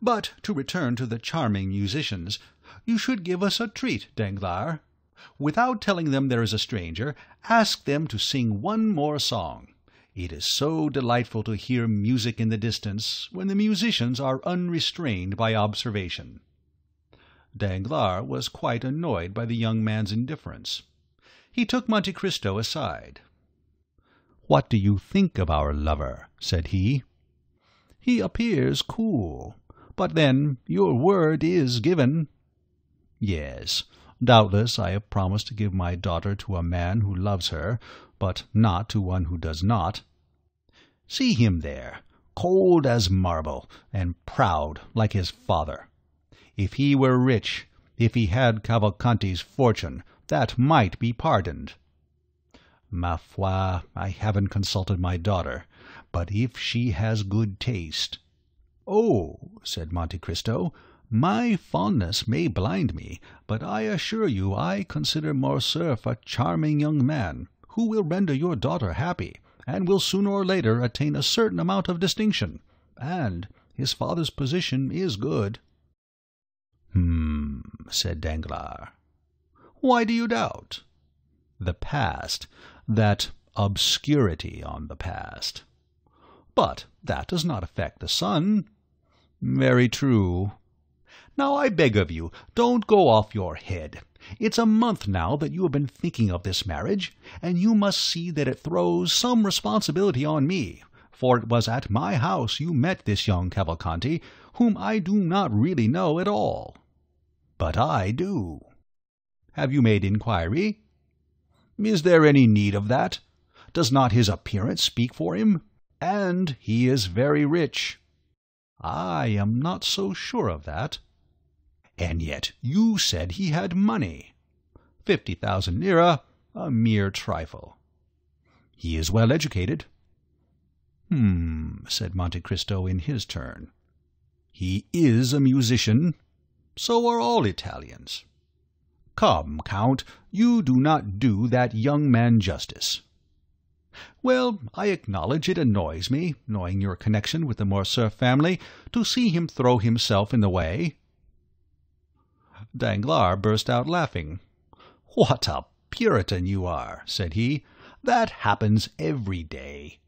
But to return to the charming musicians, you should give us a treat, Danglars. Without telling them there is a stranger, ask them to sing one more song. It is so delightful to hear music in the distance, when the musicians are unrestrained by observation." Danglars was quite annoyed by the young man's indifference. He took Monte Cristo aside. "What do you think of our lover?" said he. "He appears cool. But then your word is given." "Yes, doubtless I have promised to give my daughter to a man who loves her, but not to one who does not. See him there, cold as marble, and proud like his father. If he were rich, if he had Cavalcanti's fortune, that might be pardoned. Ma foi, I haven't consulted my daughter, but if she has good taste—" "Oh," said Monte Cristo, "my fondness may blind me, but I assure you I consider Morcerf a charming young man, who will render your daughter happy, and will sooner or later attain a certain amount of distinction, and his father's position is good." Said Danglars. "Why do you doubt?" "The past, that obscurity on the past." "But that does not affect the son." "Very true. Now I beg of you, don't go off your head. It's a month now that you have been thinking of this marriage, and you must see that it throws some responsibility on me, for it was at my house you met this young Cavalcanti, whom I do not really know at all." "But I do." "Have you made inquiry?" "Is there any need of that? Does not his appearance speak for him? And he is very rich." "I am not so sure of that." "And yet you said he had money." 50,000 lire, a mere trifle." "He is well educated." Said Monte Cristo in his turn. "He is a musician. So are all Italians. Come, Count, you do not do that young man justice." "Well, I acknowledge it annoys me, knowing your connection with the Morcerf family, to see him throw himself in the way." Danglars burst out laughing. "What a Puritan you are," said he. "That happens every day.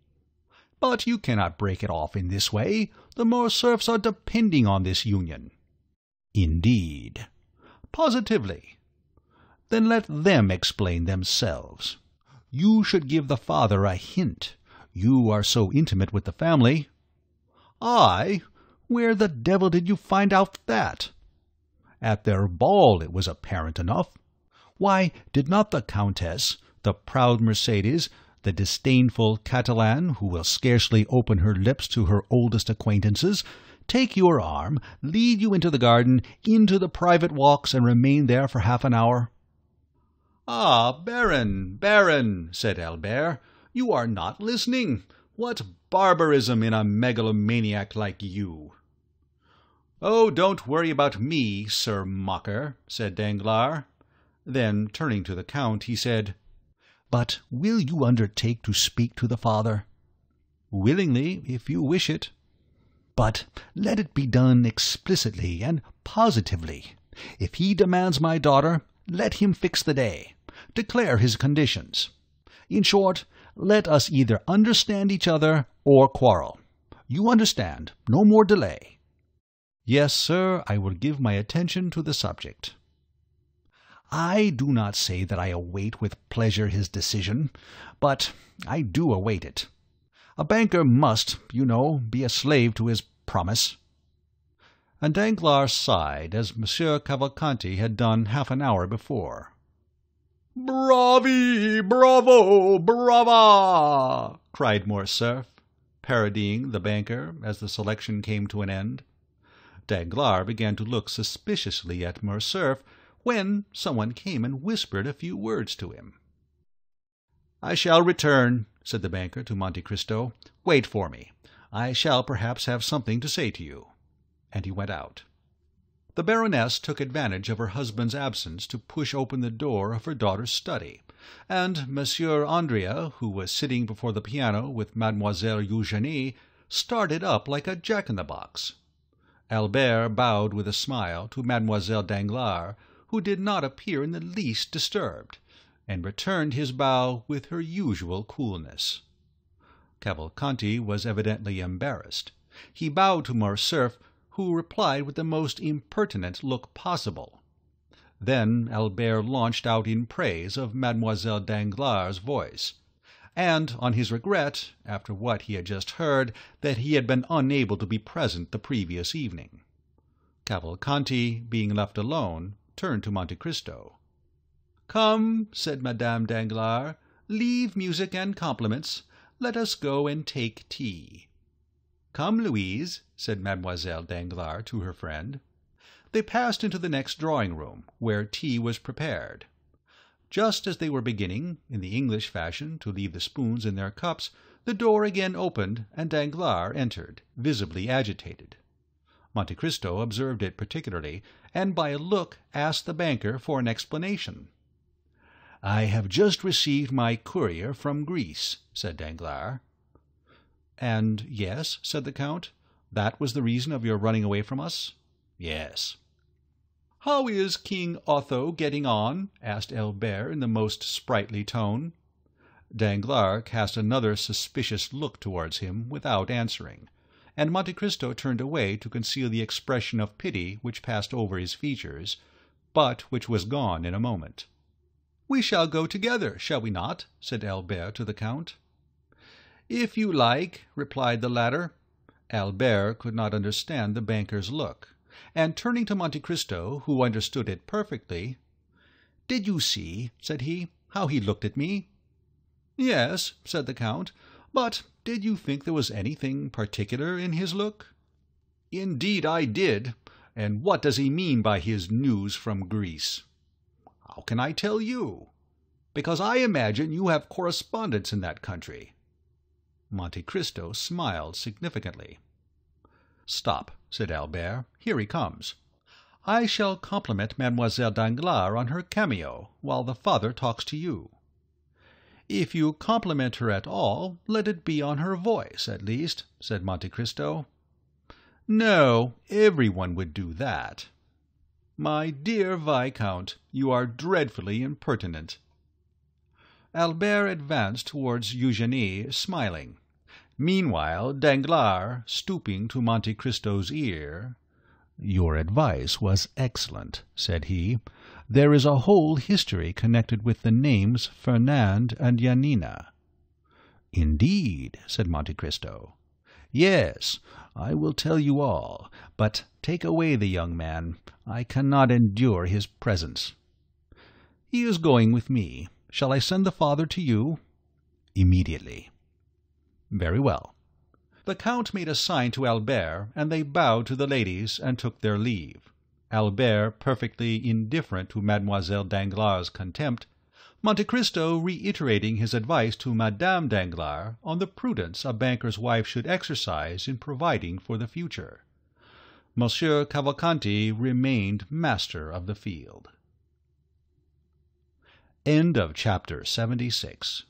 But you cannot break it off in this way. The Morcerfs are depending on this union." "Indeed." "Positively." "Then let them explain themselves. You should give the father a hint. You are so intimate with the family." "I? Where the devil did you find out that?" "At their ball it was apparent enough. Why, did not the Countess, the proud Mercedes, the disdainful Catalan, who will scarcely open her lips to her oldest acquaintances, take your arm, lead you into the garden, into the private walks, and remain there for half an hour?" "Ah, Baron," said Albert, "you are not listening. What barbarism in a megalomaniac like you!" "Oh, don't worry about me, Sir Mocker," said Danglars. Then, turning to the Count, he said, "But will you undertake to speak to the father?" "Willingly, if you wish it." "But let it be done explicitly and positively. If he demands my daughter, let him fix the day. Declare his conditions. In short, Let us either understand each other or quarrel. You understand. No more delay." "Yes, sir, I will give my attention to the subject." "I do not say that I await with pleasure his decision, but I do await it. A banker must, you know, be a slave to his promise." And Danglars sighed, as Monsieur Cavalcanti had done half an hour before. "Bravi! Bravo! Brava!" cried Morcerf, parodying the banker as the selection came to an end. Danglars began to look suspiciously at Morcerf, when someone came and whispered a few words to him. "I shall return," said the banker to Monte Cristo. "Wait for me. I shall perhaps have something to say to you." And he went out. The Baroness took advantage of her husband's absence to push open the door of her daughter's study, and Monsieur Andrea, who was sitting before the piano with Mademoiselle Eugénie, started up like a jack-in-the-box. Albert bowed with a smile to Mademoiselle Danglars, who did not appear in the least disturbed, and returned his bow with her usual coolness. Cavalcanti was evidently embarrassed. He bowed to Morcerf, who replied with the most impertinent look possible. Then Albert launched out in praise of Mademoiselle Danglars' voice, and on his regret, after what he had just heard, that he had been unable to be present the previous evening. Cavalcanti, being left alone, turned to Monte Cristo. "Come," said Madame Danglars, "leave music and compliments. Let us go and take tea." "Come, Louise," said Mademoiselle Danglars to her friend. They passed into the next drawing-room, where tea was prepared. Just as they were beginning, in the English fashion, to leave the spoons in their cups, the door again opened, and Danglars entered, visibly agitated. Monte Cristo observed it particularly, and by a look asked the banker for an explanation. "I have just received my courier from Greece," said Danglars. "And yes," said the Count, "that was the reason of your running away from us?" "Yes." "How is King Otho getting on?" asked Albert in the most sprightly tone. Danglars cast another suspicious look towards him without answering, and Monte Cristo turned away to conceal the expression of pity which passed over his features, but which was gone in a moment. "We shall go together, shall we not?" said Albert to the Count. "If you like," replied the latter. Albert could not understand the banker's look, and turning to Monte Cristo, who understood it perfectly, "Did you see," said he, "how he looked at me?" "Yes," said the Count, "but did you think there was anything particular in his look?" "Indeed I did. And what does he mean by his news from Greece?" "How can I tell you?" "Because I imagine you have correspondents in that country." Monte Cristo smiled significantly. "Stop," said Albert. "Here he comes. I shall compliment Mademoiselle Danglars on her cameo, while the father talks to you." "If you compliment her at all, let it be on her voice, at least," said Monte Cristo. "No, everyone would do that." "My dear Viscount, you are dreadfully impertinent." Albert advanced towards Eugénie, smiling. Meanwhile, Danglars, stooping to Monte Cristo's ear, "Your advice was excellent," said he. "There is a whole history connected with the names Fernand and Janina." "Indeed," said Monte Cristo. "Yes, I will tell you all, but take away the young man. I cannot endure his presence." "He is going with me. Shall I send the father to you?" "Immediately." "Very well." The Count made a sign to Albert, and they bowed to the ladies and took their leave. Albert perfectly indifferent to Mademoiselle Danglars' contempt, Monte Cristo reiterating his advice to Madame Danglars on the prudence a banker's wife should exercise in providing for the future. Monsieur Cavalcanti remained master of the field. End of chapter 76.